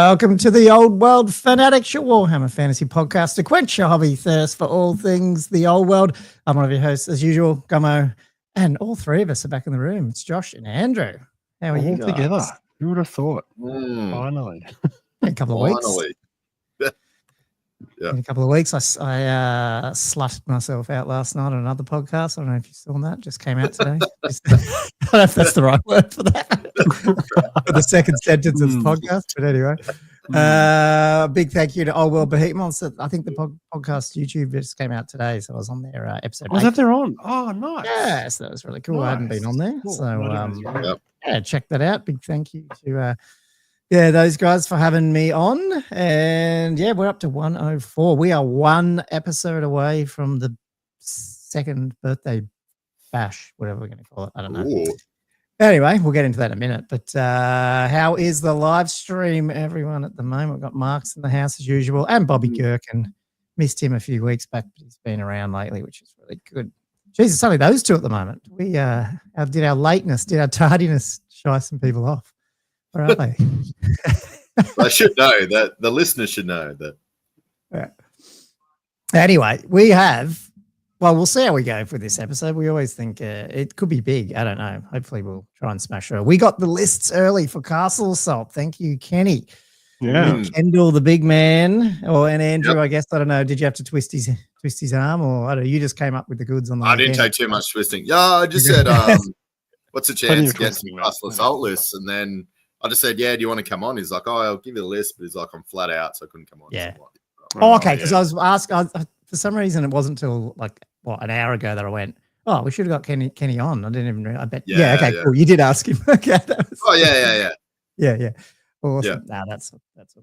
Welcome to the Old World Fanatics, your Warhammer fantasy podcast to quench your hobby thirst for all things the old world. I'm one of your hosts, as usual, Gommo, and all three of us are back in the room. It's Josh and Andrew. How are you guys? Together. Who would have thought? Finally. In a couple of weeks. Yeah. In a couple of weeks, I slutted myself out last night on another podcast. I don't know if you saw that. Just came out today. I don't know if that's the right word for that. For the second sentence of the podcast. But anyway, big thank you to Old World Behemoths. I think the podcast YouTube just came out today. So I was on their episode. Was that they're on? Oh, nice. Yeah, so that was really cool. Nice. I hadn't been on there. Cool. So yeah, check that out. Big thank you to those guys for having me on. And yeah, we're up to 104. We are one episode away from the second birthday bash, whatever we're going to call it. I don't know. Ooh. Anyway, we'll get into that in a minute. But how is the live stream, everyone, at the moment? We've got Mark's in the house as usual, and Bobby Gherkin. Missed him a few weeks back, but he's been around lately, which is really good. Jesus, it's only those two at the moment. We did our lateness, did our tardiness shy some people off. Where are they? I should know that. The listeners should know that. Yeah. Anyway, we have, well, we'll see how we go for this episode. We always think it could be big. I don't know. Hopefully we'll try and smash her. We got the lists early for Castle Assault. Thank you, Kenny. Yeah. Kendall, the big man, and Andrew, yep. I guess, I don't know. Did you have to twist his arm, or I don't know, you just came up with the goods on the I didn't take too much twisting. Yeah, I just said, what's the chance against the Castle Assault list? And then I just said, yeah, do you want to come on? He's like, oh, I'll give you the list. But he's like, I'm flat out, so I couldn't come on. Yeah. So oh, okay, because I was asking, for some reason, it wasn't until like, an hour ago that I went, oh, we should have got Kenny on. I didn't even I bet. Yeah, okay, cool. You did ask him. Okay. Yeah. Awesome. Yeah. That's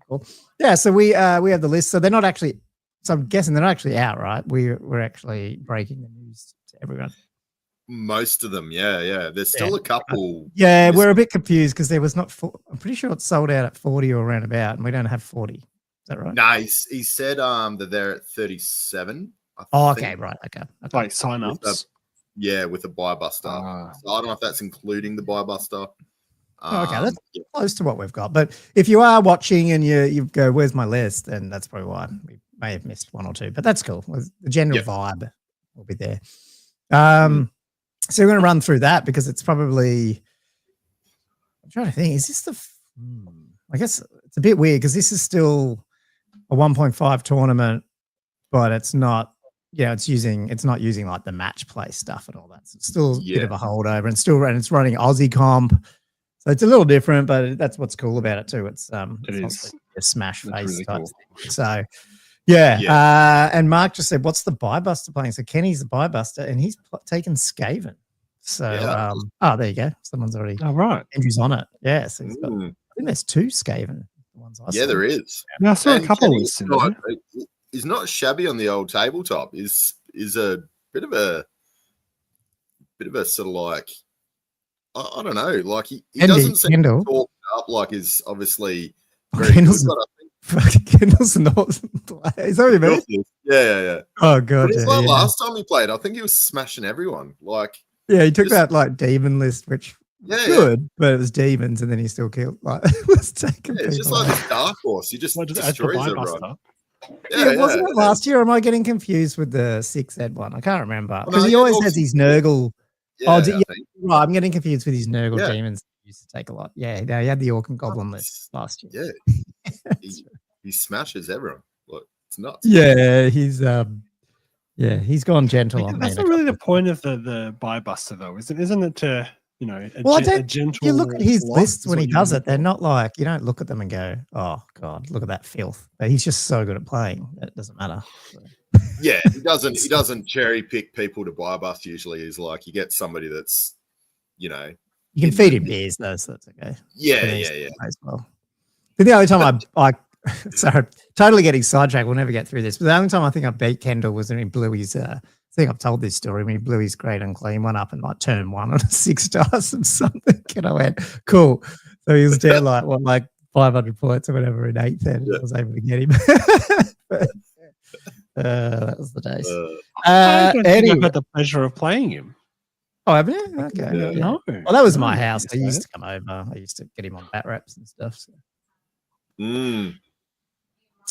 cool. Yeah, so we have the list. So they're not actually, so I'm guessing they're not actually out, right? We're actually breaking the news to everyone. Most of them, yeah. There's still a couple. Yeah, we're a bit confused because there was not. I'm pretty sure it's sold out at 40 or around about, and we don't have 40. Is that right? No, he said that they're at 37. Oh, okay, right, okay. Like sign-ups. With a buy buster. So I don't know if that's including the buy buster. Okay, that's close to what we've got. But if you are watching and you go, "Where's my list?" then that's probably why we may have missed one or two. But that's cool. The general vibe will be there. So we're going to run through that because it's probably. I'm trying to think. Is this the? I guess it's a bit weird because this is still a 1.5 tournament, but it's not. Yeah, it's not using like the match play stuff and all that. So it's still a bit of a holdover, and it's running Aussie comp. So it's a little different, but that's what's cool about it too. It's a smash face really type cool. thing. So and Mark just said, "What's the buy buster playing?" So Kenny's the buy buster, and he's taken Skaven. So there you go. Someone's already Andrew's on it. Yeah, so he's got, I think there's two Skaven ones. There is. Yeah, I saw a couple of lists in there. He's not shabby on the old tabletop. Is a bit of a sort of like I don't know, like he doesn't seem to talk up like is obviously very good, Kendall's not. Is that what you mean? Yeah. Oh god. But it's like last time he played, I think he was smashing everyone. Like he took that like demon list, which good, but it was demons, and then he still killed. Like was taking. It's just like this dark horse. He just destroys everyone. Wasn't it last year? Or am I getting confused with the 6 Ed one? I can't remember because he always has these Nurgle. Right. I'm getting confused with these Nurgle demons. He used to take a lot. Yeah, no, he had the Orc and Goblin list last year. Yeah, he smashes everyone. Look, it's nuts. Yeah, he's gone gentle on me. That's not really the point of the buy buster, though, isn't it? To a gentle. You look at his lists when he does it; they're not like you don't look at them and go, "Oh God, look at that filth." But he's just so good at playing that it doesn't matter. So. Yeah, he doesn't cherry pick people to buy bust. Usually, he's like you get somebody that's, you can feed him beers though, so that's okay. Yeah. As well. But the only time I sorry, totally getting sidetracked. We'll never get through this. But the only time I think I beat Kendall was when he blew his. I think I've told this story when he blew his Great Unclean one up in like turn 1 on a 6 stars and something. And I went, cool. So he was down like 500 points or whatever in 8th, and I was able to get him. That was the days. I don't think I've had the pleasure of playing him. Oh, haven't you? Okay. No. Well, that was my house. I used to come over. I used to get him on bat wraps and stuff. So. Mm.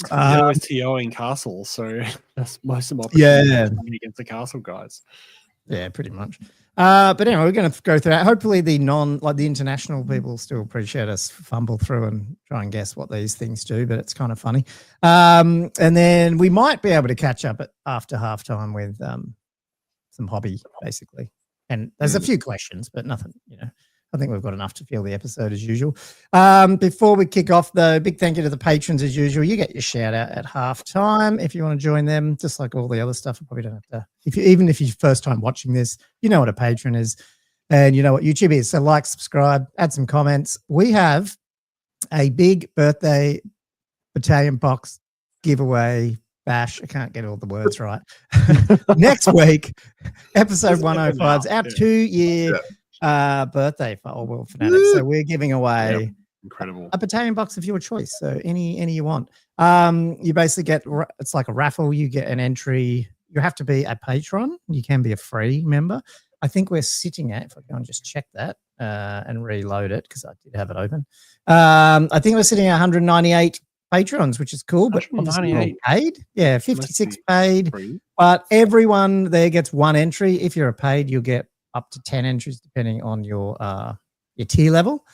They're always TOing Castle, so that's most of my against the Castle guys. Yeah, pretty much. But anyway, we're going to go through that. Hopefully the the international people still appreciate us fumble through and try and guess what these things do, but it's kind of funny. And then we might be able to catch up after halftime with some hobby, basically. And there's a few questions, but nothing, I think we've got enough to fill the episode as usual. Before we kick off, though, big thank you to the patrons as usual. You get your shout out at halftime if you want to join them, just like all the other stuff. You probably don't have to. Even if you're first time watching this, you know what a patron is and you know what YouTube is. So like, subscribe, add some comments. We have a big birthday battalion box giveaway bash. I can't get all the words right. Next week, episode 105 is our 2-year birthday for Old World Fanatics. So we're giving away incredible a battalion box of your choice. So any you want. You basically get, it's like a raffle. You get an entry. You have to be a patron. You can be a free member. I think we're sitting at, if I go and just check that and reload it because I did have it open. I think we're sitting at 198 patrons, which is cool, but obviously paid. Yeah, 56 paid. Free. But everyone there gets one entry. If you're a paid, you'll get up to 10 entries depending on your tier level.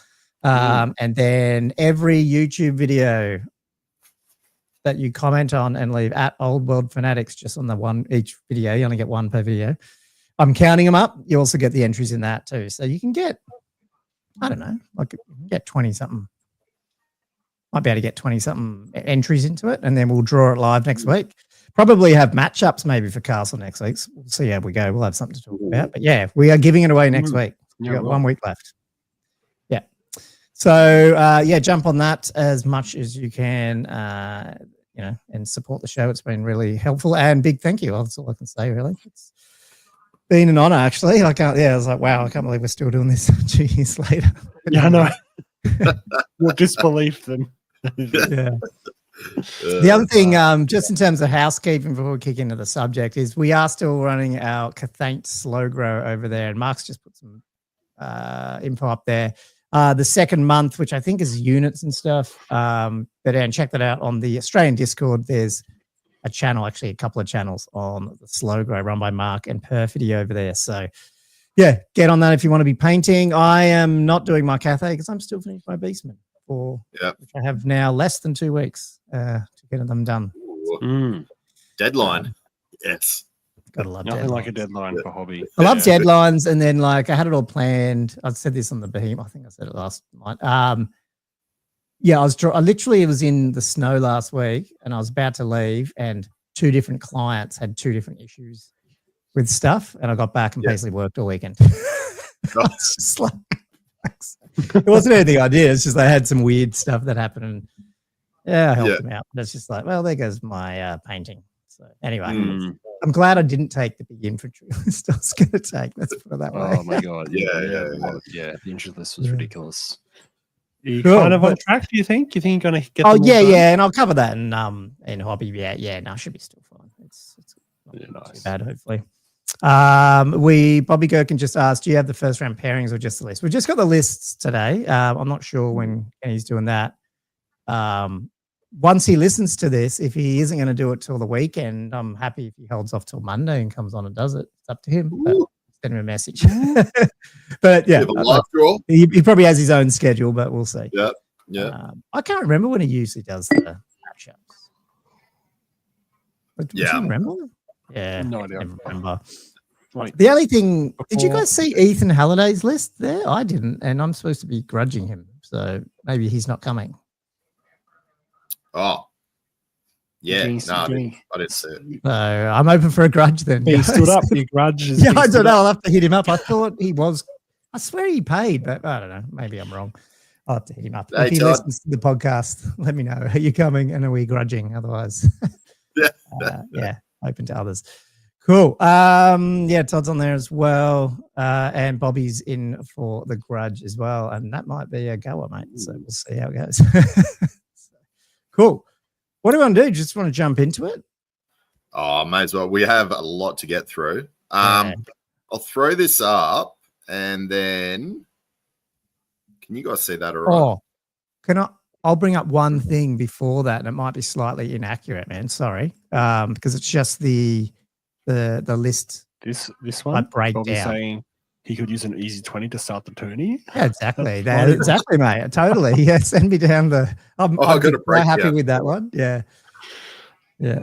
And then every YouTube video that you comment on and leave at Old World Fanatics, just on the one each video, you only get one per video. I'm counting them up. You also get the entries in that too. So you can get, I don't know, like get 20 something. Might be able to get 20 something entries into it, and then we'll draw it live next week. Probably have matchups maybe for Castle next week. So we'll see how we go. We'll have something to talk about. But yeah, we are giving it away next week. We've got 1 week left. Yeah. So jump on that as much as you can, and support the show. It's been really helpful, and big thank you. That's all I can say, really. It's been an honor, actually. I was like, wow, I can't believe we're still doing this 2 years later. Yeah, I know. We'll disbelief them. Yeah. The other thing, just in terms of housekeeping before we kick into the subject, is we are still running our Cathaint slow grow over there, and Mark's just put some info up there. The second month, which I think is units and stuff, and check that out on the Australian Discord. There's a channel, actually a couple of channels on the slow grow run by Mark and Perfidy over there. So yeah, get on that if you want to be painting. I am not doing my Cathay because I'm still finishing my Beastman, which I have now less than 2 weeks to get them done. Deadline. Yes. Gotta love nothing deadlines. like a deadline for hobby. I love deadlines, and then I had it all planned. I said this on the Behemoth. I think I said it last night. I literally, it was in the snow last week, and I was about to leave, and 2 different clients had 2 different issues with stuff, and I got back and basically worked all weekend. It's just like, it wasn't anything I did. It's just I had some weird stuff that happened, and I helped them out. But it's just like, well, there goes my painting. So anyway, I'm glad I didn't take the big infantry list I was going to take. Let's put it that way. Oh my god, yeah. The infantry list was ridiculous. Are you Cool, kind of on track? Do you think? You think you're going to get? Oh yeah, and I'll cover that in hobby. No, should be still fine. It's not too bad, hopefully. Bobby Gherkin just asked, do you have the first round pairings or just the list? We've just got the lists today. I'm not sure when Kenny's doing that. Once he listens to this, if he isn't going to do it till the weekend, I'm happy if he holds off till Monday and comes on and does it. It's up to him. Send him a message. But yeah, he probably has his own schedule, but we'll see. Yeah. I can't remember when he usually does the matchups. Do you remember? Yeah, no idea. I remember. The only thing, did you guys see Ethan Halliday's list there? I didn't, and I'm supposed to be grudging him, so maybe he's not coming. Oh, yeah. I didn't see it. So I'm open for a grudge then. He stood up. Your grudge is. I don't know. I'll have to hit him up. I thought he was. I swear he paid, but I don't know. Maybe I'm wrong. I'll have to hit him up. Hey, if he Todd. listens to the podcast, let me know. Are you coming and are we grudging? Otherwise, open to others. Cool. Todd's on there as well. And Bobby's in for the grudge as well. And that might be a goer, mate. So we'll see how it goes. Cool. What do we want to do? Just want to jump into it? Oh, may as well. We have a lot to get through. I'll throw this up and then can you guys see that all right? Oh, can I? I'll bring up one thing before that, and it might be slightly inaccurate, man. Sorry, because it's just the list. This one breakdown. Saying he could use an easy 20 to start the tourney. Yeah, exactly. Exactly, mate. Totally. Yeah, send me down the. I'm quite happy with that one. Yeah. Yeah.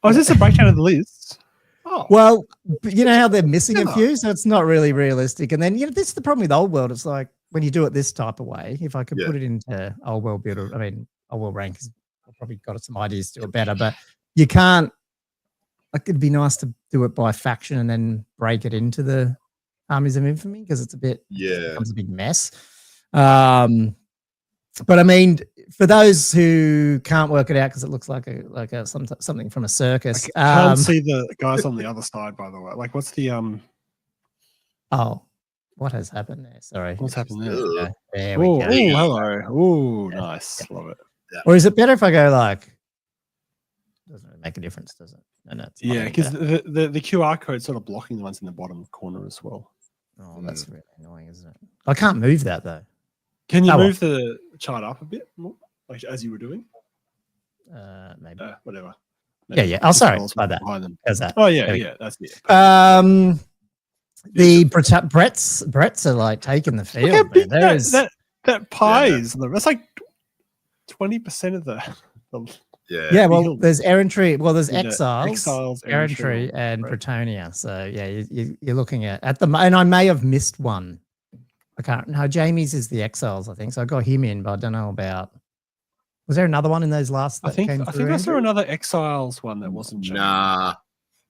Is this a breakdown of the list? Oh. Well, you know how they're missing a few, so it's not really realistic. And then, this is the problem with old world. It's like when you do it this type of way, if I could put it into old world builder, old world rankers, I've probably got some ideas to do it better, but you can't. Like, it'd be nice to do it by faction and then break it into the armies of infamy because it's it becomes a big mess. But I mean, for those who can't work it out because it looks like something from a circus. I can't see the guys on the other side, by the way. Like, what's the Oh, what has happened there? Sorry, what's happened there? There we go. Oh, hello. Oh, nice. Love it. Yeah. Or is it better if I go like? Doesn't really make a difference, does it? No, because the QR code's sort of blocking the ones in the bottom corner as well. Oh, that's really annoying, isn't it? I can't move that though. Can you move the chart up a bit more, like as you were doing? Maybe. Whatever. Yeah. Oh, sorry. By that. How's that? Oh, yeah. That's it. The Bretts are like taking the field. Look how big that pie is. That's like 20% of the. Yeah, well, there's errantry. Well, there's exiles, errantry, and Bretonia. So yeah, you're looking at the. And I may have missed one. I can't. No, Jamie's is the exiles, I think. So I got him in, but I don't know about. Was there another one in those last? I think I saw another exiles one that wasn't. Jamie. Nah,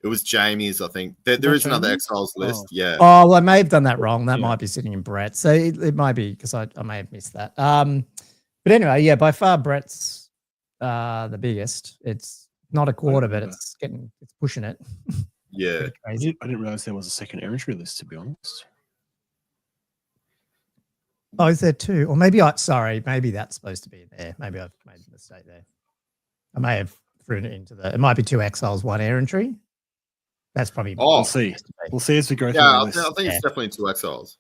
it was Jamie's. I think there is another exiles list. Yeah. Oh, well, I may have done that wrong. That might be sitting in Brett. So it might be because I may have missed that. But anyway, yeah, by far Brett's. The biggest. It's not a quarter, but it's pushing it. Yeah. I didn't realize there was a second errantry list, to be honest. Oh, is there two? Or maybe maybe that's supposed to be there. Maybe I've made a mistake there. I may have thrown it into it might be 2 exiles, 1 errantry. That's probably we'll see. We'll see as we go through the list. I think it's definitely 2 exiles.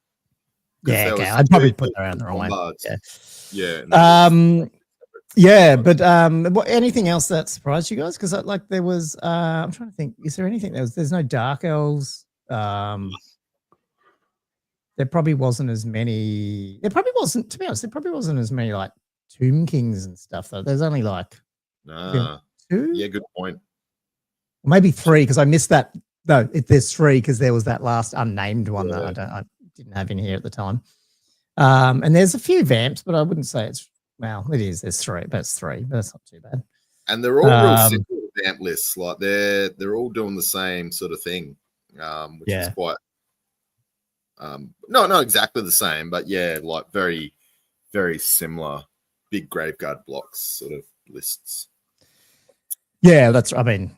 Yeah, okay. I'd probably put that around the wrong way. Yeah. Yeah, but anything else that surprised you guys? Because there was, I'm trying to think. Is there anything? There's no dark elves. There probably wasn't as many. There probably wasn't. To be honest, there probably wasn't as many like Tomb Kings and stuff. Though there's only like 2. Yeah, good point. Or maybe 3 because I missed that. No, there's 3 because there was that last unnamed one that I didn't have in here at the time. And there's a few vamps, but I wouldn't say it's. Well, it is. There's 3, but it's 3. But that's not too bad. And they're all real simple vamp lists. Like they're all doing the same sort of thing, which is quite. Not exactly the same, but like very, very similar. Big graveguard blocks sort of lists. Yeah, that's. I mean,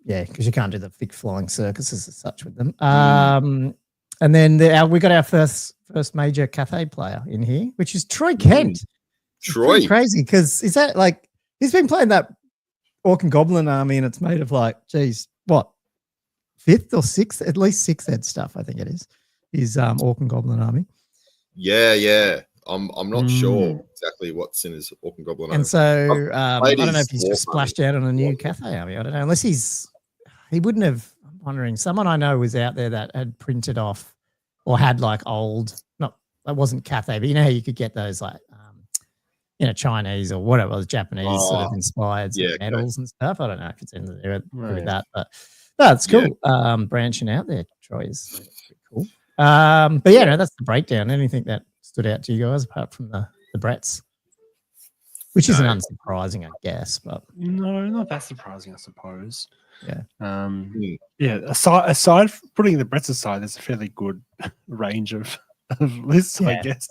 because you can't do the big flying circuses as such with them. And then we got our first major Cathay player in here, which is Troy Kent. Troy, crazy because is that like he's been playing that Orc and Goblin army, and it's made of like, geez, what 5th or 6th, at least 6th ed stuff. I think it is. His Orc and Goblin army. Yeah. I'm not sure exactly what's in his Orc and Goblin army. And so I don't know if he's just splashed out on a new Cathay army. I don't know unless he wouldn't have. I'm wondering. Someone I know was out there that had printed off or had like old. It wasn't Cathay, but you know how you could get those like, Chinese or whatever it was, Japanese sort of inspired medals and stuff. I don't know if it's anything to do with that, but that's cool. Yeah. Branching out there, Troy is pretty cool. But that's the breakdown. Anything that stood out to you guys apart from the Bretts, which isn't unsurprising, I guess. But no, not that surprising, I suppose. Yeah. Aside from putting the Bretts aside, there's a fairly good range of lists, I guess.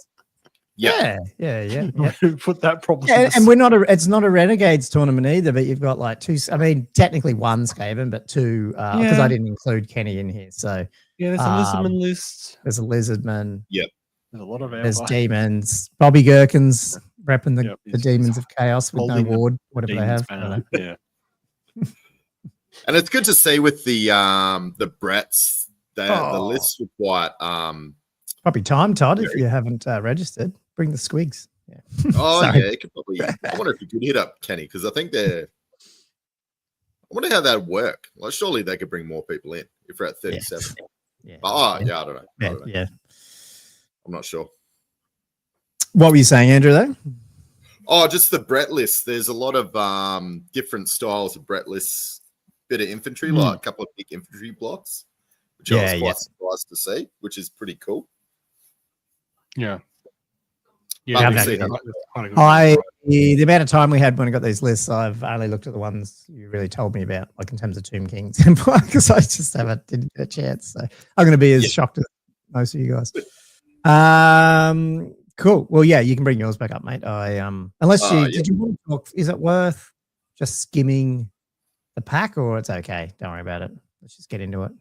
Yeah. Put that problem. And we're not it's not a Renegades tournament either, but you've got like 2. I mean, technically 1 Skaven, but 2 because I didn't include Kenny in here. So there's a Lizardman list. There's a Lizardman. Yep. There's a lot of There's demons. Bobby Gherkins repping the demons of chaos with no ward, whatever they have. Yeah. And it's good to see with the Bretts. The lists were quite probably time, Todd, if you haven't registered. bring the squigs. Yeah. Oh Sorry. yeah, it could probably. I wonder if you could hit up Kenny because I think they're. I wonder how that'd work. Like, surely they could bring more people in if we're at 37. Yeah. I don't know. Yeah. I'm not sure. What were you saying, Andrew, though? Oh, just the Brett list. There's a lot of different styles of Brett lists. Bit of infantry, like a couple of big infantry blocks, which I was quite surprised to see, which is pretty cool. Yeah. The amount of time we had when I got these lists, I've only looked at the ones you really told me about, like in terms of Tomb Kings, because I just didn't get a chance. So I'm going to be as shocked as most of you guys. Cool. Well, yeah, you can bring yours back up, mate. Unless did you want to talk? Is it worth just skimming the pack, or it's okay? Don't worry about it. Let's just get into it.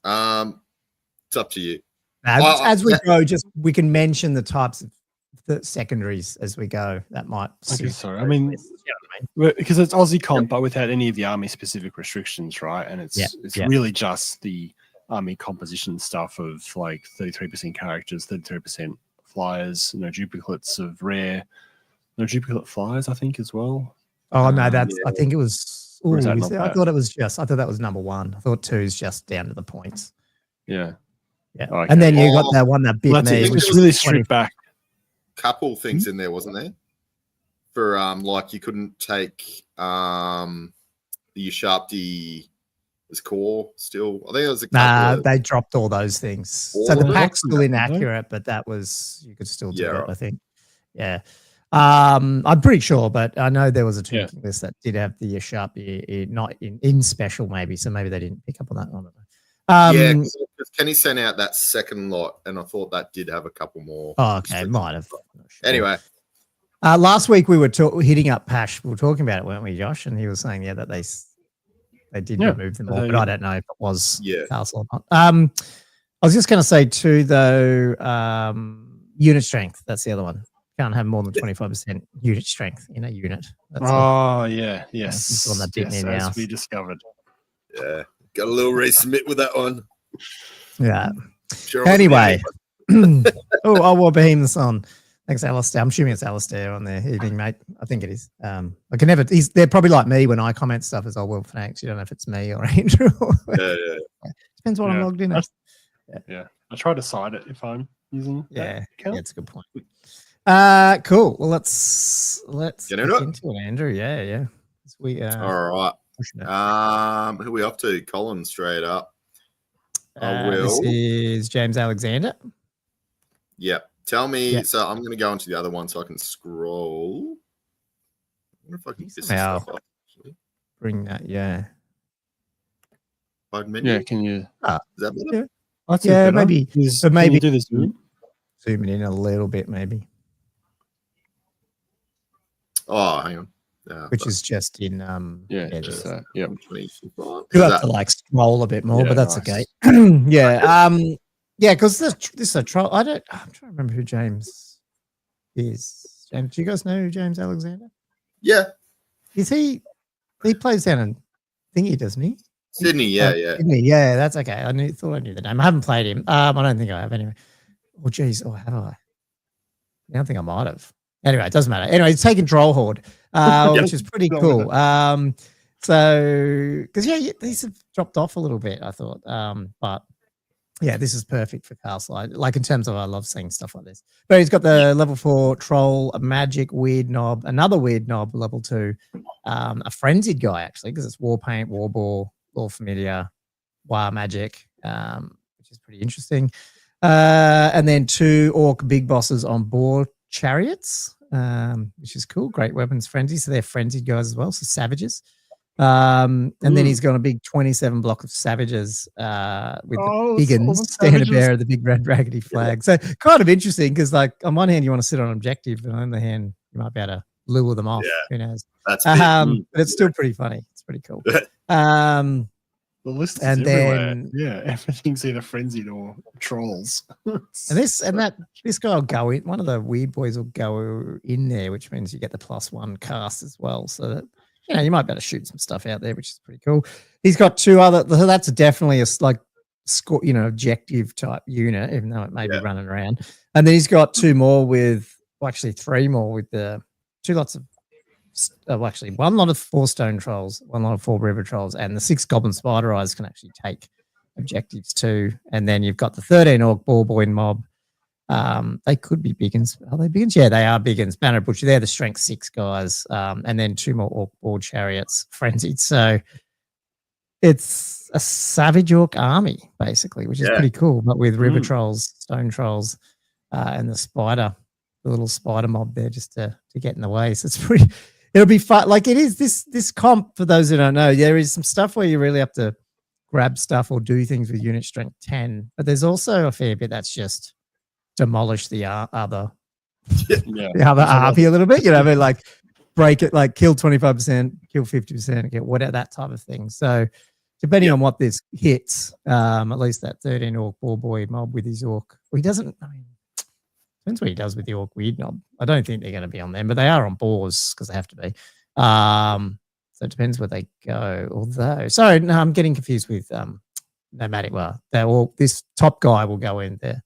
It's up to you. As we go, we can mention the types of the secondaries as we go. That might. Okay, sorry. I mean, because it's Aussie comp, but without any of the army specific restrictions, right? And it's really just the army composition stuff of like 33% characters, 33% flyers, no duplicates of rare, no duplicate flyers, I think as well. Oh no, I think it was. I thought it was just. I thought that was number one. I thought 2 is just down to the points. Yeah. Yeah, okay. And then you got that one that bit me. It was really stripped back. Couple things in there, wasn't there? For like you couldn't take the Ushabti as core still. I think it was a couple. They dropped all those things. So the pack's still inaccurate, but that was you could still do it. Right. I think. Yeah. I'm pretty sure, but I know there was a Tomb King list that did have the Ushabti not in special maybe, so maybe they didn't pick up on that. I don't know. Because Kenny sent out that second lot, and I thought that did have a couple more. Oh, okay, might have. Sure. Anyway, last week we were hitting up Pash. We were talking about it, weren't we, Josh? And he was saying, that they did remove them all, but I don't know if it was Castle or not. I was just going to say too, though, unit strength. That's the other one. Can't have more than 25% unit strength in a unit. That's yes. On that bit as we discovered. Yeah. Got a little resubmit with that one. Yeah. Sure anyway. War Behemoth the Sun. Thanks, Alistair. I'm assuming it's Alistair on there. Evening, mate. I think it is. I can never. They're probably like me when I comment stuff as World Fanatics. You don't know if it's me or Andrew. Depends what I'm logged in as. Yeah. I try to cite it if I'm using. Yeah, it's a good point. Cool. Well, let's get into it, Andrew. Yeah. All right. Who are we up to? Colin, straight up. This is James Alexander. Yep. Tell me. So I'm going to go into the other one so I can scroll. I wonder if I can get this stuff up. Bring that. Yeah. Yeah. Can you? Is that better? Yeah. Maybe. But maybe do this. Zoom it in a little bit, maybe. Oh, hang on. Which is just in you have to scroll a bit more, but that's okay. Because this is a troll. I'm trying to remember who James is. James, do you guys know who James Alexander? Yeah. Is he plays down in Thingy, doesn't he? Sydney, yeah. Sydney, yeah, that's okay. Thought I knew the name. I haven't played him. I don't think I have anyway. Oh geez, have I? I don't think I might have. Anyway, it doesn't matter. Anyway, it's taken Troll Horde, which is pretty cool. So, because these have dropped off a little bit, I thought. But yeah, this is perfect for Castle. Like in terms of, I love seeing stuff like this. But he's got the level 4 Troll, a Magic Weird Knob, another Weird Knob, level 2, a Frenzied guy actually, because it's War Paint, War Ball, Law Familiar, War Magic, which is pretty interesting. And then 2 Orc Big Bosses on Boar Chariots, which is cool. Great weapons frenzy, so they're frenzied guys as well, so savages. And then he's got a big 27 block of savages with the big standard bearer, the big red raggedy flag. So kind of interesting because, like, on one hand you want to sit on objective, but on the other hand you might be able to lure them off. Who knows? That's but it's still pretty funny. It's pretty cool. The list is everywhere. Everything's either frenzied or trolls. This guy will go in. One of the weird boys will go in there, which means you get the +1 cast as well. So that you might be able to shoot some stuff out there, which is pretty cool. He's got 2 other. So that's definitely a score, objective type unit, even though it may be running around. And then he's got 2 more actually 3 more with the 2 lots of, actually 1 lot of 4 stone trolls, 1 lot of 4 river trolls, and the 6 goblin spider eyes can actually take objectives too. And then you've got the 13 orc ball boy mob. They could be biggins. Are they biggins? Yeah, they are biggins. Banner Butcher, they're the strength 6 guys. And then 2 more orc board chariots, frenzied. So it's a savage orc army, basically, which is pretty cool. But with river trolls, stone trolls, and the little spider mob there just to get in the way. So it's pretty. It'll be fun. Like it is this comp, for those who don't know, there is some stuff where you really have to grab stuff or do things with unit strength 10. But there's also a fair bit that's just demolish the other army a little bit, like break it, like kill 25%, kill 50%, get whatever, that type of thing. So depending on what this hits, at least that 13 orc ball boy mob with his orc, he doesn't, depends what he does with the orc weird mob. I don't think they're going to be on them, but they are on boars because they have to be. So it depends where they go. Although, sorry, no, I'm getting confused with nomadic. Well, this top guy will go in there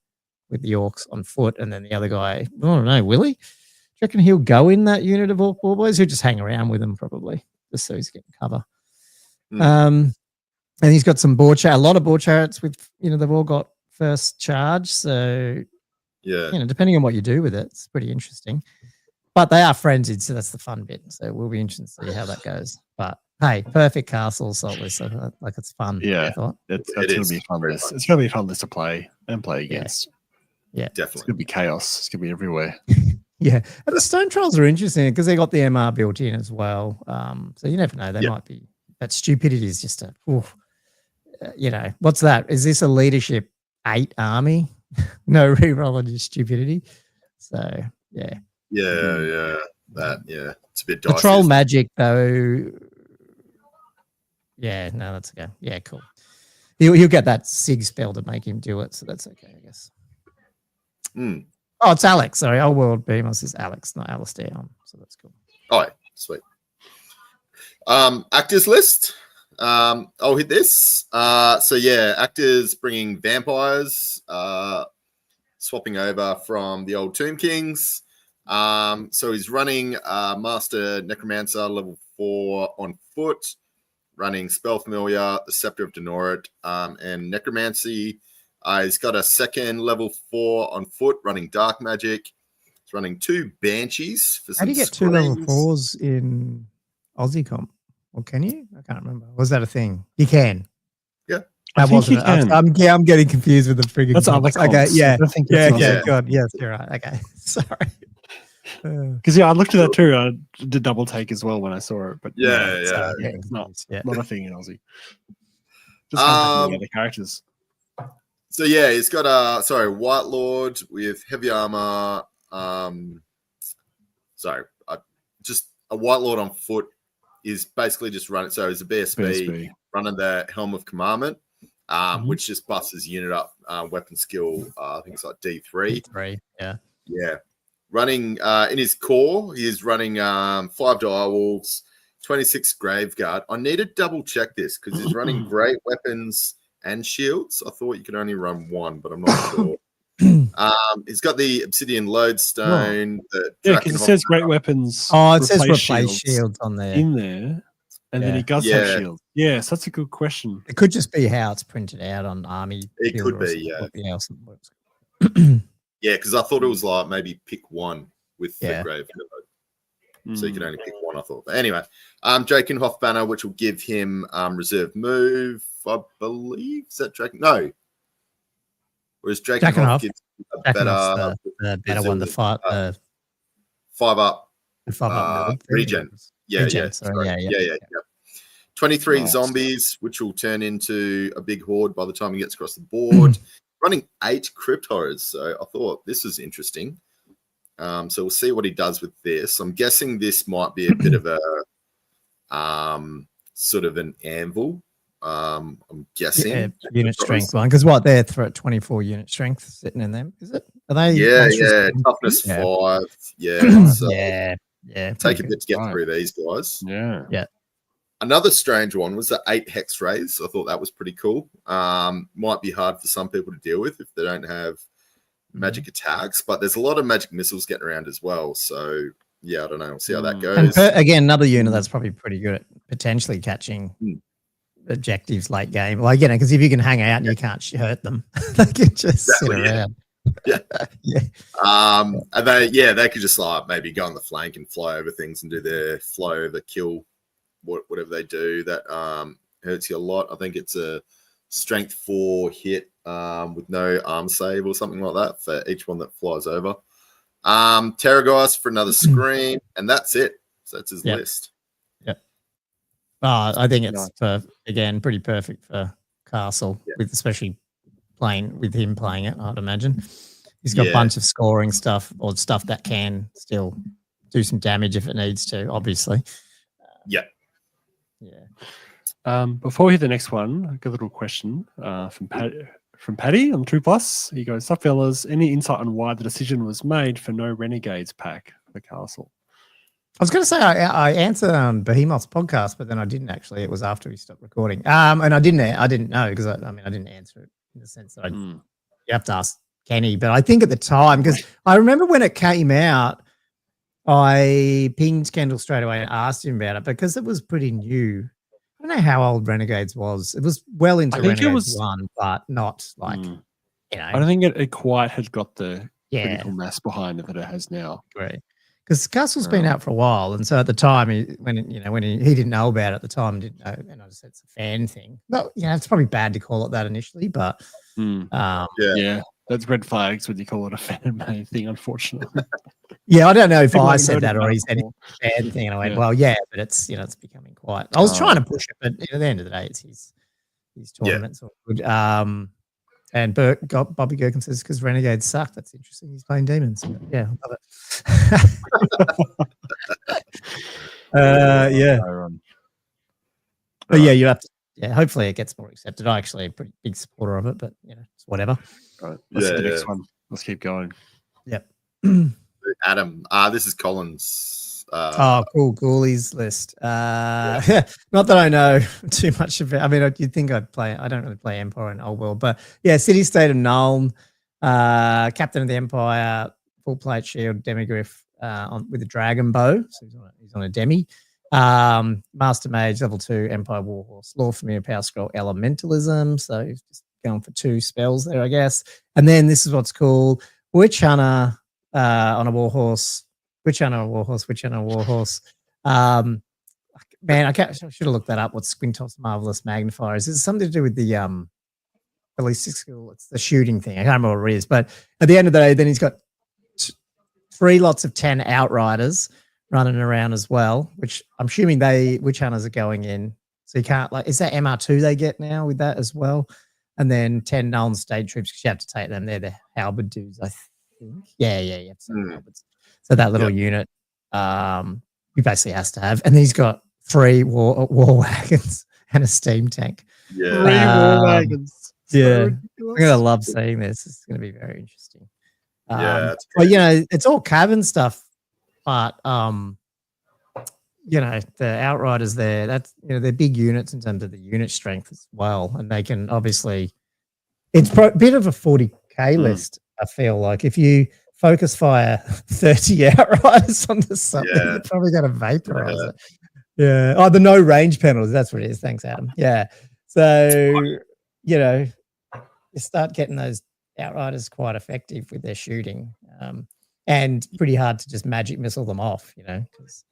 with the orcs on foot, and then the other guy, I don't know, will he? Do you reckon he'll go in that unit of orc ball boys? He'll just hang around with them probably, just so he's getting cover. And he's got some a lot of board chariots with, they've all got first charge. So, depending on what you do with it, it's pretty interesting. But they are frenzied, so that's the fun bit. So it will be interesting to see how that goes. But hey, perfect castle, Saltless. So, like it's fun. Yeah, that's going to be a fun list. It's going to be a fun list to play against. Yeah, definitely. It's going to be chaos. It's going to be everywhere. Yeah, and the stone trolls are interesting because they got the MR built in as well. So you never know; they might be. But stupidity is just what's that? Is this a leadership 8 army? No reroll on your stupidity. So that it's a bit dicey. The troll magic though. Yeah, no, that's okay. Yeah, cool. He'll get that sig spell to make him do it, so that's okay, I guess. Oh, it's Alex. Sorry, Old World Beamos is Alex, not Alistair. So that's cool. Oh, sweet. Actors list. I'll hit this. Actors bringing vampires, swapping over from the old Tomb Kings. So he's running Master Necromancer level 4 on foot, running Spell Familiar, the Scepter of Denorit, and Necromancy. He's got a second level 4 on foot, running Dark Magic. He's running 2 Banshees. How do you get 2 level 4s in Aussie comp? Or can you? I can't remember. Was that a thing? You can. Yeah. That wasn't it. I'm getting confused with the friggin' That's other comps. Okay, yeah. Yeah. God, yes, you're right. Okay. Sorry. Because I looked at that too. I did double take as well when I saw it. But it's not a thing in Aussie. Just the other characters. So he's got White Lord with heavy armor. Just a White Lord on foot is basically just running. So he's a BSB. Running the Helm of Commandment, which just busts his unit up. Weapon skill, I think it's like D3. D3, yeah. Yeah. Running in his core, he is running 5 Direwolves, 26 Graveguard. I need to double check this because he's running great weapons and shields. I thought you could only run 1, but I'm not sure. He's got the Obsidian Lodestone. Because it says great weapons. Oh, it says replace shields on there. In there. And then he does have shield. Yes, that's a good question. It could just be how it's printed out on army. It could be, else. Yeah, because I thought it was like maybe pick 1 with the Grave. So you can only pick 1, I thought. But anyway, Drakenhof banner, which will give him reserve move, I believe. Is that Draken? No. Whereas Drakenhof gives a better one, the 5 up. The 5 up regen. Yeah. 23 zombies, which will turn into a big horde by the time he gets across the board. Running 8 crypt horrors. So I thought this was interesting. So we'll see what he does with this. I'm guessing this might be a bit of a sort of an anvil. I'm guessing. Unit strength one. Because they're at 24 unit strength sitting in them, is it? Are they? Yeah. Toughness 5. Yeah. So yeah. take a bit to get through these guys. Yeah. Another strange one was the 8 hex rays. I thought that was pretty cool. Might be hard for some people to deal with if they don't have magic attacks, but there's a lot of magic missiles getting around as well. So yeah, I don't know. We'll see how that goes. And again, another unit that's probably pretty good at potentially catching objectives late game. Like, you know, because if you can hang out and you can't hurt them, they can just sit around. Yeah. Yeah. And they could just like maybe go on the flank and fly over things and do their fly over kill, whatever they do. That hurts you a lot. I think it's a strength 4 hit with no arm save or something like that for each one that flies over. Terrorgeist for another scream, and that's it. So that's his list. Yeah. I think it's again pretty perfect for Castle, with especially with him playing it. I'd imagine he's got a bunch of scoring stuff or stuff that can still do some damage if it needs to. Obviously. Yeah. Before we hit the next one, I got a little question from Paddy on True Plus. He goes, "Sup fellas, any insight on why the decision was made for no Renegades pack for Castle?" I was going to say I answered on Behemoth's podcast, but then I didn't actually. It was after we stopped recording, and I didn't know because I didn't answer it in the sense that you have to ask Kenny. But I think at the time, because I remember when it came out, I pinged Kendall straight away and asked him about it because it was pretty new. I don't know how old Renegades was. It was well into Renegades 1, but not like, you know. I don't think it quite had got the critical mass behind it that it has now. Right. Because Castle's been out for a while, and so at the time, when he didn't know about it at the time, didn't know, and I just said it's a fan thing. Well, it's probably bad to call it that initially, but that's red flags when you call it a fan thing, unfortunately. Yeah, I don't know if I said that or he said it's a fan thing, and I went, well, but it's it's becoming quite. I was trying to push it, but at the end of the day, it's his tournaments are good. And Bobby Gherkin says, because Renegades suck. That's interesting. He's playing demons. Yeah, I love it. But you have to. Yeah, hopefully it gets more accepted. I'm actually a pretty big supporter of it, but it's whatever. All right, let's do the next one. Let's keep going. Yep. Adam, this is Colin's. Cool. Ghoulies list. Not that I know too much of it. I mean, you'd think I'd play. I don't really play Empire and Old World, but City State of Nuln, Captain of the Empire, full plate shield, demigriff with a dragon bow. So he's on a demi. Master Mage, level 2, Empire Warhorse, Law Familiar, Power Scroll, Elementalism. So he's just going for 2 spells there, I guess. And then this is what's called Witch Hunter on a Warhorse. Witch Hunter Warhorse. Man, I should have looked that up. What Squinto's Marvelous Magnifier is? It's something to do with the ballistic skill. It's the shooting thing. I can't remember what it is. But at the end of the day, then he's got 3 lots of 10 Outriders running around as well, which I'm assuming Witch Hunters are going in. So you can't is that MR2 they get now with that as well? And then 10 Nuln State troops because you have to take them. They're the halberd dudes, I think. Yeah. So that little unit, he basically has to have, and he's got 3 war wagons and a steam tank. Yeah, 3 war wagons. I'm gonna love seeing this. It's gonna be very interesting. But it's all cavern stuff, but the Outriders there. That's they're big units in terms of the unit strength as well, and they can obviously. It's a bit of a 40k list. I feel like if you focus fire 30 Outriders onto something, you're probably going to vaporize it. Yeah. Oh, the no range penalties. That's what it is. Thanks, Adam. Yeah. So, you start getting those Outriders quite effective with their shooting, and pretty hard to just magic missile them off, because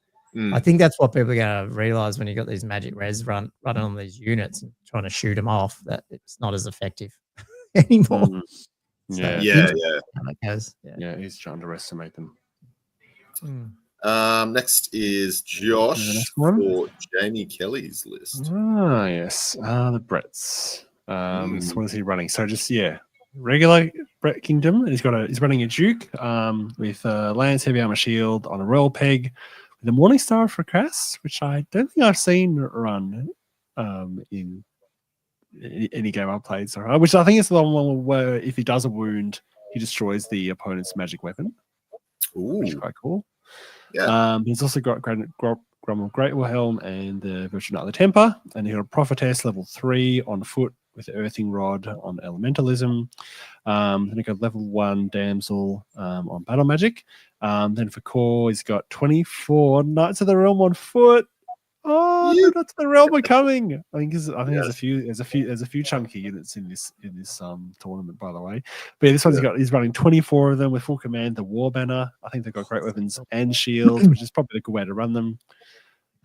I think that's what people are going to realize when you got these magic res running on these units and trying to shoot them off, that it's not as effective anymore. Yeah. He's trying to underestimate them. Next is Josh for Jamie Kelly's list. Yes. The Bretts. So what is he running? So just regular Brett Kingdom. He's running a Duke with Lance, Heavy Armor Shield on a Royal Peg with a Morningstar for Crass, which I don't think I've seen run in any game I've played, so which I think is the one where if he does a wound, he destroys the opponent's magic weapon. Ooh, which is quite cool. Yeah. He's also got Gommo Great Wilhelm and the Virtual Knight of the Temper. And you got a Prophetess level 3 on foot with the Earthing Rod on Elementalism. Then you got level 1 Damsel on Battle Magic. Then for core, he's got 24 Knights of the Realm on foot. Oh, the Knights of the Realm are coming! I think there's a few chunky units in this tournament, by the way. But yeah, this one's he's running 24 of them with full command. The War Banner. I think they've got great weapons and shields, which is probably a good way to run them.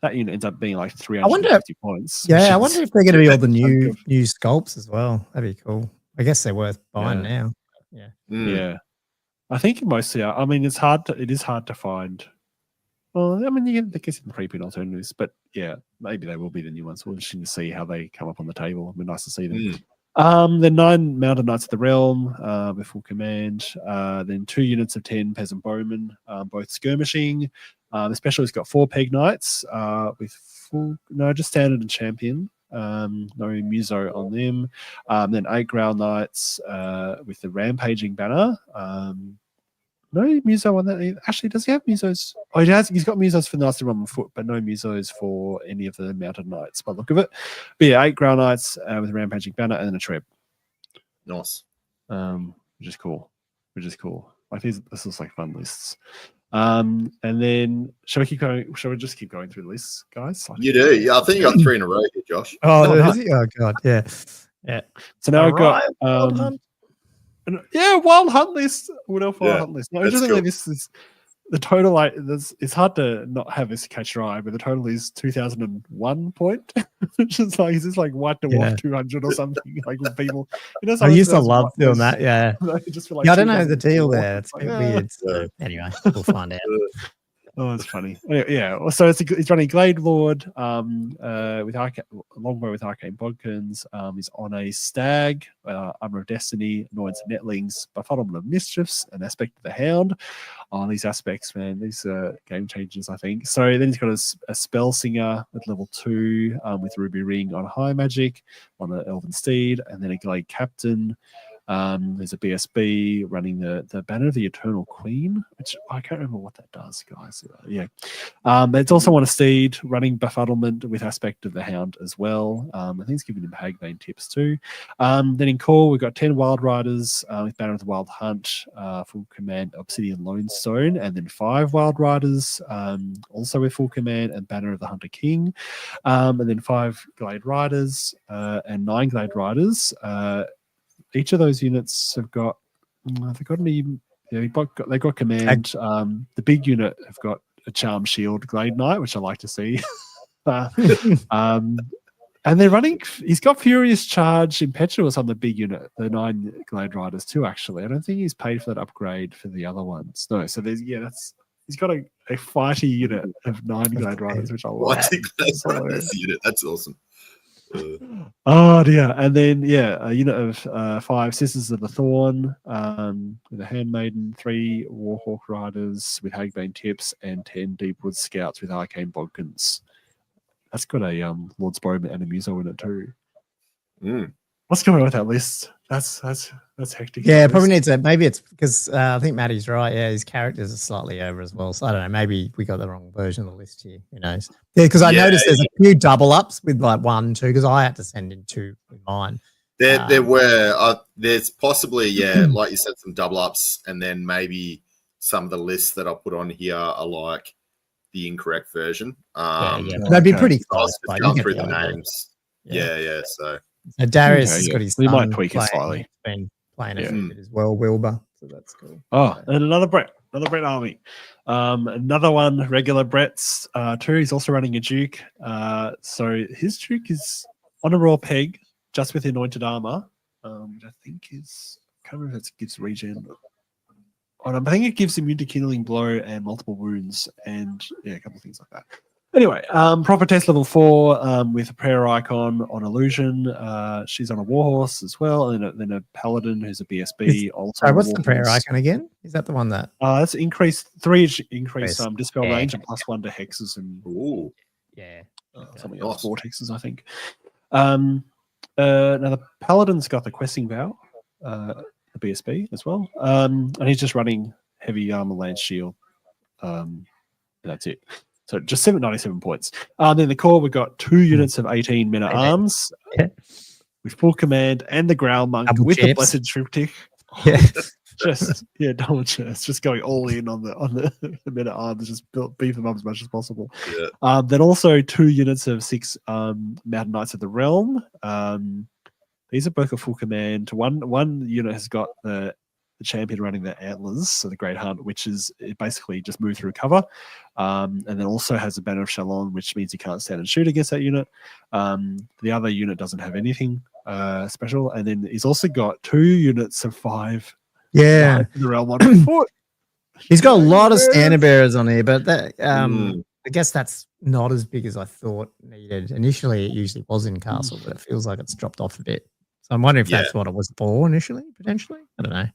That unit ends up being like 350 points. Yeah, I wonder if they're going to be all the new sculpts as well. That'd be cool. I guess they're worth buying now. Yeah. Yeah. I think mostly are. I mean, it is hard to find. Well, I mean, you can get some preprint alternatives, but yeah, maybe they will be the new ones. We'll interesting to see how they come up on the table. It'll be nice to see them. Then 9 Mounted Knights of the Realm with full command. Then 2 units of 10 Peasant Bowmen, both skirmishing. Especially has got 4 Peg Knights with just standard and champion. No Muso on them. Then 8 Growl Knights with the Rampaging Banner. No Muso on that either. Actually, does he have Musos? Oh, he's got Musos for the Knights of the Realm on foot, but no Musos for any of the Mounted Knights by the look of it. But yeah, 8 Growl Knights with a Rampaging Banner and then a Treb. Nice. Which is cool. Like this looks like fun lists. And then shall we just keep going through the lists, guys? You do. Yeah, I think you got 3 in a row here, Josh. Oh, is he? Oh god, yeah. So now I've got Wild Hunt list. Wood Elf Wild Hunt list. No, interestingly, this is the total. Like, it's hard to not have this catch your eye, but the total is 2001 point. Which is like, is this like White Dwarf 200 or something? Like with people, I used to love doing that. Yeah, just for like I don't know the deal there. It's a bit weird. So anyway, we'll find out. Oh, that's funny. Yeah, so he's running Glade Lord with Longbow with Arcane Bodkins. He's on a Stag, Armor of Destiny, Annoyance of Netlings, Befuddlement of Mischiefs, an Aspect of the Hound. Oh, these aspects, man, these are game changers, I think. So then he's got a Spell Singer at level 2 with Ruby Ring on High Magic, on the Elven Steed, and then a Glade Captain. There's a BSB running the Banner of the Eternal Queen, which I can't remember what that does, guys. It's also on a Steed running Befuddlement with Aspect of the Hound as well. I think it's giving him Hagbane tips too. Then in core, we've got 10 Wild Riders with Banner of the Wild Hunt, full command Obsidian Lonestone, and then 5 Wild Riders also with full command and Banner of the Hunter King, and then 5 Glade Riders and 9 Glade Riders. Each of those units have got, they've got command. The big unit have got a Charm Shield Glade Knight, which I like to see. And they're running, he's got Furious Charge Impetuous on the big unit, the 9 Glade Riders too, actually. I don't think he's paid for that upgrade for the other ones. No, so he's got a fighty unit of 9 Glade Riders, which I like. That's awesome. Oh dear. And then a unit of 5 Sisters of the Thorn with a Handmaiden, 3 Warhawk Riders with Hagbane tips, and 10 Deepwood Scouts with Arcane Bodkins. That's got a Lord's Bowman and a Muso in it too. What's going on with that list? That's hectic. Yeah, it probably needs a, maybe it's because I think Matty's right. Yeah, his characters are slightly over as well. So I don't know. Maybe we got the wrong version of the list here. Who knows? Yeah, because I noticed there's a few double ups with like 1, 2, because I had to send in 2 with mine. There's possibly, like you said, some double ups, and then maybe some of the lists that I put on here are like the incorrect version. They'd be pretty close. Just going through the names. So Darius has got his son. We might tweak it slightly. He's been playing it as well, Wilbur. So that's cool. Oh, and another Brett army. Another one, regular Brett's 2. He's also running a Duke. So his Duke is on a raw peg, just with anointed armor. Which I think is, I can't remember if it gives regen. I think it gives immune to Kindling Blow and multiple wounds, and a couple of things like that. Anyway, Prophetess level 4 with a prayer icon on Illusion. She's on a Warhorse as well, and then a Paladin who's a BSB. What's the prayer icon again? Is that the one that? That's increase 3 dispel range and +1 to hexes and something else, vortexes, I think. Now the Paladin's got the questing vow, the BSB as well, and he's just running heavy armor, lance, shield. That's it. So just 97 points. Then the core, we've got 2 units of 18 men at arms with full command and the ground monk Double with chips. the blessed triptych. Yeah. Double chips. Just going all in on the men at arms, just beef them up as much as possible. Yeah. Then also 2 units of 6 Mountain Knights of the Realm. These are both a full command. One unit has got the champion running the antlers, so the Great Hunt, which is it basically just move through cover, and then also has a Banner of Shalon, which means you can't stand and shoot against that unit. The other unit doesn't have anything special, and then he's also got 2 units of 5. Yeah, the realm on foot. He's got a lot of standard bearers on here, but that I guess that's not as big as I thought needed. Initially, it usually was in Castle, but it feels like it's dropped off a bit. So I'm wondering if that's what it was for initially, potentially. I don't know.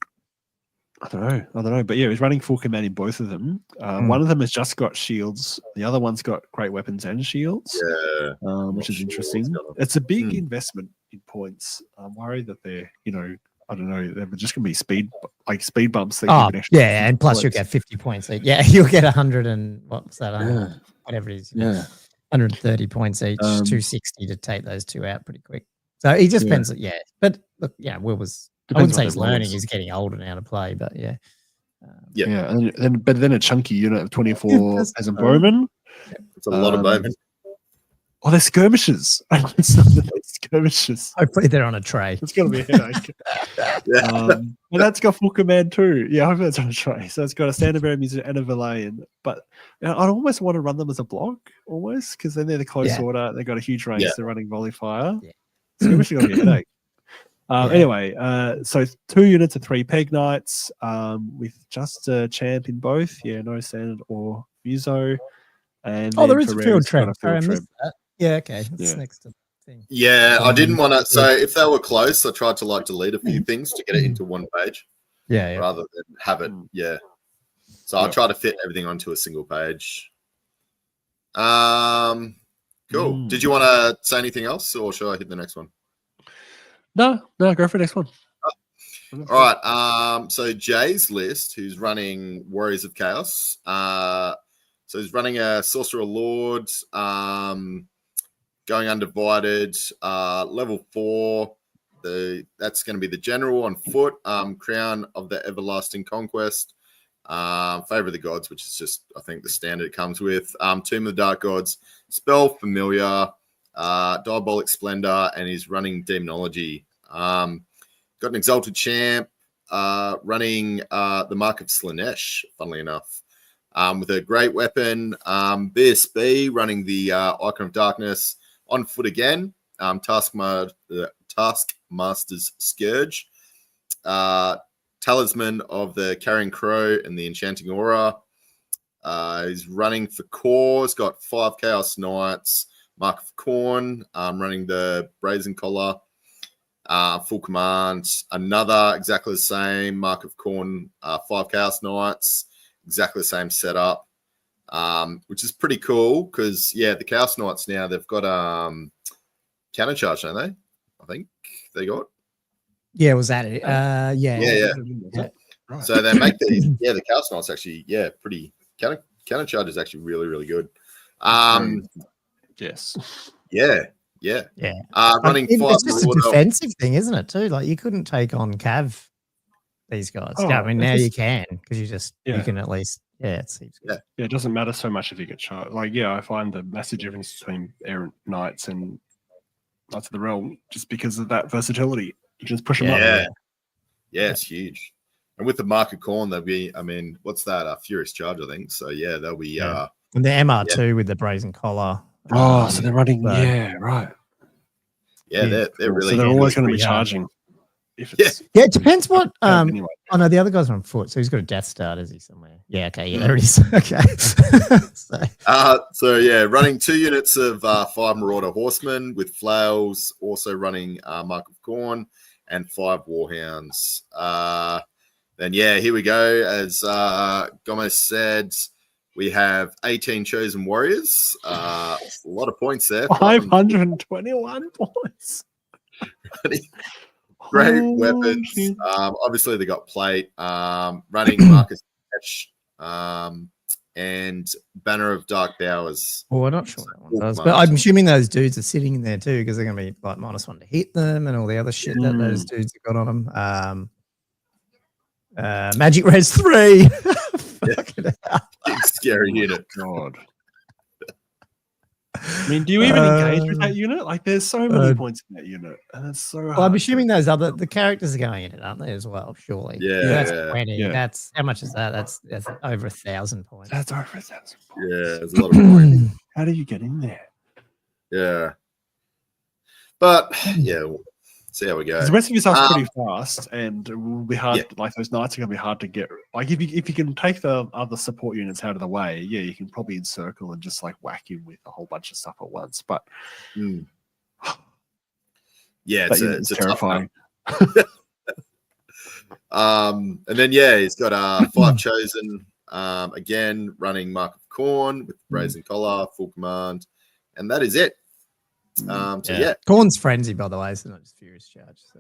I don't know. But yeah, he's running full command in both of them. One of them has just got shields. The other one's got great weapons and shields. Yeah. Which is interesting. It's a big investment in points. I'm worried that they're, I don't know, they're just going to be speed bumps. That and plus points. You'll get 50 points each. Yeah, you'll get 100 and what's that? Whatever it is. Yeah. 130 points each, 260 to take those 2 out pretty quick. So he just depends. Yeah. But look, Will was, I wouldn't say he's learning. He's getting older now to play, but yeah. But then a chunky unit of 24 as a bowman. It's a lot of bowmen. Oh, they're skirmishes. Skirmishes. Hopefully they're on a tray. It's going to be a headache. And that's got full command too. Yeah, hopefully it's on a tray. So it's got a standard bearer music and a Valayan. But I almost want to run them as a block, almost, because then they're the close order. They've got a huge range. They're running volley fire. Yeah. Skirmish is going to be a headache. Anyway, so 2 units of 3 Peg Knights with just a champ in both. Yeah, no standard or Muso. And there is a field trap. Sorry, I missed that. Yeah, okay. That's next to the thing. Yeah, I didn't want to. So if they were close, I tried to delete a few things to get it into one page. Yeah. Rather than have it. Yeah. So I'll try to fit everything onto a single page. Cool. Did you want to say anything else, or should I hit the next one? No, go for the next one. All right. So Jay's list, who's running Warriors of Chaos. So he's running a Sorcerer Lord, going undivided, level 4. That's going to be the General on foot, Crown of the Everlasting Conquest, Favor of the Gods, which is just, I think, the standard it comes with, Tomb of the Dark Gods, Spell Familiar, Diabolic Splendor, and he's running Demonology. Got an Exalted Champ, running the Mark of Slanesh, funnily enough. With a great weapon, BSB running the Icon of Darkness on foot again, Taskmaster's Scourge, Talisman of the Carrion Crow and the Enchanting Aura. He's running for core. He's got 5 Chaos Knights, Mark of Khorne, running the Brazen Collar, full command. Another exactly the same, Mark of Khorne, 5 Chaos Knights. Exactly the same setup, which is pretty cool because, the Chaos Knights now, they've got counter charge, don't they? I think they got. Yeah, was that it? Yeah. Right. So they make the Chaos Knights actually, pretty counter charge is actually really, really good. Yes. Yeah. Running 5. It's just a defensive thing, isn't it, too? Like, you couldn't take on Cav. These guys. I mean, now you can because you can at least it seems good. Yeah, it doesn't matter so much if you get shot. Like, I find the massive difference between Errant Knights and Knights of the Realm just because of that versatility. You just push them up. Yeah, it's huge. And with the Mark of Khorne, they'll be, I mean, what's that? Furious Charge, I think. So they'll be and the MR2 with the Brazen Collar. So they're running right. Yeah, they're really, so they're always going to be charging. It depends what. Anyway. Oh no, the other guy's on foot, so he's got a Death Star, is he somewhere? Yeah, okay, yeah, there it is. Okay. Running 2 units of 5 Marauder Horsemen with flails, also running Mark of Khorne and 5 Warhounds. Then here we go. As Gommo said, we have 18 chosen warriors. A lot of points there. 521 points. Great weapons. Obviously, they got plate. Running Marcus Ketch, and Banner of Dark Powers. Oh, I'm not sure that one does, but I'm assuming those dudes are sitting in there too because they're going to be like -1 to hit them and all the other shit that those dudes have got on them. Magic Res 3. Big scary unit. God. I mean, do you even engage with that unit? Like, there's so many points in that unit, and it's so hard. Well, I'm assuming the characters are going in it, aren't they, as well? Surely. Yeah. That's 20. Yeah. That's how much is that? That's over 1,000 points. That's over 1,000 points. Yeah, there's a lot of points. How do you get in there? Yeah. But yeah, we'll see how we go. The rest of your stuff's pretty fast, and it will be hard. Like those knights are going to be hard to get. Like if you can take the other support units out of the way, yeah, you can probably encircle and just like whack him with a whole bunch of stuff at once. But yeah, it's terrifying. And then he's got 5 chosen. Again, running Mark of Corn with Brazen Collar, full command, and that is it. Corn's Frenzy, by the way, so not just Furious Charge. So.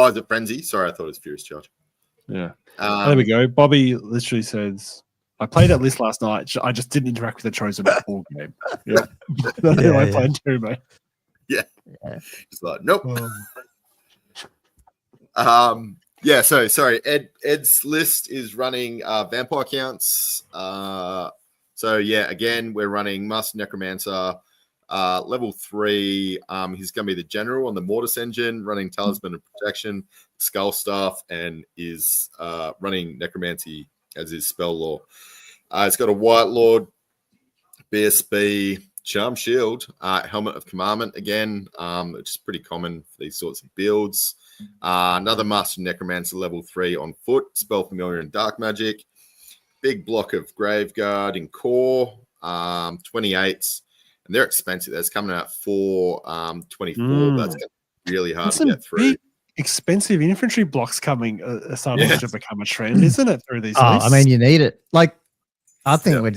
Is it Frenzy? Sorry, I thought it was Furious Charge. Yeah. There we go. Bobby literally says, I played that list last night. I just didn't interact with the chosen all game. Yeah. I played too, mate. Yeah. Just like, nope. So sorry. Ed's list is running vampire counts. Again, we're running Master Necromancer. Level 3, he's going to be the general on the Mortis engine, running Talisman of Protection, Skull Staff, and is running Necromancy as his spell lore. It's got a White Lord, BSB, Charm Shield, Helmet of Commandment again, which is pretty common for these sorts of builds. Another Master Necromancer level 3 on foot, Spell Familiar and Dark Magic. Big block of Graveguard in core, 28s. And they're expensive. That's coming out for 24. That's really hard to get through. Big, expensive infantry blocks coming starting to become a trend, isn't it? Through these lists? I mean, you need it. Like, I think we've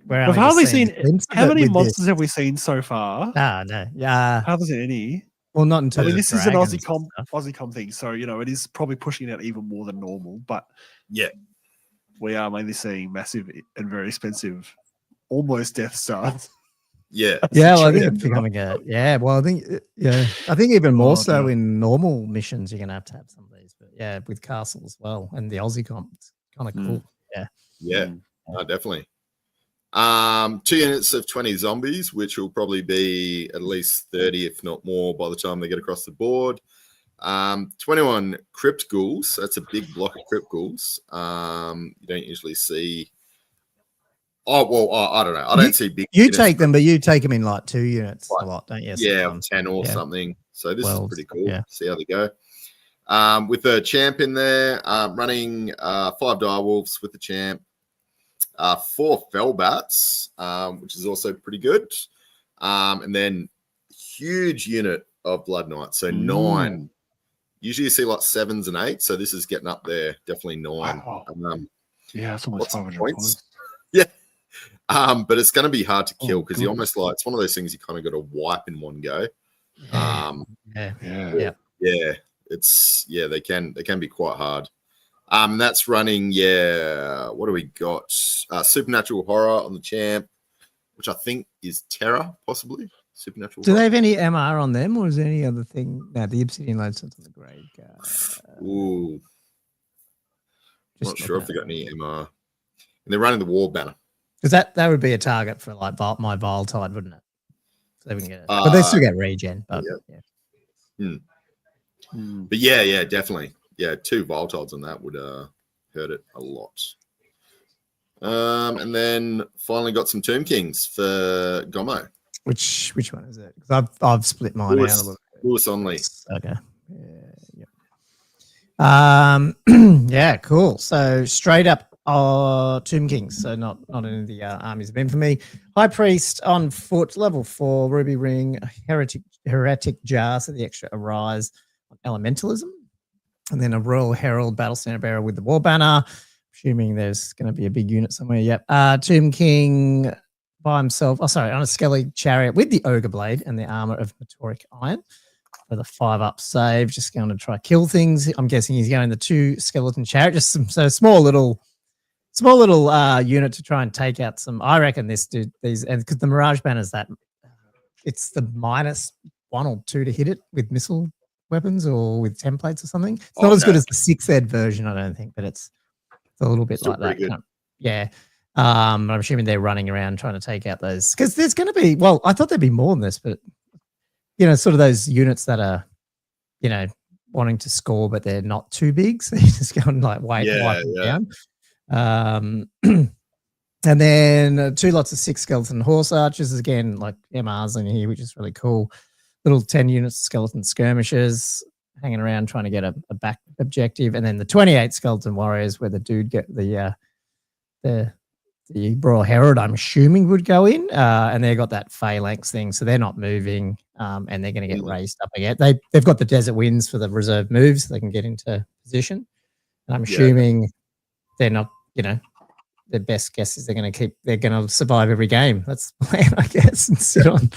hardly seen. How many monsters have we seen so far? No. Yeah. Hardly seen any. Well, not until this is an Aussie com thing, so it is probably pushing it out even more than normal. But we are mainly seeing massive and very expensive, almost Death Stars. Yeah. Well, I think it's becoming I think even more so in normal missions, you're gonna have to have some of these. But with Castle as well and the Aussie comp, it's kind of cool. Yeah. Definitely. 2 units of 20 zombies, which will probably be at least 30, if not more, by the time they get across the board. 21 Crypt Ghouls. That's a big block of Crypt Ghouls. You don't usually see. I don't know. I don't see big. You take them, but you take them in like 2 units a lot, don't you? Yeah, 10 or something. So this is pretty cool. Yeah. See how they go. With the champ in there, running 5 direwolves with the champ, 4 Fellbats, which is also pretty good. And then huge unit of Blood Knights. So 9. Usually you see like 7s and 8s. So this is getting up there. Definitely 9. Wow. It's almost 500 points. Yeah. But it's going to be hard to kill because you almost it's one of those things you kind of got to wipe in one go. It's they can be quite hard. That's running what do we got? Supernatural Horror on the champ, which I think is Terror, possibly. Supernatural. Do they have any MR on them, or is there any other thing? No, the Obsidian Lodestone's on the grave. Not sure if they got any MR. And they're running the War Banner. Because that would be a target for like my Vile Tide, wouldn't it? So they wouldn't get it. But they still get regen. But But definitely. Yeah, 2 Vile Tides on that would hurt it a lot. And then finally got some Tomb Kings for Gommo. Which one is it? Because I've split mine out a little bit. Lewis Onley. Okay. Cool. So straight up Tomb Kings, so not any of the armies of infamy. High Priest on foot, level 4, Ruby Ring, Heretic Jar, so the extra Arise on Elementalism, and then a Royal Herald Battle Standard Bearer with the War Banner. Assuming there's going to be a big unit somewhere. Yep. Tomb King by himself. On a Skelly Chariot with the Ogre Blade and the armor of Meteoric Iron. For the 5-up save, just going to try kill things. I'm guessing he's going the 2 Skeleton Chariot, just some small little small little unit to try and take out some. I reckon these and because the Mirage Banner's that it's the -1 or 2 to hit it with missile weapons or with templates or something. It's not as good as the 6th ed version, I don't think, but it's a little bit like that. Yeah. I'm assuming they're running around trying to take out those because there's going to be. Well, I thought there'd be more than this, but sort of those units that are, wanting to score, but they're not too big, so you just go and like wipe them down. And then 2 lots of 6 skeleton horse archers, again like MRs in here, which is really cool. Little 10 units of skeleton skirmishers hanging around trying to get a back objective, and then the 28 skeleton warriors where the dude get the Royal Herald, I'm assuming, would go in, and they've got that phalanx thing, so they're not moving, and they're going to get raised up again. They've got the desert winds for the reserve moves, so they can get into position. And I'm assuming they're not, their best guess is they're going to survive every game. That's the plan, I guess, and sit on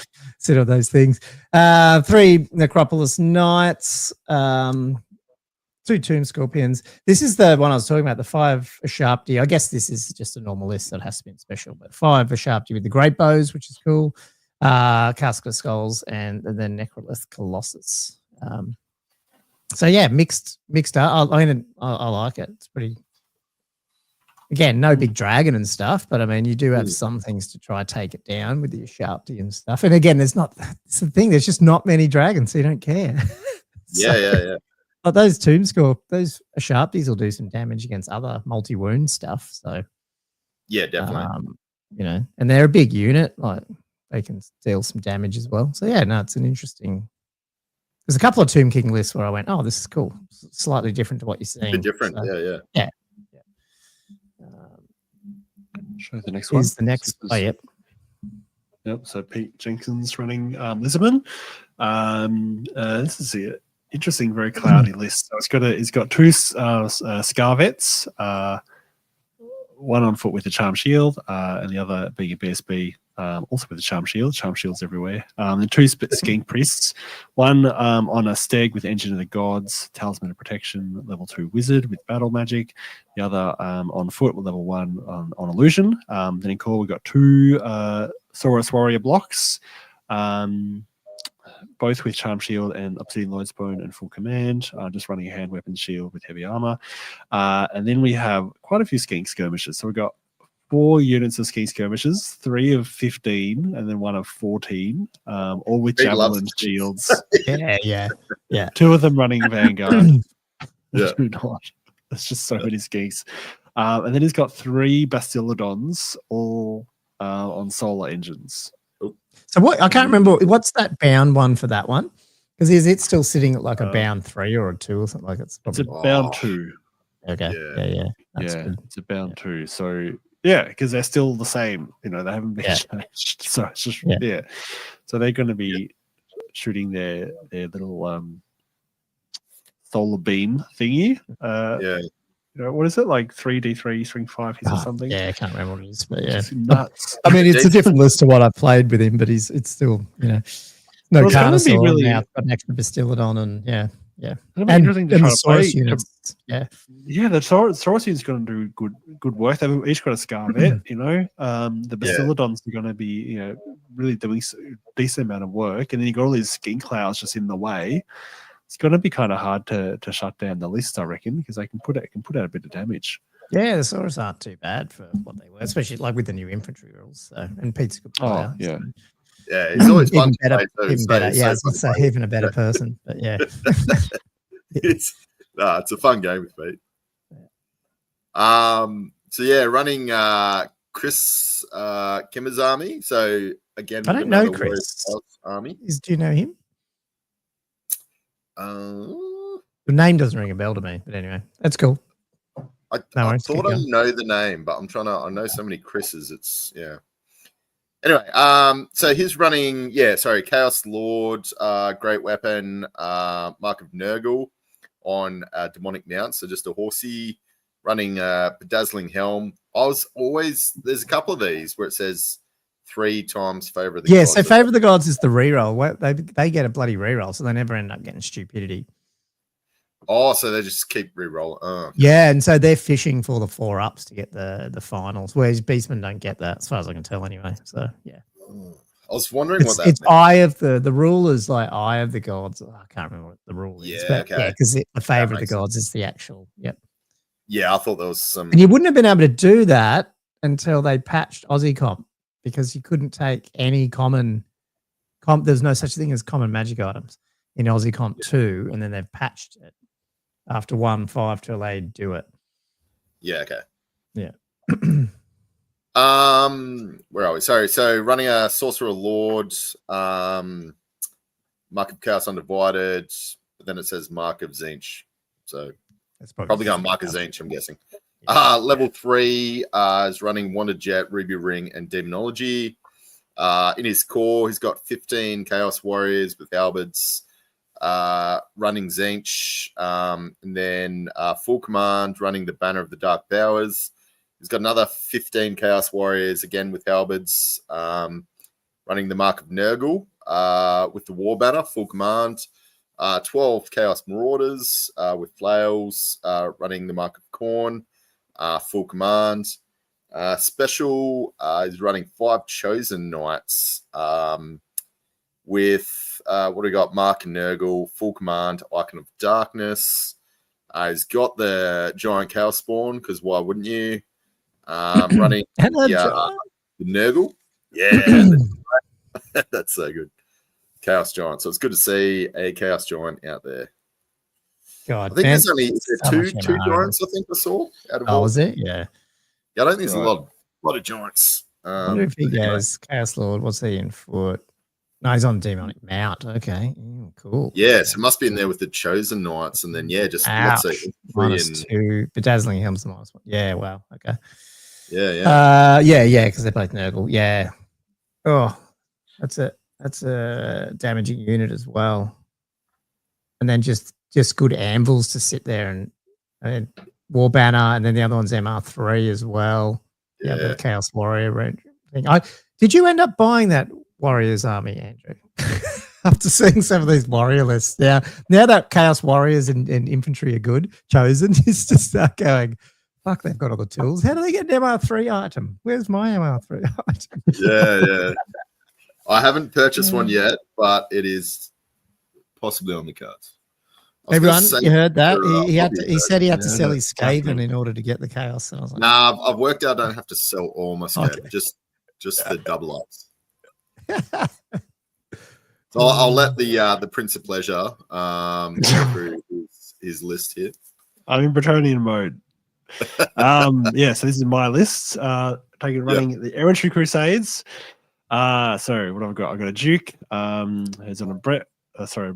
those things. 3 Necropolis Knights, 2 Tomb Scorpions. This is the one I was talking about, the 5 Asharpti. I guess this is just a normal list, so it has to be special, but 5 Asharpti with the Great Bows, which is cool. Casket of Skulls, and the Necrolith Colossus. So yeah, mixed art. I like it. It's pretty. Again, no big dragon and stuff, but I mean, you do have some things to try take it down with the Asharpti and stuff. And again, it's the thing. There's just not many dragons, so you don't care. Yeah. But those those Asharptis will do some damage against other multi-wound stuff. So yeah, definitely. And they're a big unit. Like they can deal some damage as well. So yeah, no, it's an interesting. There's a couple of Tomb King lists where I went, oh, this is cool. Slightly different to what you're seeing. A bit different. So, yeah. Show the next one. The next. Oh, yep. Yep. So Pete Jenkins running Lisbon. This is it. Interesting, very cloudy list. So it's got 2 Scarvets, one on foot with a charm shield, and the other being a BSB, also with a charm shield. Charm shields everywhere. And 2 Skink Priests, one on a stag with Engine of the Gods, Talisman of Protection, level 2 Wizard with Battle Magic. The other on foot with level 1 on Illusion. Then in core we've got 2 Saurus Warrior blocks. Both with Charm Shield and Obsidian Lord's Bone and full command, just running a hand weapon shield with heavy armor. And then we have quite a few Skink Skirmishers. So we've got 4 units of Skink Skirmishers, 3 of 15, and then 1 of 14, all with javelin shields. Yeah. 2 of them running Vanguard. Yeah. 2 not. There's just so many Skinks. And then he's got 3 Bastillodons, all on solar engines. So what? I can't remember. What's that bound one for that one? Because is it still sitting at like a bound 3 or a 2 or something like that? It's a bound 2. Okay. Yeah. That's good. It's a bound 2. So yeah, because they're still the same. They haven't been changed. So it's just So they're going to be shooting their little solar beam thingy. What is it, like 3d3 string 5 hits or something? Yeah, I can't remember what it is, but yeah, it's nuts. I mean, it's a different list to what I've played with him, but it's still no Carnosaur really now. Got an extra Bastillodon and and interesting to try to play. Units. The Saurus unit's going to do good work. They've each got a Scarvet, the Bastillodons are going to be really doing a decent amount of work, and then you got all these Skink Clouds just in the way. It's going to be kind of hard to shut down the list, I reckon, because they can put out a bit of damage. Yeah, the Saurus aren't too bad for what they were, especially like with the new infantry rules. So, and Pete's a good player. Yeah. Yeah, he's always fun. Even better. Yeah, I was going to say even a better person, but yeah. It's a fun game with Pete. So yeah, running Chris Kimazami. So again, I don't know Chris. Army. Do you know him? The name doesn't ring a bell to me, but anyway, that's cool. I thought I know the name, but I know so many Chris's. Anyway, so he's running, Chaos Lord, Great Weapon, Mark of Nurgle on Demonic Mount. So just a horsey running Bedazzling Helm. There's a couple of these where it says 3 times Favor of the Gods. Yeah, so Favor of the Gods is the reroll. They get a bloody reroll, so they never end up getting stupidity. Oh, so they just keep re-rolling. Oh, okay. Yeah, and so they're fishing for the 4-ups to get the finals, whereas Beastmen don't get that, as far as I can tell anyway. So, yeah. I was wondering what that it's meant. Eye of the rule is like Eye of the Gods. Oh, I can't remember what the rule is. But Okay. yeah, because the favor of the gods is the actual. Yep. Yeah, I thought there was some. And you wouldn't have been able to do that until they patched Aussie Comp, because you couldn't take any common comp. There's no such thing as common magic items in Aussie Comp 2, and then they've patched it after 1.5 to allow you to do it. Yeah, okay. Yeah. Where are we? Sorry. So running a Sorcerer Lord, Mark of Chaos Undivided, but then it says Mark of Zinch. So that's probably going Mark of Zinch, I'm guessing. Level 3 is running Wonder Jet, Ruby Ring, and Demonology. In his core, he's got 15 Chaos Warriors with halberds, running Zinch, and then full command running the Banner of the Dark Bowers. He's got another 15 Chaos Warriors, again with halberds, running the Mark of Nurgle with the War Banner, full command. 12 Chaos Marauders with flails, running the Mark of Khorne, full command. Special is running 5 Chosen Knights with, what do we got? Mark and Nurgle, full command, Icon of Darkness. He's got the Giant Chaos Spawn, because why wouldn't you? Running the Nurgle. Yeah, that's so good. Chaos Giant. So it's good to see a Chaos Giant out there. God, I think there's only two giants, I think I saw. Out of all. Was it? Yeah. Yeah, I don't think there's a lot of giants. I wonder if he goes Chaos Lord. What's he in foot? No, he's on Demonic Mount. Okay. Cool. Yeah, so it must be in there with the Chosen Knights, and then just Ouch. let's say -2. Bedazzling Helm's the -1. Yeah, wow. Okay. Yeah. Yeah, because they're both Nurgle. Yeah. Oh, that's a damaging unit as well. And then just good anvils to sit there and War Banner, and then the other one's MR3 as well. Yeah, the Chaos Warrior thing. Did you end up buying that Warriors army, Andrew? After seeing some of these warrior lists, now that Chaos Warriors and infantry are good, chosen, is to start going, fuck, they've got all the tools. How do they get an MR3 item? Where's my MR3 item? Yeah. I haven't purchased one yet, but it is possibly on the cards. Everyone, you heard that? He said he had to sell his Skaven in order to get the Chaos. And I was like, nah, I've worked out I don't have to sell all my Skaven, just the double ups. So I'll let the Prince of Pleasure go through his list here. I'm in Bretonian mode. So this is my list. Running the Errantry Crusades. So what have I got? I've got a Duke. Who's on a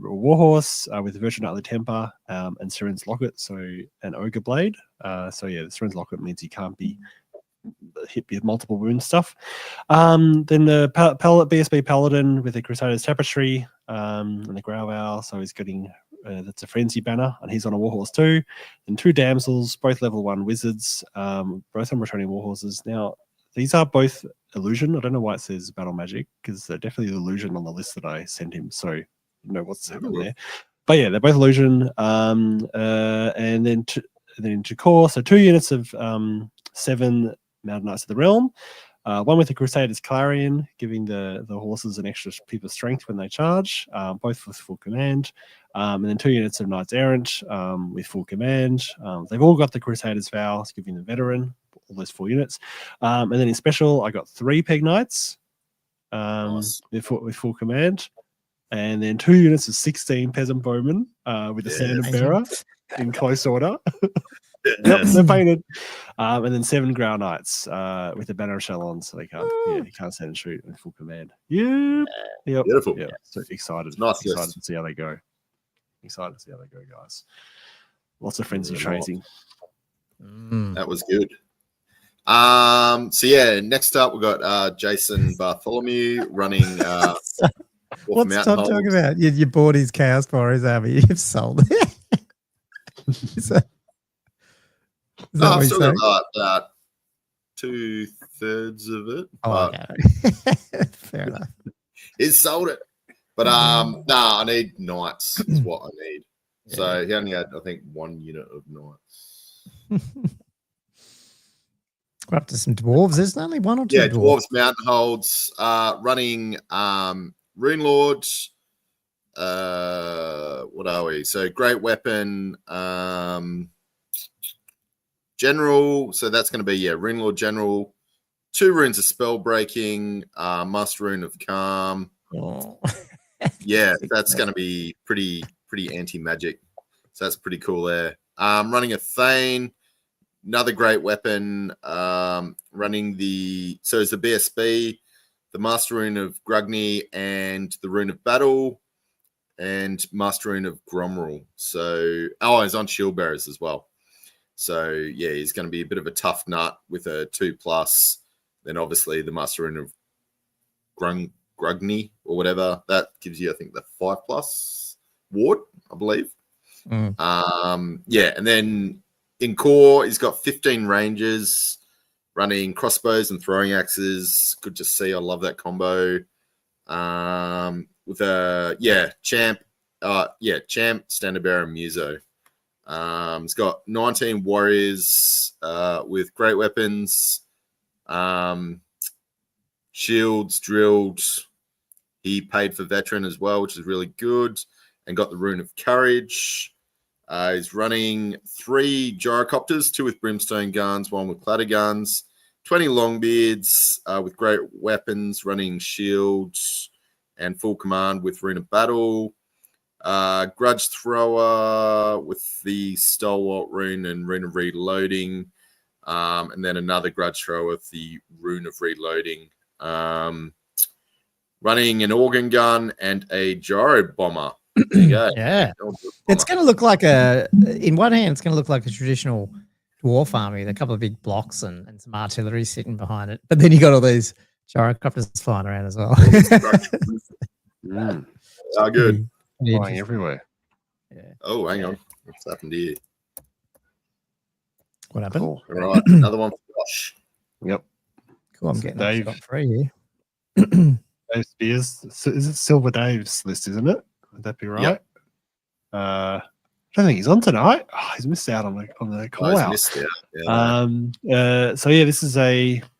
Warhorse with Virtual Knightly Temper and Seren's Locket. So an Ogre Blade. The Seren's Locket means he can't be hit with multiple wound stuff. Then the BSB Paladin with the Crusaders Tapestry and the Grauowl. So he's getting that's a Frenzy banner, and he's on a Warhorse too. And 2 Damsels, both level 1 wizards, both on returning Warhorses. Now, these are both illusion. I don't know why it says battle magic, because they're definitely illusion on the list that I sent him. So you know what's happening there. But yeah, they're both illusion. And then into core, so 2 units of 7 Mountain Knights of the Realm. One with the Crusaders Clarion, giving the horses an extra peep of strength when they charge, both with full command. And then 2 units of Knights Errant with full command. They've all got the Crusaders Vow, giving the veteran all those 4 units. And then in special, I got 3 Peg Knights with full command. And then 2 units of 16 Peasant Bowmen with the Standard Bearer in close order. Yep, they're painted. And then 7 Grau Knights with the Banner of Shalon, so they can't stand and shoot with full command. Yep. Beautiful. Yeah. So excited to see how they go. Excited to see how they go, guys. Lots of frenzy tracing. That was good. Next up we've got Jason Bartholomew running what's Tom talking about? You bought his Chaos Warriors army, you've sold it. I've still got about 2/3 of it. Okay. Fair enough. He's sold it. But I need knights is what I need. So he only had, I think, 1 unit of knights. We're up to some dwarves. There's only 1 or 2 Yeah, dwarves. dwarves, mountain holds, running Rune Lord. What are we? So great weapon, general. So that's going to be Rune Lord General. 2 runes of spell breaking, Master Rune of Calm. Oh. Yeah, that's going to be pretty anti-magic. So that's pretty cool there. Running a Thane, another great weapon. Running it's the BSB, the Master Rune of Grugny, and the Rune of Battle, and Master Rune of Gromrel. So, he's on Shield Bearers as well. So, yeah, he's going to be a bit of a tough nut with a 2+. Then, obviously, the Master Rune of Grugny or whatever. That gives you, I think, the 5+ ward, I believe. And then in core, he's got 15 rangers running crossbows and throwing axes. Good to see. I love that combo. With a champ, standard bearer and muso. He's got 19 warriors with great weapons, shields drilled. He paid for veteran as well, which is really good, and got the Rune of Courage. He's running 3 gyrocopters, 2 with brimstone guns, 1 with clatter guns, 20 longbeards with great weapons, running shields and full command with Rune of Battle. Grudge Thrower with the Stalwart Rune and Rune of Reloading. And then another Grudge Thrower with the Rune of Reloading. Running an organ gun and a gyro bomber. There you go. Yeah. It's going to look like in one hand, it's going to look like a traditional dwarf army with a couple of big blocks and some artillery sitting behind it. But then you got all these gyrocopters flying around as well. Oh, good. Flying everywhere. Yeah. Oh, hang on. What's happened here? What happened? Cool. All right. Another one for Josh. Yep. Cool. I'm getting Dave free here. Dave Spears. Is it Silver Dave's list, isn't it? Would that be right? Yep. I don't think he's on tonight. Oh, he's missed out on the call out. Missed out. Yeah, so this is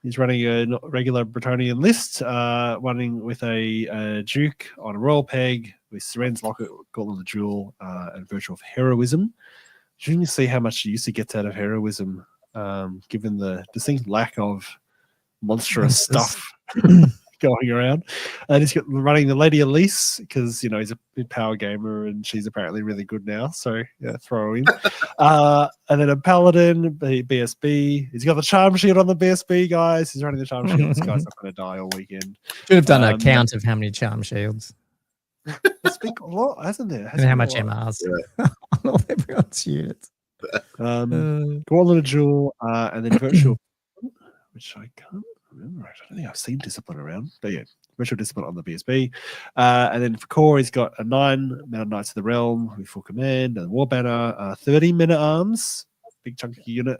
he's running a regular Bretonian list, running with a Duke on a Royal Peg with Seren's Locket, Gauntlet of the Jewel, and Virtue of Heroism. You can see how much use he gets out of heroism, given the distinct lack of monstrous stuff going around. And he's got running the Lady Elise because he's a big power gamer and she's apparently really good now. So throw her in. And then a Paladin, BSB. He's got the Charm Shield on the BSB, guys. He's running the Charm Shield. This guy's not going to die all weekend. Should have done a count of how many Charm Shields. It's been a lot, hasn't it? And how much MRs on all everyone's units. Gauntlet of Jewel, and then Virtual, which I can't remember. I don't think I've seen Discipline around, but yeah, Virtual Discipline on the BSB. And then for core, he's got a 9 Mountain Knights of the Realm with full command, and War Banner, 30 Men at Arms, big chunky unit,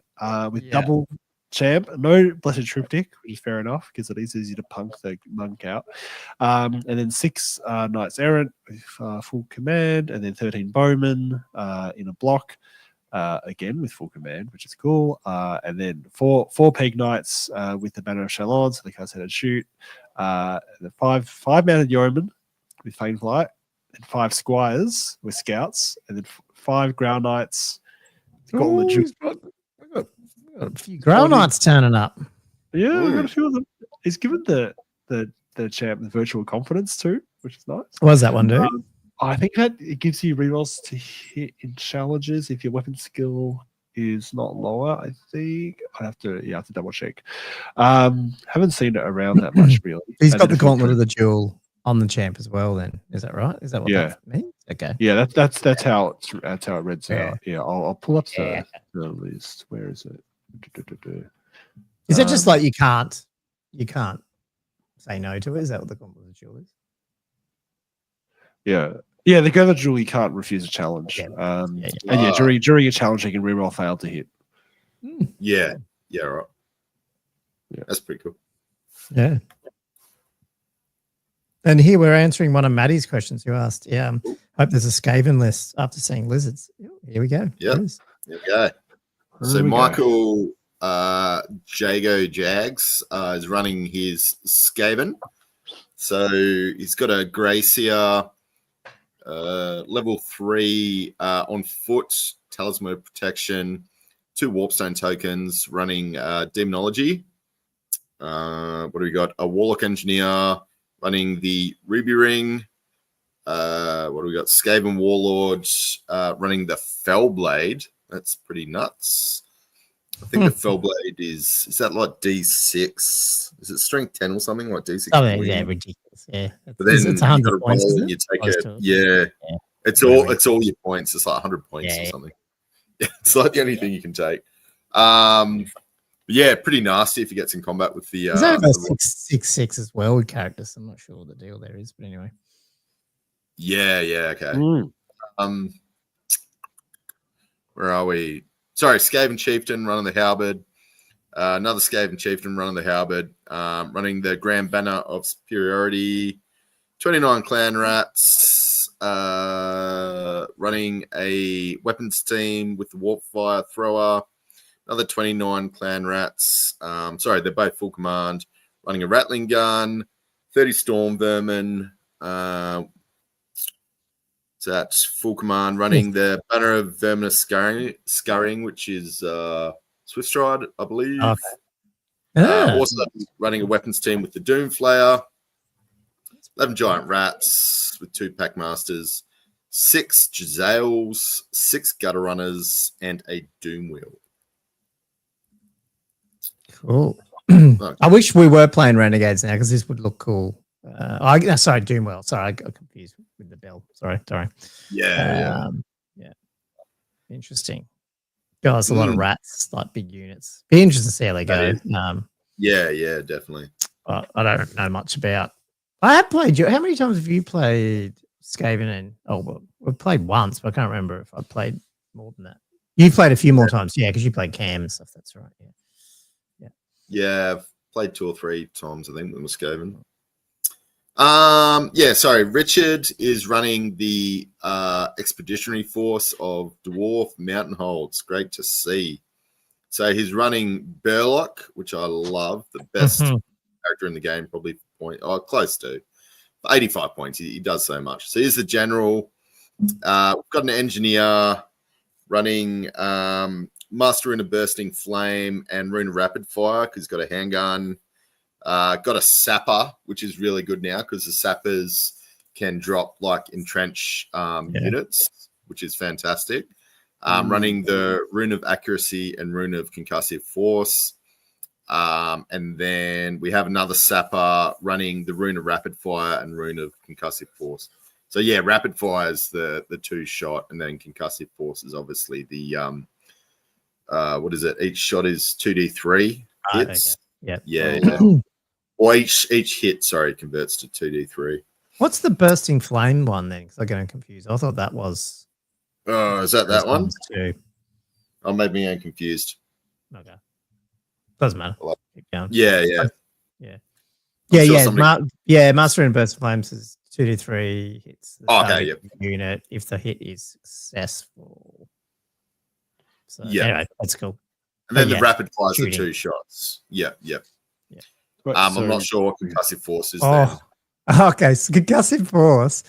with double champ, no Blessed Triptych, which is fair enough because it is easy to punk the monk out. And then 6 Knights Errant with full command, and then 13 Bowmen in a block. Again with full command, which is cool. And then four Peg Knights with the Banner of Shalon, so they can't set and shoot. The five mounted yeomen with Fane Flight, and 5 Squires with Scouts, and then 5 Ground Knights. We've got a few Ground Knights turning up. Yeah, we've got a few of them. He's given the champ the virtual confidence too, which is nice. What does that one do? I think that it gives you rerolls to hit in challenges if your weapon skill is not lower. I think I have to double check. Haven't seen it around that much really. He's got the Gauntlet of the Jewel on the champ as well. Then is that right? Is that what that means? Okay. Yeah, that's how it reads out. Yeah, I'll pull up the list. Where is it? Is it just like you can't say no to it? Is that what the Gauntlet of the Jewel is? Yeah, the Gauntlet of the Jewel you can't refuse a challenge. And during a challenge you can reroll fail to hit. Yeah, right. Yeah, that's pretty cool. Yeah. And here we're answering one of Maddie's questions who asked, Hope there's a Skaven list after seeing lizards. Here we go. Yep. There we go. So Michael Jago Jags is running his Skaven. So he's got a Gracia level 3 on foot, Talisman of Protection, 2 Warpstone tokens, running Demonology. What do we got? A Warlock Engineer running the Ruby Ring. What do we got? Skaven Warlord running the Fellblade. That's pretty nuts. I think the Fellblade is that like D6? Is it strength 10 or something like D6? Oh yeah, ridiculous. Yeah, but then it's 100 points. And you take it. Yeah, it's all your points. It's like 100 points or something. Yeah, it's like the only thing you can take. Yeah, pretty nasty if he gets in combat with the. Is that about 6/6 as well with characters? I'm not sure what the deal there is, but anyway. Yeah, okay. Where are we? Sorry, Skaven Chieftain running the Halberd. Another Skaven Chieftain running the Halberd. Running the Grand Banner of Superiority. 29 Clan Rats. Running a weapons team with the Warpfire Thrower. Another 29 Clan Rats. Sorry, they're both full command. Running a Rattling Gun. 30 Storm Vermin. So that's full command. Running the Banner of Verminous Scurrying, which is Swift Stride, I believe. Also running a weapons team with the Doom Flayer. 11 Giant Rats with 2 Packmasters. 6 Jazales. 6 Gutter Runners. And a Doom Wheel. Cool. I wish we were playing Renegades now because this would look cool. Sorry, Doomwell. Sorry, I got confused with the bell. Sorry. Yeah. Interesting. Guys, a lot of rats, like big units. Be interesting to see how they go. Yeah, definitely. I don't know much about. I have played. How many times have you played Skaven? We've played once, but I can't remember if I played more than that. You played a few more times, because you played Cam and stuff. That's right. Yeah, I've played 2 or 3 times, I think, with Skaven. Sorry. Richard is running the expeditionary force of Dwarf Mountain Holds. Great to see. So he's running Burlock, which I love, the best character in the game, probably close to 85 points. He does so much. So he's the general. We've got an engineer running Master in a Bursting Flame and Rune of Rapid Fire because he's got a handgun. Got a sapper, which is really good now because the sappers can drop like entrench units, which is fantastic. Running the Rune of Accuracy and Rune of Concussive Force. And then we have another sapper running the Rune of Rapid Fire and Rune of Concussive Force. So yeah, Rapid Fire is the 2-shot, and then Concussive Force is obviously the what is it? Each shot is 2d3 hits. Okay. Yeah. Or each hit, converts to 2d3. What's the Bursting Flame one then? Because I'm getting confused. I thought that was. Oh, is that one? Too. Oh, maybe I'm confused. Okay. Doesn't matter. Keep going. Yeah. Master in Bursting Flames is 2d3 hits. Unit if the hit is successful. So anyway, that's cool. And then the rapid fires are 2 shots. Yeah. I'm not sure what Concussive Force is there. Okay, so Concussive Force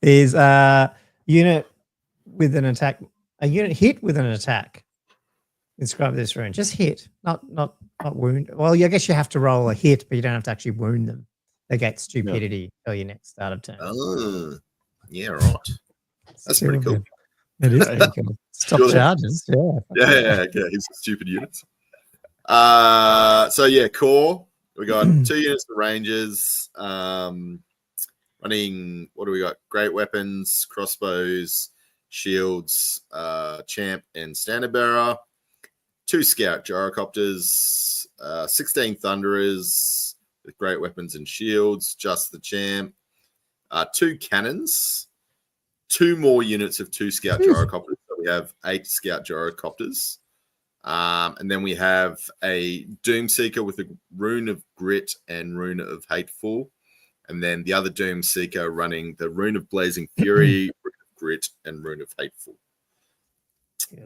is a unit with an attack. A unit hit with an attack. Describe this rune. Just hit, not wound. Well, I guess you have to roll a hit, but you don't have to actually wound them. They get stupidity till your next start of turn. Oh, yeah, right. That's pretty cool. It is pretty cool. Stop charges. Yeah. He's stupid units. Core. We got 2 units of Rangers. Running, what do we got? Great weapons, crossbows, shields, champ, and standard bearer. 2 scout gyrocopters, 16 thunderers with great weapons and shields, just the champ. 2 cannons, 2 more units of 2 scout gyrocopters. So we have 8 scout gyrocopters. And then we have a Doomseeker with a Rune of Grit and Rune of Hateful. And then the other Doomseeker running the Rune of Blazing Fury, Grit, and Rune of Hateful.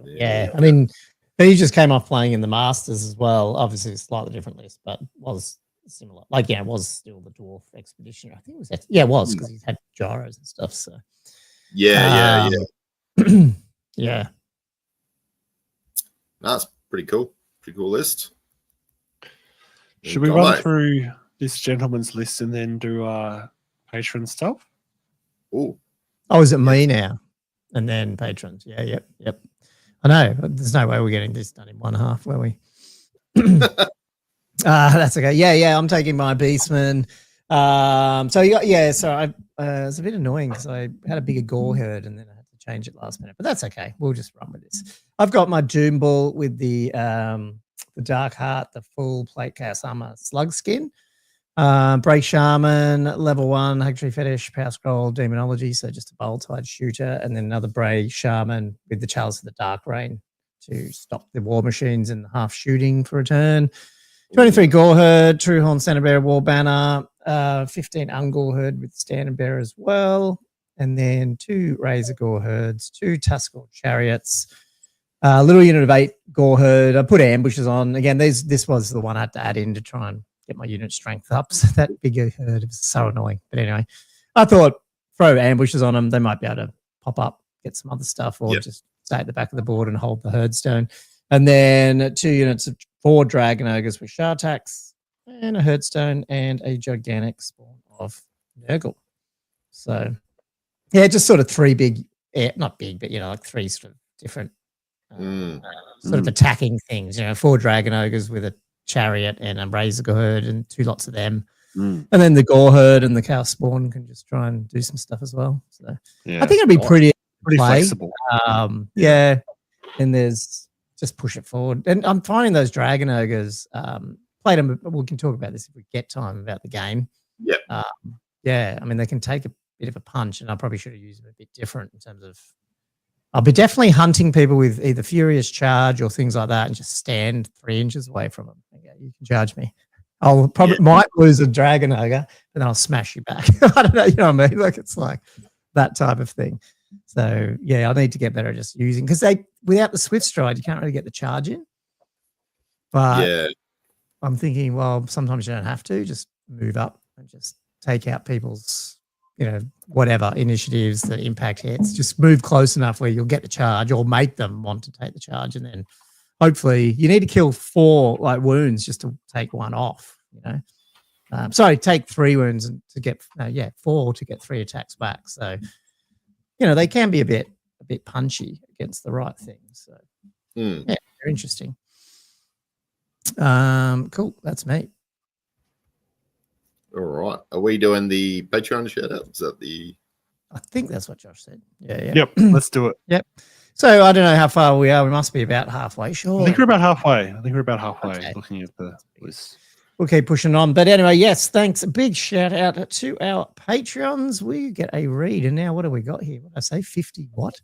Yeah. I mean, he just came off playing in the Masters as well. Obviously, a slightly different list, but was similar. Like, yeah, it was still the Dwarf Expedition. I think it was. Yeah, it was because he's had gyros and stuff. So Yeah. Yeah. That's pretty cool. Pretty cool list. Should we run through this gentleman's list and then do patron stuff? Oh, is it me now? And then patrons. Yeah, yep. I know. There's no way we're getting this done in 1.5, will we? That's okay. Yeah. I'm taking my Beastman. So you got, so I it's a bit annoying because I had a bigger gore herd and then I had to change it last minute. But that's okay. We'll just run with this. I've got my Doom Bull with the Dark Heart, the full plate chaos armor slug skin. Break Shaman, level 1, Hagtree Fetish, Power Scroll, Demonology, so just a bolt-tide shooter, and then another Bray Shaman with the Chalice of the Dark Rain to stop the war machines and half shooting for a turn. 23 Gore Herd, Truehorn Standard Bearer, War Banner, 15 Ungore Herd with Standard Bearer as well, and then 2 Razor Gore Herds, 2 Tuskal Chariots, a little unit of 8 Gore Herd. I put ambushes on. Again, this was the one I had to add in to try and get my unit strength up. So that bigger herd was so annoying. But anyway, I thought throw ambushes on them. They might be able to pop up, get some other stuff, or just stay at the back of the board and hold the herdstone. And then 2 units of 4 Dragon Ogres with Shoutouts and a herdstone and a gigantic spawn of Nurgle. So, yeah, just sort of 3 big, not big, but, like 3 sort of different sort of attacking things. 4 Dragon Ogres with a Chariot and a Razor Herd and 2 lots of them. And then the Gore Herd and the Cow Spawn can just try and do some stuff as well. So I think it'll be pretty flexible. And there's just push it forward. And I'm finding those Dragon Ogres, played them, we can talk about this if we get time about the game. I mean, they can take a bit of a punch, and I probably should have used them a bit different in terms of I'll be definitely hunting people with either Furious Charge or things like that and just stand 3 inches away from them. Okay, you can charge me. I'll probably might lose a Dragon Ogre, but then I'll smash you back. I don't know, you know what I mean? Like it's like that type of thing. So I need to get better at just using because without the Swift Stride, you can't really get the charge in. But I'm thinking, well, sometimes you don't have to just move up and just take out people's whatever initiatives that impact hits, just move close enough where you'll get the charge or make them want to take the charge. And then hopefully you need to kill 4 wounds just to take 1 off, take 3 wounds and to get 4 to get 3 attacks back. So, they can be a bit punchy against the right things. So they're interesting. Cool. That's me. All right. Are we doing the Patreon shout out? Is that I think that's what Josh said. Yeah. Yep. Let's do it. Yep. So I don't know how far we are. We must be about halfway, sure. I think we're about halfway. Okay. Looking at the list. We'll keep pushing on. But anyway, yes, thanks. A big shout out to our Patreons. We get a read. And now what have we got here? What did I say? 50 what?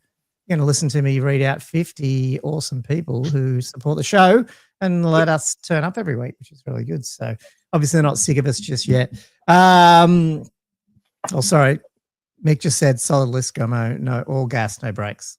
You're going to listen to me read out 50 awesome people who support the show and let us turn up every week, which is really good. So obviously they're not sick of us just yet. Sorry. Mick just said solid list, Gommo. No, all gas, no brakes.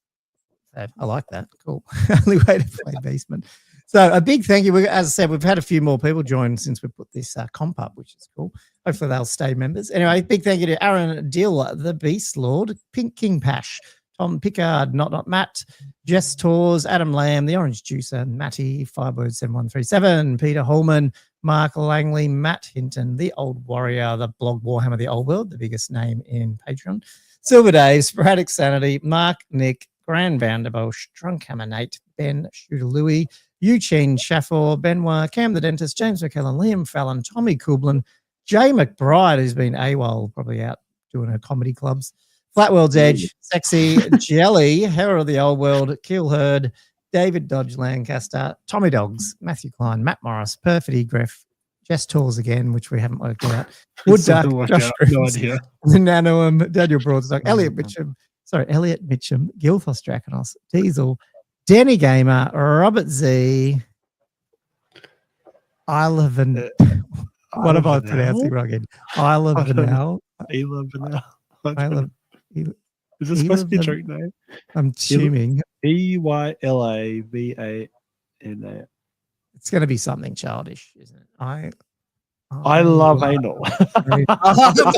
So I like that. Cool. Only way to play Beastman. So a big thank you. As I said, we've had a few more people join since we put this comp up, which is cool. Hopefully they'll stay members. Anyway, big thank you to Aaron Dill, the Beast Lord, Pink King Pash, Tom Pickard, Not Matt, Jess Tors, Adam Lamb, The Orange Juicer, Matty, Firebird 7137, Peter Holman, Mark Langley, Matt Hinton, The Old Warrior, the blog Warhammer, The Old World, the biggest name in Patreon, Silver Dave, Sporadic Sanity, Mark, Nick, Grand Vanderbosch, Drunkhammer Nate, Ben Shooter Louis, Eugene Shaffer, Benoit, Cam the Dentist, James McKellen, Liam Fallon, Tommy Kublin, Jay McBride, who's been AWOL, probably out doing her comedy clubs, Flatworld's Edge, Sexy, Jelly, Hero of the Old World, Kill Herd, David Dodge Lancaster, Tommy Dogs, Matthew Klein, Matt Morris, Perfity Griff, Jess Tools again, which we haven't worked out, Wood Duck, Josh Cruz, Nanoum, Daniel Broadstock, Elliot Mitchum, Gilfos Draconos, Diesel, Danny Gamer, Robert Z, Isla Van. What am I pronouncing wrong again? Isla Vanel. Is this supposed to be a joke name? I'm assuming. Eylavana. It's going to be something childish, isn't it? I love anal. That's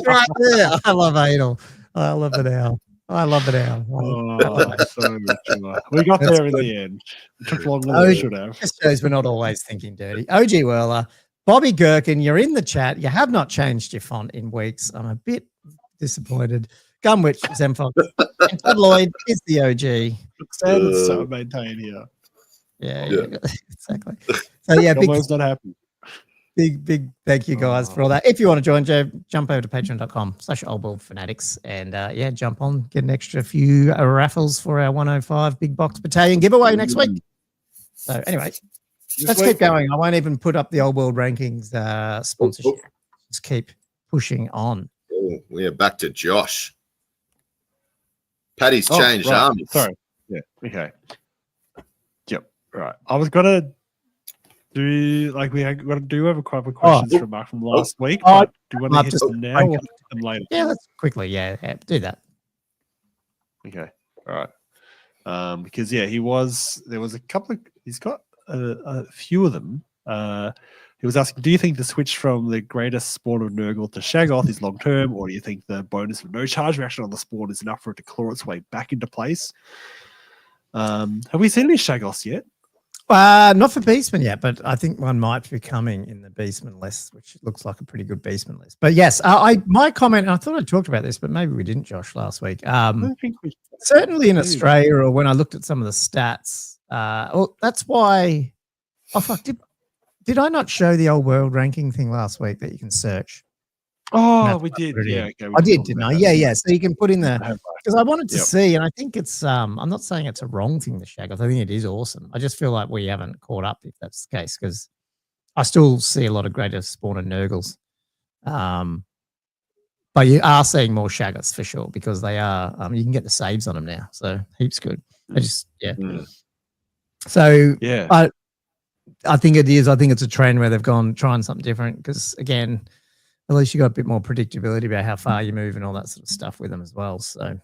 right there. I love anal. I love it now. I love it now. So mature. We got there in the end. It took longer than we should have. This shows we're not always thinking dirty. OG Whirler, Bobby Gherkin, you're in the chat. You have not changed your font in weeks. I'm a bit disappointed. Gumwitch, Zemfox, and Todd Lloyd is the OG. Standards to maintain here. Yeah, exactly. So yeah, Gommo's not happy. Big thank you guys for all that. If you want to join, jump over to patreon.com/oldworldfanatics and jump on, get an extra few raffles for our 105 big box battalion giveaway next week. So anyway, let's keep going. I won't even put up the Old World Rankings sponsorship. Just keep pushing on. Oh, we are back to Josh. Paddy's changed armies. Sorry. Yeah. Okay. Yep. Right. I was gonna do we have a couple of questions from Mark from last week. But do you want to hit them now or hit them later? Yeah, let's quickly. Yeah, do that. Okay. All right. Because there was a couple of. He's got a few of them. He was asking, do you think the switch from the greatest spawn of Nurgle to Shaggoth is long term, or do you think the bonus of no charge reaction on the spawn is enough for it to claw its way back into place? Have we seen any Shaggoths yet? Not for Beastman yet, but I think one might be coming in the Beastman list, which looks like a pretty good Beastman list. But yes, my comment, I thought I talked about this, but maybe we didn't, Josh, last week. I think certainly in Australia, or when I looked at some of the stats, that's why. Oh fuck! Did I not show the Old World ranking thing last week that you can search? Oh, we did. Yeah, okay, I did, didn't I? Yeah. So you can put in the because I wanted to see, and I think it's. I'm not saying it's a wrong thing to Shaggoth. I think it is awesome. I just feel like we haven't caught up if that's the case, because I still see a lot of greater spawn and Nurgles. But you are seeing more Shaggoths for sure, because they are. You can get the saves on them now, so heaps good. So I think it is. I think it's a trend where they've gone trying something different, because again, at least you got a bit more predictability about how far you move and all that sort of stuff with them as well. So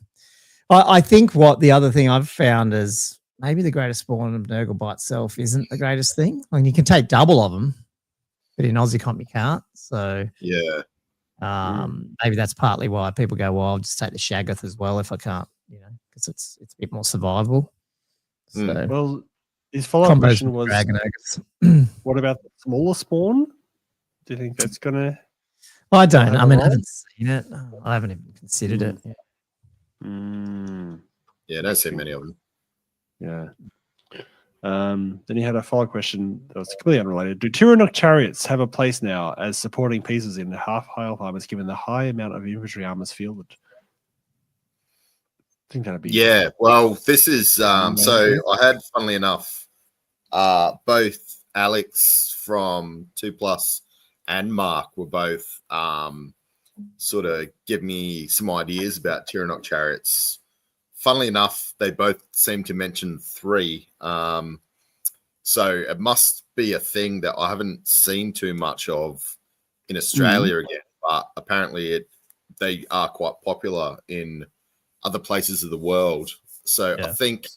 I think what the other thing I've found is maybe the greatest spawn of Nurgle by itself isn't the greatest thing. I mean, you can take double of them, but in Aussie comp you can't. So maybe that's partly why people go, well, I'll just take the Shaggoth as well if I can't, because it's a bit more survivable. So well, his follow-up question was, what about the smaller spawn? Do you think that's going to... I don't. I mean, I haven't seen it. I haven't even considered it. Yeah, I don't see many of them. Yeah. Then he had a follow-up question that was completely unrelated. Do Tyrannok chariots have a place now as supporting pieces in the high elf armors, given the high amount of infantry armors fielded? I think that'd be... Yeah, well, this is... so I had, funnily enough, both Alex from 2+ and Mark were both sort of give me some ideas about Tyrannok chariots. Funnily enough, they both seem to mention 3. So it must be a thing that I haven't seen too much of in Australia again, but apparently they are quite popular in other places of the world. So I think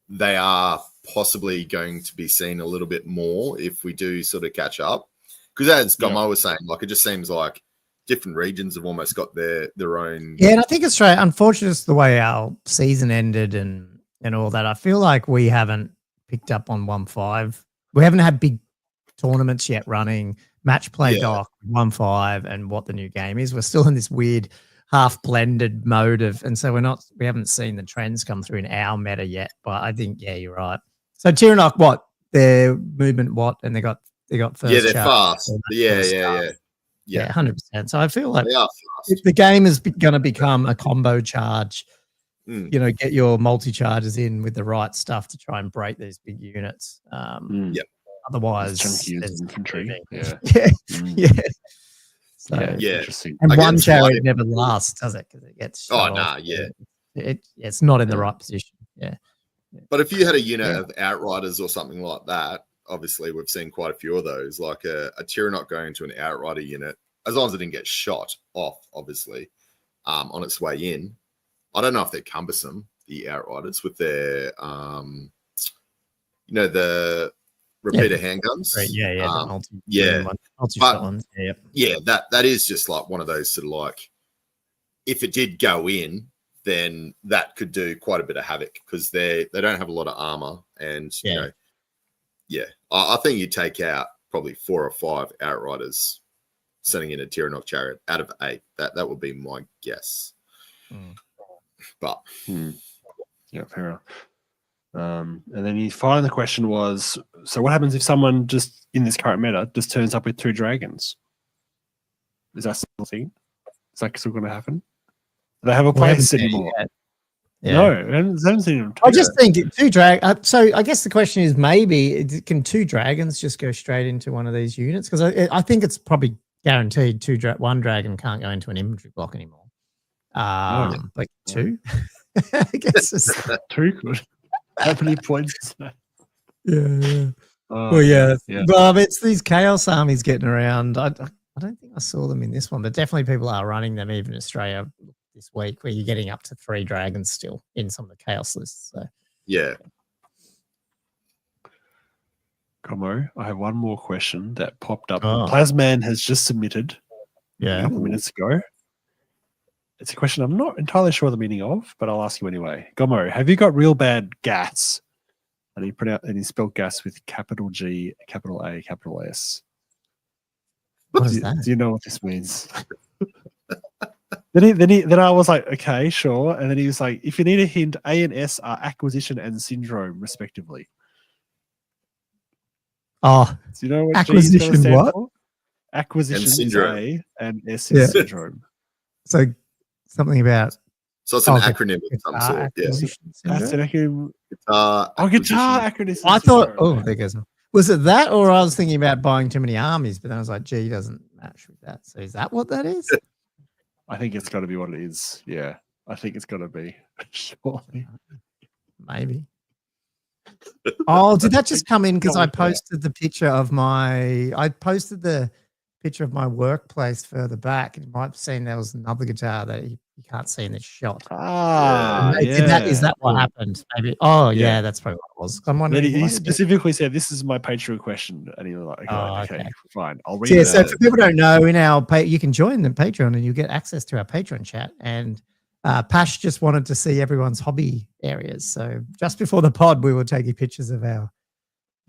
they are possibly going to be seen a little bit more if we do sort of catch up. Because as Gommo was saying, like, it just seems like different regions have almost got their own. Yeah, and I think Australia, unfortunately, it's the way our season ended and all that. I feel like we haven't picked up on 1.5. We haven't had big tournaments yet running, match play doc, 1.5, and what the new game is. We're still in this weird half blended mode of, and so we haven't seen the trends come through in our meta yet. But I think, you're right. So Tyrannok, their movement, and they got first. Yeah, they're fast. Yeah, 100%. So I feel like the game is going to become a combo charge. Get your multi charges in with the right stuff to try and break these big units. Otherwise, infantry. So, interesting. And one chariot never lasts, does it? Because it gets. It's not in the right position. Yeah. But if you had a unit of Outriders or something like that, obviously we've seen quite a few of those, like a Tyrannok going to an Outrider unit, as long as it didn't get shot off, obviously, on its way in. I don't know if they're cumbersome, the Outriders, with their the repeater handguns. Right, But ones. That is just like one of those sort of like, if it did go in, then that could do quite a bit of havoc because they don't have a lot of armor, and I think you take out probably 4 or 5 Outriders sending in a Tyrannoc chariot out of 8. That would be my guess. But yeah, fair enough. And then his final question was, so what happens if someone just in this current meta just turns up with 2 dragons? Is that still a thing? Is that still going to happen? Do they have a place anymore? No, I haven't seen them. I just think 2 so I guess the question is, maybe can 2 dragons just go straight into one of these units? Because I think it's probably guaranteed 1 dragon can't go into an infantry block anymore. Like 2, I guess it's 2 good. How many points is that? Yeah. Well, it's these chaos armies getting around. I don't think I saw them in this one, but definitely people are running them even in Australia this week, where you're getting up to 3 dragons still in some of the chaos lists. So Gommo, I have one more question that popped up. Plasman has just submitted a couple of minutes ago. It's a question I'm not entirely sure the meaning of, but I'll ask you anyway. Gommo, have you got real bad gas? And he spelled gas with capital G, capital A, capital S. What is that? Do you know what this means? Then I was like, okay, sure. And then he was like, if you need a hint, A and S are acquisition and syndrome, respectively. Oh, do you know what acquisition G what? For? Acquisition and is syndrome. A and S is syndrome. So something about. So it's an acronym of some sort. That's an acronym. Guitar acronym. I thought, there goes. Was it that, or I was thinking about buying too many armies, but then I was like, G doesn't match with that. So is that what that is? I think it's got to be what it is. Yeah, I think it's got to be. Surely. Maybe. Oh, did that just come in because I posted the picture of my workplace further back, and you might have seen there was another guitar that you can't see in this shot. Is that what happened? Maybe. Oh, yeah, that's probably what it was. I'm wondering. He specifically said, "This is my Patreon question," and he was like, "Okay, fine, I'll read it." Yeah, so for people who don't know, you can join the Patreon and you get access to our Patreon chat. And Pash just wanted to see everyone's hobby areas. So just before the pod, we were taking pictures of our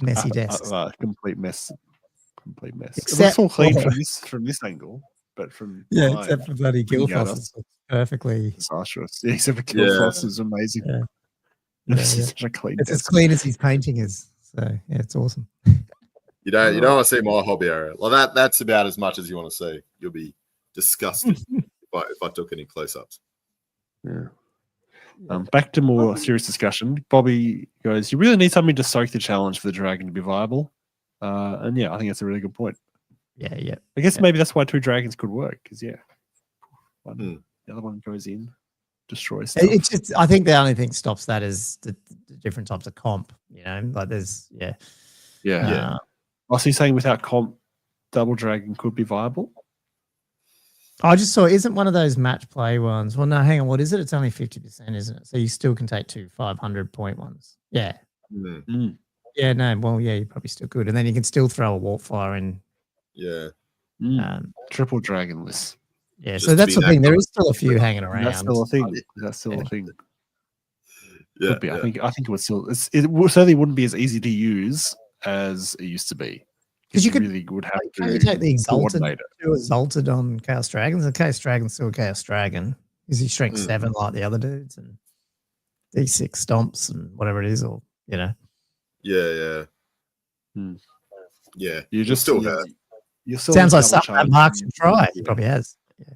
messy desks. Complete mess. Except it looks all clean from this angle, but from except for bloody Gilfoss, perfectly disastrous. Yeah, except for Gilfoss is amazing. Such a clean. It's as clean as his painting is. So yeah, it's awesome. You don't want to see my hobby area. Well, that's about as much as you want to see. You'll be disgusted if I took any close-ups. Yeah. Back to more serious discussion. Bobby goes, "You really need something to soak the challenge for the dragon to be viable." And yeah, I think that's a really good point. Yeah. I guess maybe that's why 2 dragons could work, because the other one goes in, destroys stuff. It's just, I think the only thing stops that is the different types of comp. Like there's so you're saying without comp, double dragon could be viable? I just saw, isn't one of those match play ones? Well, no, hang on. What is it? It's only 50%, isn't it? So you still can take 2 500-point ones. Yeah. Yeah, no. Well, yeah, you probably still could, and then you can still throw a warp fire in. Yeah. Triple dragon list. Yeah, just so that's the thing. There is still a few hanging around. That's still a thing. A thing. Yeah, could be. I think it would still. It certainly wouldn't be as easy to use as it used to be. Because you would have to. You take the exalted on Chaos Dragons. The Chaos Dragon's still a Chaos Dragon. Is he strength 7 like the other dudes, and D6 stomps and whatever it is, or Yeah. You just still have. Sounds like something that Mark should try. He probably has. Yeah.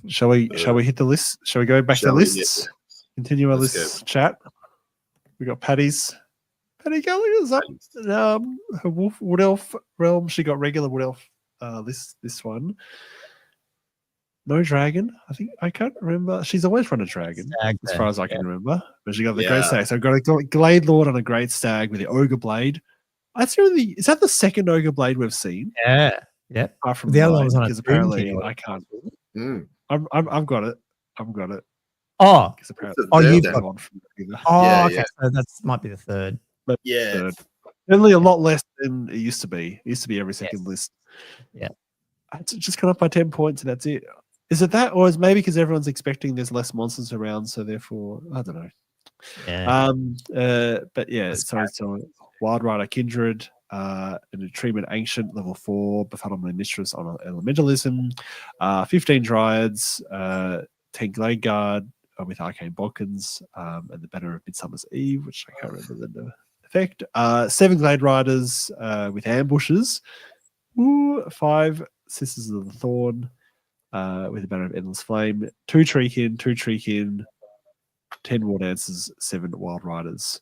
Shall we hit the list? Shall we go back to the lists? Continue our lists chat. We got Patty Gallagher's up. Her Wolf Wood Elf realm. She got regular Wood Elf. This one. No dragon. I think I can't remember. She's always run a dragon, as far as I can remember. But she got the great stag. So I've got a Glade Lord on a great stag with the Ogre Blade. Is that the second Ogre Blade we've seen? Yeah. Apart from the other one was on because apparently I can't. I've got it. Oh, you've got one from either. Okay. So that might be the third. But Yeah. Only a lot less than it used to be. It used to be every second list. Yeah. It's just cut off by 10 points and that's it. Is it that, or is maybe because everyone's expecting there's less monsters around, so therefore I don't know. Yeah. But yeah, so Wild Rider Kindred, an Treatment Ancient level 4, Befuddlement Mistress on Elementalism, 15 Dryads, 10 Glade Guard with Arcane Bodkins, and the Banner of Midsummer's Eve, which I can't remember the effect. 7 Glade Riders with Ambushes, 5 Sisters of the Thorn with the Banner of Endless Flame, 2 Treekin, 10 War Dancers, 7 Wild Riders.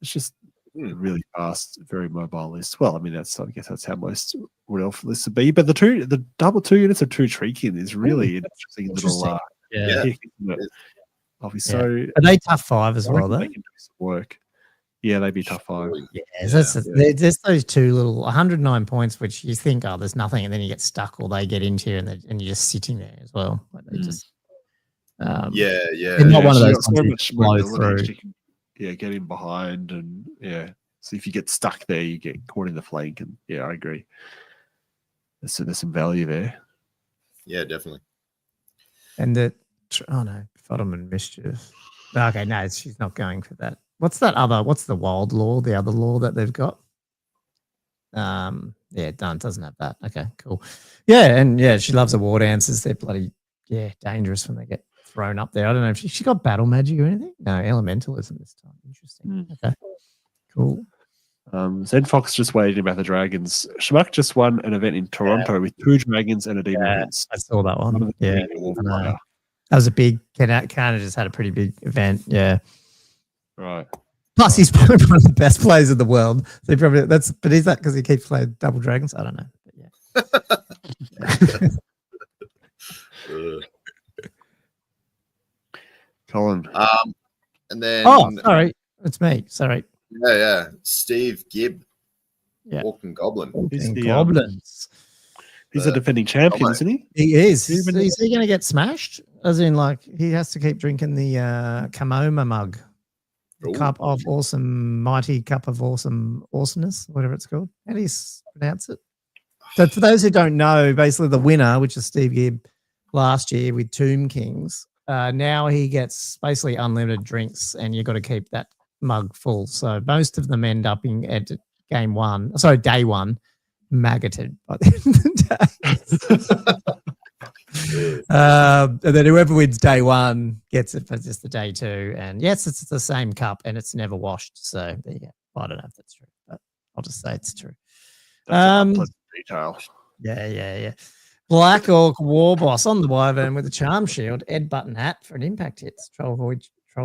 It's just a really fast, very mobile list. Well, I mean, I guess that's how most Wood Elf lists would be. But the double 2 units of 2 Treekin is really an interesting little pick, isn't it? Obviously, so are they tough 5 as well, though? They can do some work. Yeah, they'd be tough 5. There's those 2 little 109 points, which you think, there's nothing, and then you get stuck, or they get into you, and you're just sitting there as well. Like they just, they're not one of those ones that blow through. Get in behind, and so if you get stuck there, you get caught in the flank, and I agree. There's some value there. Yeah, definitely. And Befuddlement Mischief. Okay, no, she's not going for that. What's the wild law, the other law that they've got? It doesn't have that. Okay, cool. Yeah, and she loves the war dances. They're bloody dangerous when they get thrown up there. I don't know if she got battle magic or anything. No, elementalism this time. Interesting. Okay, cool. Zen Fox just waiting about the dragons. Shmuck just won an event in Toronto with 2 dragons and a demon prince. I saw that one. That was a big. Canada just had a pretty big event. Yeah. Right. Plus, he's probably one of the best players in the world. So but is that because he keeps playing double dragons? I don't know. But Colin. And then sorry, it's me. Sorry. Yeah. Steve Gibb. Yeah. Walking Goblin. Goblins. He's a defending champion, isn't he? He is. Is he going to get smashed? As in, like, he has to keep drinking the Kamoma mug. Cup of awesome, mighty cup of awesomeness, whatever it's called. How do you pronounce it? So for those who don't know, basically the winner, which is Steve Gibb last year with Tomb Kings, now he gets basically unlimited drinks, and you've got to keep that mug full. So most of them end up at day one, maggoted by the end of the day. And then whoever wins day 1 gets it for just the day 2. And yes, it's the same cup and it's never washed. So there you go. I don't know if that's true, but I'll just say it's true. Detail. Yeah. Black Orc War Boss on the Wyvern with a Charm Shield, Ed Button Hat for an impact hits, Troll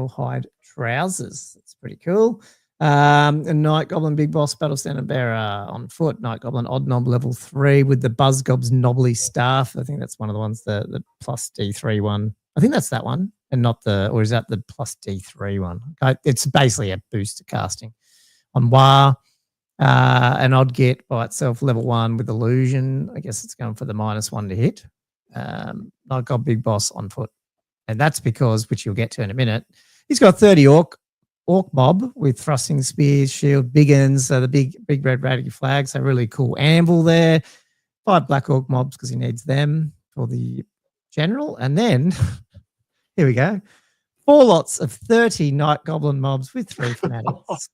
Hide Trousers. That's pretty cool. A Night Goblin Big Boss Battle Standard Bearer on foot. Night Goblin Odd Knob level 3 with the Buzz Gob's Knobbly Staff. I think that's one of the ones, the plus D3 one. I think that's that one, and or is that the plus D3 one? It's basically a booster casting on War. An Odd Get by itself level 1 with Illusion. I guess it's going for the -1 to hit. Night Goblin Big Boss on foot, and that's because, which you'll get to in a minute, he's got 30 Orc mob with thrusting spears, shield, big ends, so the big red radical flags. So really cool anvil there. 5 Black Orc mobs because he needs them for the general. And then, here we go, 4 lots of 30 Night Goblin mobs with 3 Fanatics.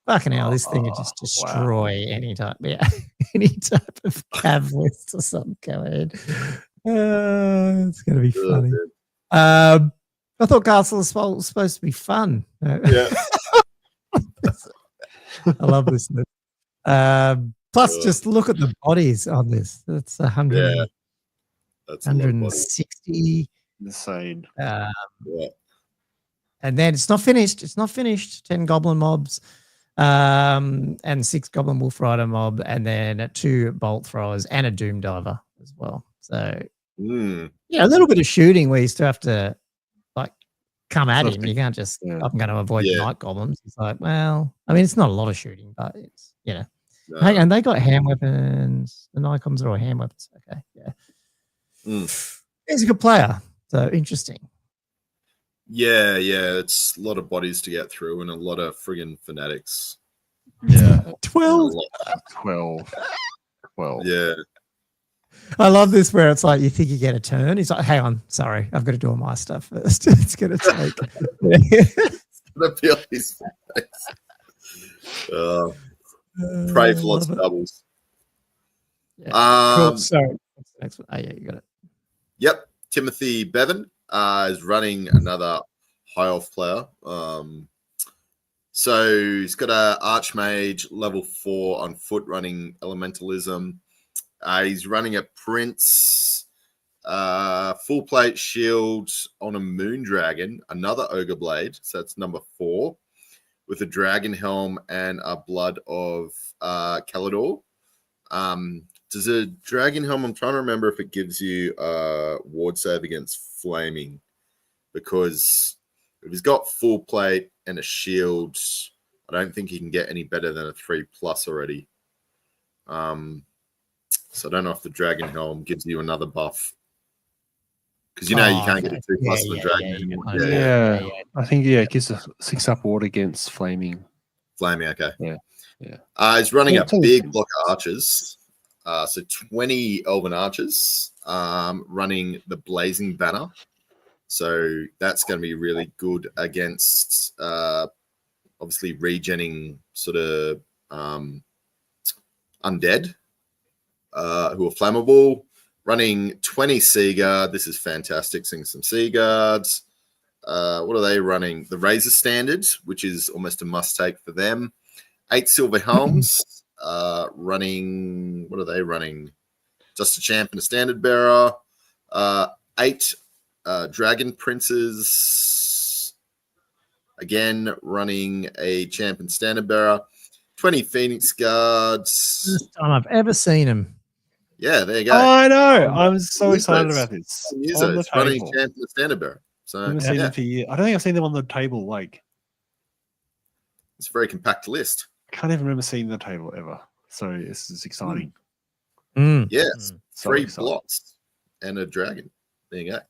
Fucking hell, this thing would just destroy any type of cav list or something. Go ahead. It's going to be funny. I thought Castle was supposed to be fun. Yeah. I love this. Plus, just look at the bodies on this. That's 100. Yeah. That's 160. Insane. And then it's not finished. 10 Goblin mobs, and 6 Goblin Wolf Rider mob, and then 2 Bolt Throwers and a Doom Diver as well. So, a little bit of shooting where you still have to come at him. You can't just, I'm going to avoid the Night Goblins. It's like, well, I mean, it's not a lot of shooting, but it's, No. And they got hand weapons. The Night Goblins are all hand weapons. Okay, yeah. He's a good player. So interesting. Yeah, it's a lot of bodies to get through and a lot of friggin' fanatics. Yeah. 12. 12. Yeah. I love this where it's like you think you get a turn. He's like, hang on, sorry, I've got to do all my stuff first. It's going to take. It's going to be on his face. Pray for lots of doubles. Yeah. Cool. Sorry. What's the next one? Oh, yeah, you got it. Yep. Timothy Bevan is running another high elf player. So he's got a Archmage level 4 on foot running Elementalism. He's running a Prince, full plate shield on a Moon Dragon, another Ogre Blade. So that's number 4, with a Dragon Helm and a Blood of Kalador. Does a Dragon Helm, I'm trying to remember if it gives you a ward save against flaming, because if he's got full plate and a shield, I don't think he can get any better than a 3+ already. So I don't know if the Dragon Helm gives you another buff. Because you can't get a 2+ on the Dragon anymore. Yeah. I think, it gives a 6+ ward against flaming. Flaming, okay. Yeah. He's running a big block of archers. So 20 Elven archers running the Blazing Banner. So that's going to be really good against, obviously, regenning sort of undead who are flammable. Running 20 Sea Guard. This is fantastic. Seeing some Sea Guards. What are they running? The Razor Standard, which is almost a must-take for them. 8 Silver Helms. Running, what are they running? Just a Champ and a Standard Bearer. 8 Dragon Princes. Again, running a Champ and Standard Bearer. 20 Phoenix Guards. First time I've ever seen him. Yeah, there you go. Oh, I know. I'm so excited about this. On the running table. Champ and Standard Bearer. So I haven't seen them for years. I don't think I've seen them on the table. Like, it's a very compact list. I can't even remember seeing the table ever. So this is exciting. Yes, So 3 exciting. blocks and a dragon. There you go.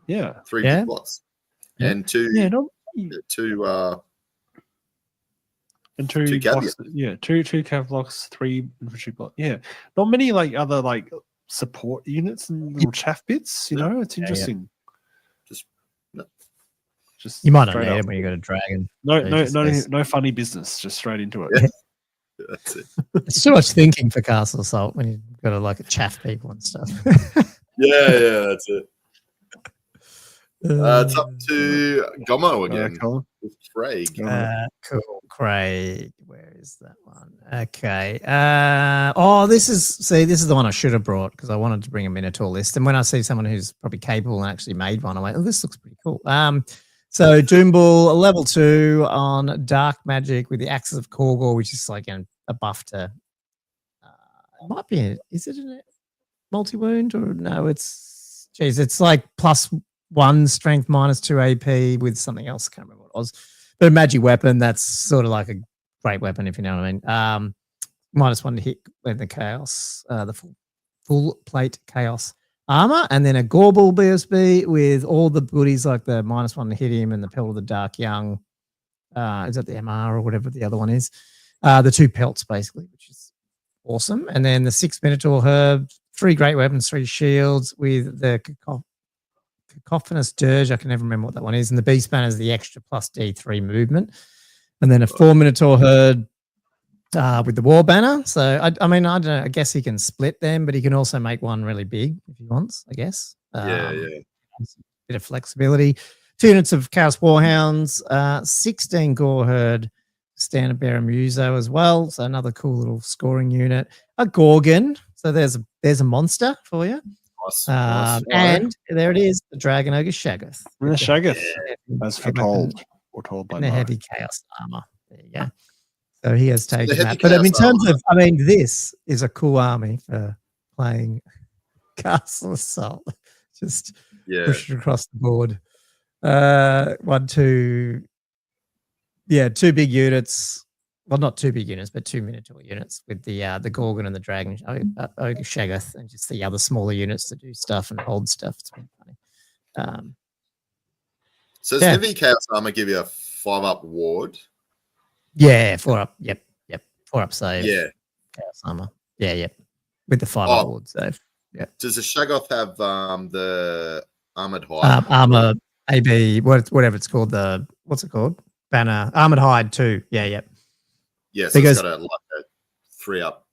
Yeah. 3 big blocks. Yeah. And 2 and 2 blocks, two cav blocks, 3 infantry blocks. Yeah, not many like other like support units and little chaff bits. You know, it's interesting. Just you might not need it when you got a dragon. No funny business. Just straight into it. That's it. It's too much thinking for Castle Assault when you've got to like chaff people and stuff. Yeah, that's it. It's up to Gommo again. With Craig. Cool. Craig. Where is that one? Okay. This is the one I should have brought because I wanted to bring a Minotaur list. And when I see someone who's probably capable and actually made one, I'm like, oh, this looks pretty cool. So Doombull, level 2 on Dark Magic with the Axis of Korgor, which is like a buff to. It might be. Is it a multi-wound or no? It's like +1 strength, -2 AP with something else. I can't remember what it was. But a magic weapon that's sort of like a great weapon, if you know what I mean. -1 to hit with the chaos, the full plate chaos armor, and then a Gorbel BSB with all the goodies like the -1 to hit him and the Pelt of the Dark Young. Is that the MR or whatever the other one is? The 2 pelts basically, which is awesome. And then the 6 Minotaur Herb, 3 great weapons, 3 shields with the Cacophonous Dirge. I can never remember what that one is. And the Beast Banner is the extra +D3 movement. And then a 4 Minotaur Herd with the War Banner. So, I mean, I don't know. I guess he can split them, but he can also make one really big if he wants, I guess. Yeah. Bit of flexibility. 2 units of Chaos Warhounds, 16 Gore Herd, Standard Bearer Muso as well. So another cool little scoring unit. A Gorgon. So there's a monster for you. Nice. And there it is, the Dragon Ogre Shaggoth. The Shaggoth, as foretold by the heavy chaos armor. There you go. So he has taken that. But in terms of, this is a cool army for playing Castle Assault. Just push it across the board. 2 big units well, not two big units, but two Minotaur units with the Gorgon and the Dragon, Ogre Shaggoth, and just the other smaller units to do stuff and hold stuff. It's been funny. So does heavy Chaos Armor give you a 5-up ward? Yeah, 4-up. Yep. 4-up save. Yeah. Chaos Armor. Yeah. With the 5-up ward save. Yeah. Does the Shaggoth have the Armored Hide? Armor AB, whatever it's called. What's it called? Banner. Armored Hide 2. Yeah. Yeah, so it's got a 3-up.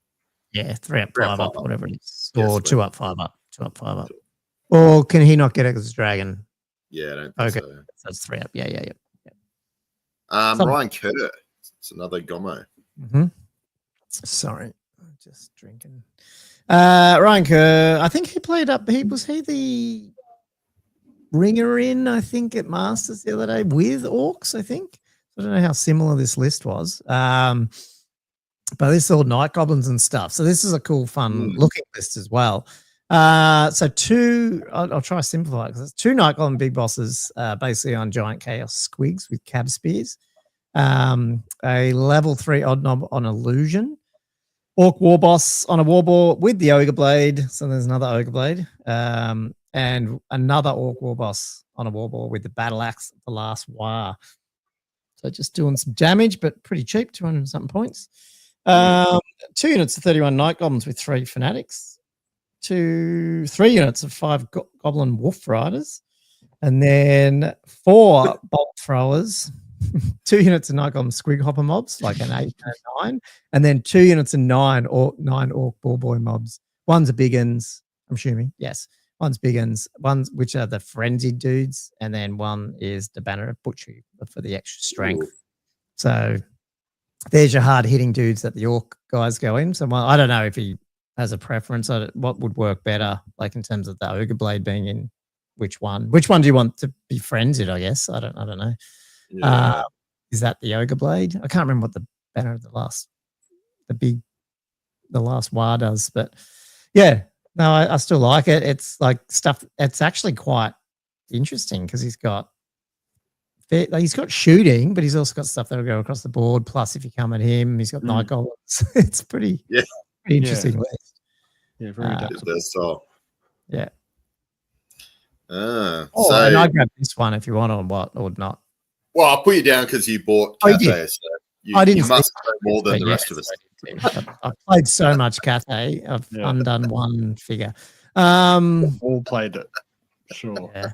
Yeah, 3-up, 5-up, whatever it is. Yes, or 2-up, 5-up. 2-up, 5-up. Or can he not get it because it's Dragon? Yeah, I don't think so. That's 3-up. Yeah. Ryan Kerr. It's another Gommo. Sorry, I'm just drinking. Ryan Kerr, I think he played up. Was he the ringer in, I think, at Masters the other day with Orcs, I think. I don't know how similar this list was. But this is all Night Goblins and stuff. So this is a cool, fun looking list as well. So I'll try to simplify it because it's 2 Night Goblin big bosses basically on giant chaos squigs with cab spears. A level 3 odd knob on illusion. Orc war boss on a war boar with the ogre blade. So there's another ogre blade. And another orc war boss on a war boar with the battle axe, the last war. So just doing some damage, but pretty cheap, 200 something points. 2 units of 31 Night Goblins with 3 Fanatics. 3 units of 5 Goblin Wolf Riders. And then 4 Bolt Throwers. 2 units of Night Goblin Squig Hopper mobs, like an 8 and a 9. And then 2 units of 9 Orc Ball Boy mobs. One's a big uns, I'm assuming. Yes. One's big uns. One's which are the frenzied dudes. And then one is the Banner of Butcher for the extra strength. So there's your hard hitting dudes that the Orc guys go in. So I don't know if he has a preference. What would work better, like in terms of the Ogre Blade being in which one? Which one do you want to be frenzied, I guess? I don't know. Yeah. Is that the Ogre Blade? I can't remember what the Banner of the last war does, but yeah, no, I still like it. It's like stuff. It's actually quite interesting because he's got shooting, but he's also got stuff that'll go across the board. Plus, if you come at him, he's got Night Goblins. It's pretty interesting list. Yeah, very adaptable. Yeah. So and I grab this one if you want or not. Well, I'll put you down because you bought Cathay, so you must know more than the rest of us. I've played so much Cathay. I've undone one figure. All played it. Sure. Yeah.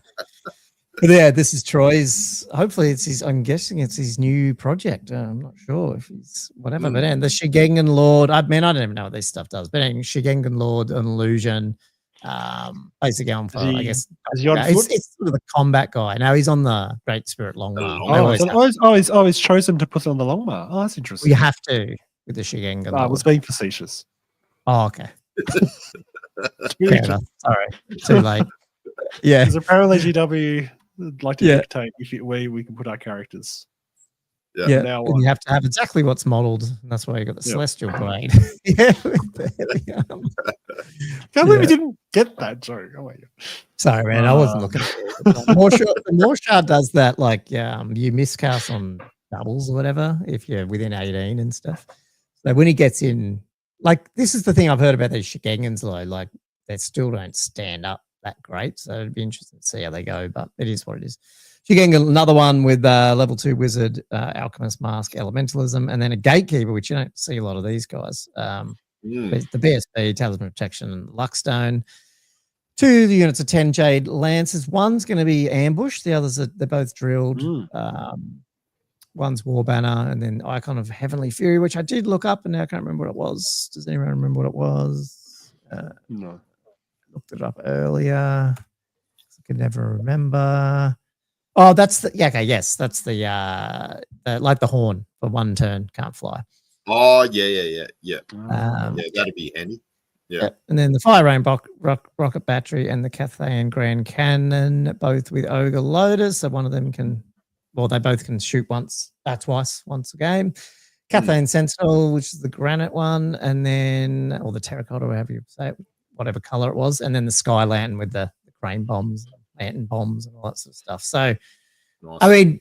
But yeah, this is Troy's. Hopefully, I'm guessing it's his new project. I'm not sure if he's whatever. But the Shigengan Lord. I don't even know what this stuff does. But anyway, Shigengan Lord, an illusion. Basically going for, I guess, it's sort of the combat guy. Now he's on the Great Spirit Longmar. Always chosen to put it on the Longmar. Oh, that's interesting. You have to with the Shigengan. I was being facetious. Oh, okay. Fair enough. Sorry, too late. Yeah, because apparently GW would like to dictate if we can put our characters. Yeah, now and you have to have exactly what's modelled. And that's why you got the Celestial Blade. Yeah, can't believe we didn't get that joke. Oh my god! Sorry, man, I wasn't looking. Morshard does that, like you miscast on doubles or whatever if you're within 18 and stuff. So when he gets in, like this is the thing I've heard about these Shigengans though, like they still don't stand up that great. So it'd be interesting to see how they go, but it is what it is. You're getting another one with level 2 wizard, alchemist mask, elementalism, and then a gatekeeper, which you don't see a lot of these guys. The BSB, talisman of protection, and luckstone. 2 units of 10 jade lances. One's going to be ambushed. The others they're both drilled. One's war banner, and then icon of heavenly fury, which I did look up, and now I can't remember what it was. Does anyone remember what it was? No, looked it up earlier. I could never remember. Oh, that's the yes, that's the like the horn for 1 turn, can't fly. Oh yeah. That'd be handy. Yeah. And then the fire rain rocket battery and the Cathayan Grand Cannon, both with ogre loaders. So one of them they both can shoot twice once a game. Cathayan Sentinel, which is the granite one, and then or the terracotta, however you say it, whatever color it was, and then the Sky Lantern with the crane bombs. Lantern bombs and all that sort of stuff. So, nice. I mean,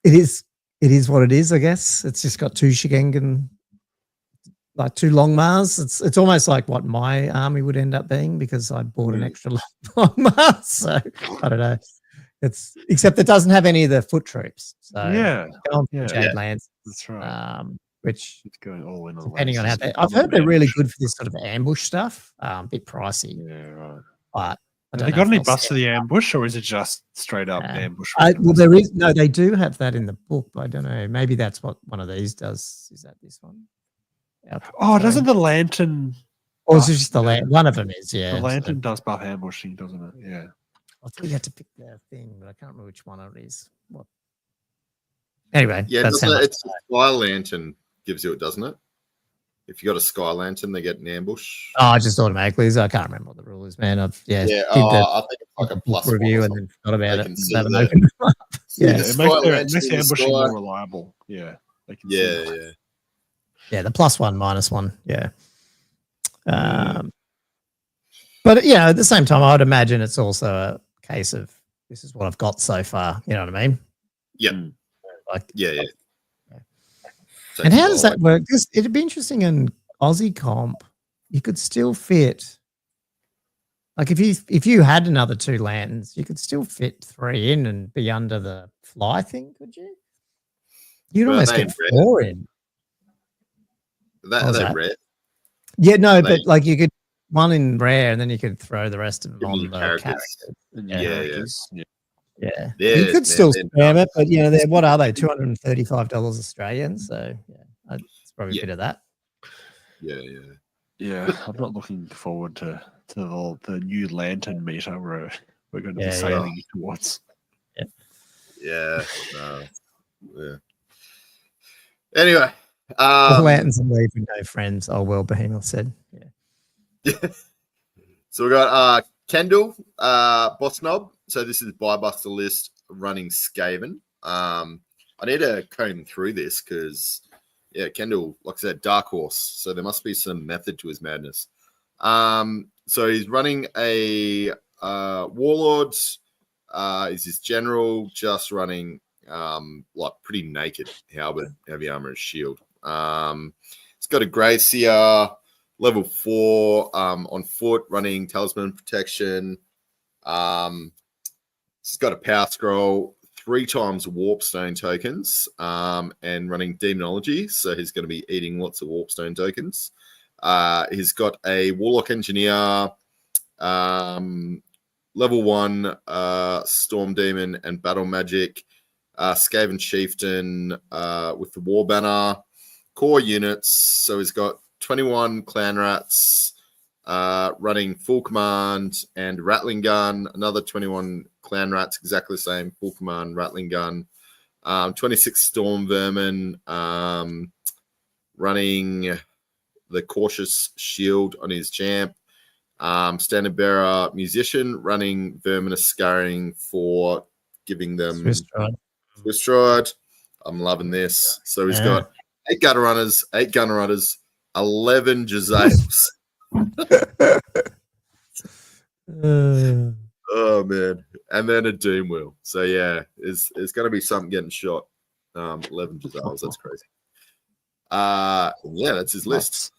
it is it is what it is, I guess. It's just got 2 Shigengan, like 2 long Mars. It's almost like what my army would end up being because I bought an extra long Mars. So I don't know. It's except it doesn't have any of the foot troops. So Jade Lance. That's right. Which it's going all in. Depending on how I've heard they're really good for this sort of ambush stuff. A bit pricey. Yeah, right. But have they got any buffs for the ambush, or is it just straight up ambush? Well, there is they do have that in the book, but I don't know. Maybe that's what one of these does. Is that this one? Yep. Oh, doesn't the lantern? Or is it just the lantern? One of them is, yeah. The lantern does buff ambushing, doesn't it? Yeah. I thought you had to pick the thing, but I can't remember which one it is. What? Anyway, yeah, it's a Sky Lantern gives you it, doesn't it? If you got a Sky Lantern, they get an ambush. Oh, just automatically. I can't remember what the rule is, man. I think it's like a plus review and then forgot about it. It makes the ambushing more reliable. Yeah. Yeah, the +1, -1. Yeah. But yeah, at the same time, I would imagine it's also a case of this is what I've got so far. You know what I mean? Yeah. Yeah. And how does that work? Because it'd be interesting in Aussie comp. You could still fit, like if you had another 2 lanterns, you could still fit 3 in and be under the fly thing, could you? You'd almost get 4 in. Are they rare? Yeah, no, but like you could 1 in rare, and then you could throw the rest of them on the characters. Yeah. You could still spam it, but what are they? $235 Australian. So it's probably a bit of that. Yeah. I'm not looking forward to the new lantern meta we're going to be sailing towards. Yeah. Anyway, lanterns and leave with no friends. Oh well, Behemoth said. Yeah. So we got Kendall, Boss Knob. So this is Buybuster list running Skaven. I need to comb through this because, Kendall, like I said, Dark Horse. So there must be some method to his madness. So he's running a Warlord. Is his general just running like pretty naked halberd, heavy armor, and shield. It's got a Gracier, level 4 on foot, running Talisman Protection. He's got a Power Scroll, 3 times Warpstone tokens, and running Demonology. So he's going to be eating lots of Warpstone tokens. He's got a Warlock Engineer, level 1 Storm Demon and Battle Magic, Skaven Chieftain with the War Banner, core units. So he's got 21 Clan Rats running full command and Rattling Gun, another 21 Clan Rats, exactly the same, full command, Rattling Gun, 26 Storm Vermin running the Cautious Shield on his champ, Standard Bearer Musician running Verminous Scarring for giving them Swiss Stride. I'm loving this. So he's got 8 Gunner Runners, 11 Jazales. Oh man, and then a Doom Wheel. So yeah, it's going to be something getting shot. 11 Jazales, that's crazy. That's his list.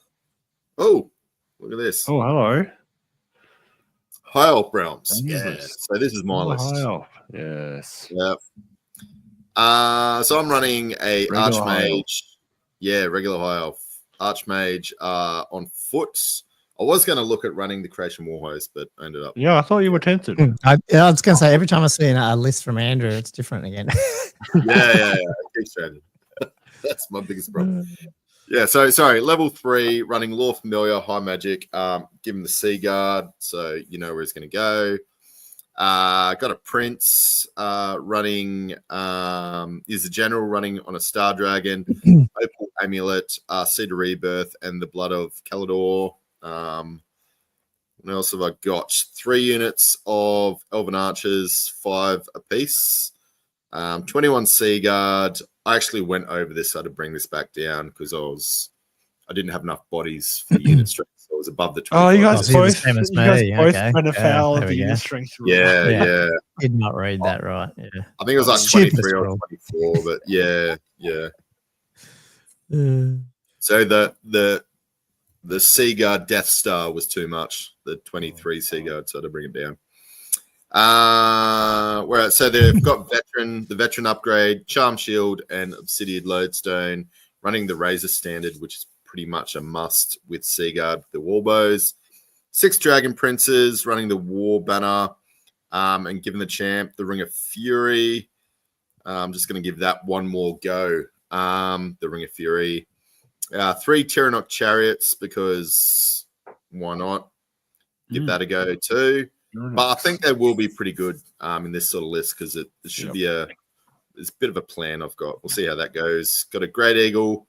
Oh, look at this. Oh, hello. High Elf Realms. Yeah. So this is my list. High Elf. Yes. Yep. So I'm running a Archmage. Yeah, regular High Elf. Archmage on foot. I was going to look at running the Creation Warhost, but I ended up. Yeah, I thought you were tempted. I was going to say, every time I see a list from Andrew, it's different again. Yeah. That's my biggest problem. Yeah, so sorry, level 3, running Law Familiar, High Magic, give him the Sea Guard, so you know where he's going to go. Got a Prince running, is the General running on a Star Dragon, Opal Amulet, Cedar Rebirth, and the Blood of Kalador. What else have I got? 3 units of Elven Archers, 5 apiece. 21 Sea Guard. I actually went over this. I had to bring this back down because I didn't have enough bodies for unit strength. So it was above the 25. Oh, you guys both went afoul of the unit strength. Yeah. Did not read that right. Yeah. I think it was like 23 or 24, but yeah. Yeah. Uh, So the Seaguard Death Star was too much. The 23 Seaguard, so to bring it down. So they've got the veteran upgrade, Charm Shield, and Obsidian Lodestone, running the Razor Standard, which is pretty much a must with Seaguard, the Warbows. 6 Dragon Princes, running the War Banner, and giving the champ the Ring of Fury. I'm just going to give that one more go. The Ring of Fury. 3 Tyrannok Chariots, because why not? Give that a go too. But I think they will be pretty good in this sort of list, because it should be there's a bit of a plan I've got. We'll see how that goes. Got a Great Eagle,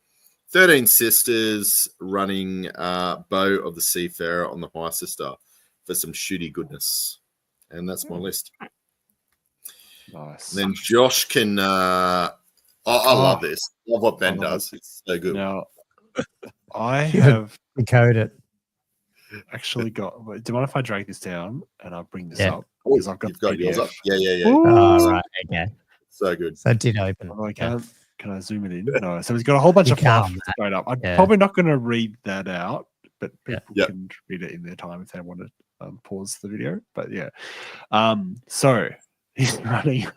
13 Sisters, running Bow of the Seafarer on the High Sister for some shooty goodness. And that's my list. Nice. And then Josh can... I love this. Love what Ben does. It's so good. Now, I have decode it. actually got... Do you mind if I drag this down and I'll bring this up? Because I've got You've got yours up. Yeah. Oh, right. Okay. So good. So it did open. Oh, I can't. Can I zoom it in? No. So he's got a whole bunch of fluff going up. I'm probably not going to read that out, but people can read it in their time if they want to pause the video. But yeah. So he's running.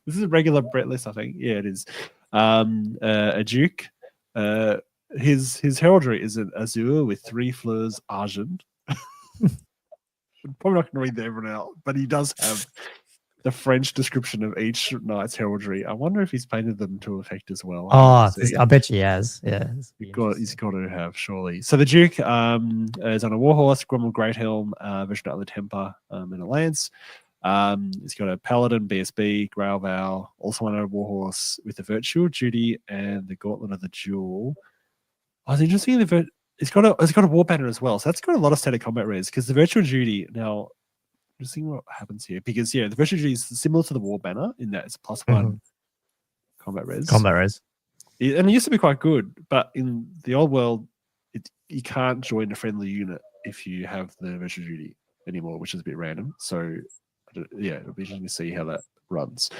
This is a regular Brett list, I think. Yeah, it is. A Duke. His heraldry is an Azure with 3 fleurs Argent. I'm probably not going to read that everyone out, but he does have the French description of each knight's heraldry. I wonder if he's painted them to effect as well. I bet he has. Yeah, he's got to have, surely. So the Duke is on a warhorse, Gommo Greathelm, version of the Temper, and a lance. He's got a Paladin, BSB, Grail Vow, also on a warhorse with the Virtual Duty and the Gauntlet of the Jewel. I was interested in it's got a war banner as well, so that's got a lot of static combat res, because the Virtual Duty now. Just seeing what happens here, because the Virtual Duty is similar to the war banner in that it's +1 combat res. And it used to be quite good, but in the old world, you can't join a friendly unit if you have the Virtual Duty anymore, which is a bit random. So yeah, it'll be interesting to see how that runs.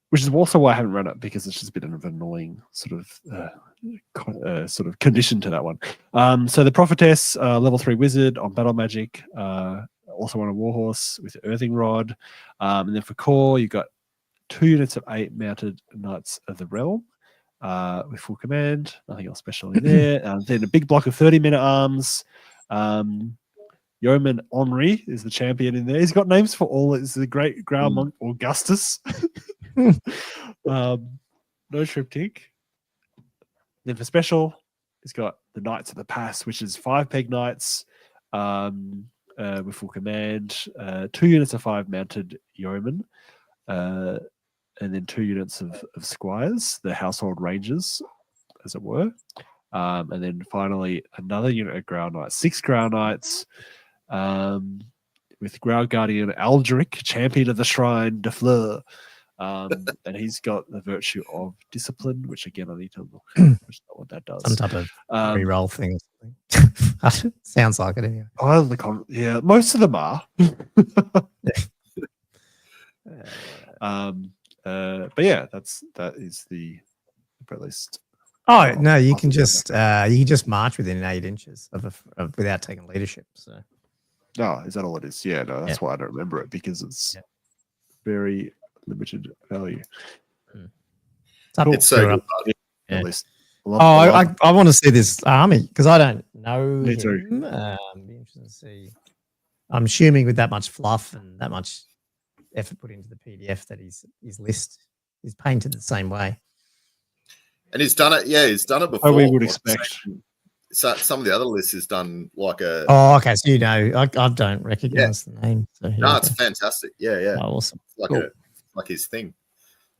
Which is also why I haven't run it, because it's just a bit of an annoying sort of condition to that one. So the Prophetess, level 3 wizard on battle magic, also on a warhorse with Earthing Rod. And then for core, you've got 2 units of 8 mounted Knights of the Realm with full command. Nothing else special in there. Then a big block of 30 men-at-arms. Yeoman Henri is the champion in there. He's got names for all. It's the Great Grail Monk Augustus. No triptych. Then for special, he's got the Knights of the Pass, which is 5 peg knights with full command, 2 units of 5 mounted yeomen, and then 2 units of squires, the household rangers, as it were. And then finally another unit of Grail Knights, 6 Grail Knights, with Grail Guardian Aldric, champion of the Shrine de Fleur. And he's got the virtue of discipline, which again I need to look at, which is not what that does. Some type of re-roll thing. Sounds like it anyway. Yeah, most of them are. But yeah, that is the Brett list. Oh no, you can just march within 8 inches of without taking leadership. So. Oh, is that all it is? Yeah, no, that's why I don't remember it, because it's very limited value. It's so good. Yeah. I want to see this army, because I don't know Me too. him. Be interesting to see. I'm assuming with that much fluff and that much effort put into the PDF that his list is painted the same way. And he's done it. Yeah, he's done it before. Oh, we would expect. So some of the other lists is done like a. Oh, okay. So I don't recognize the name. So no, it's fantastic. Yeah. Oh, awesome. Like like his thing.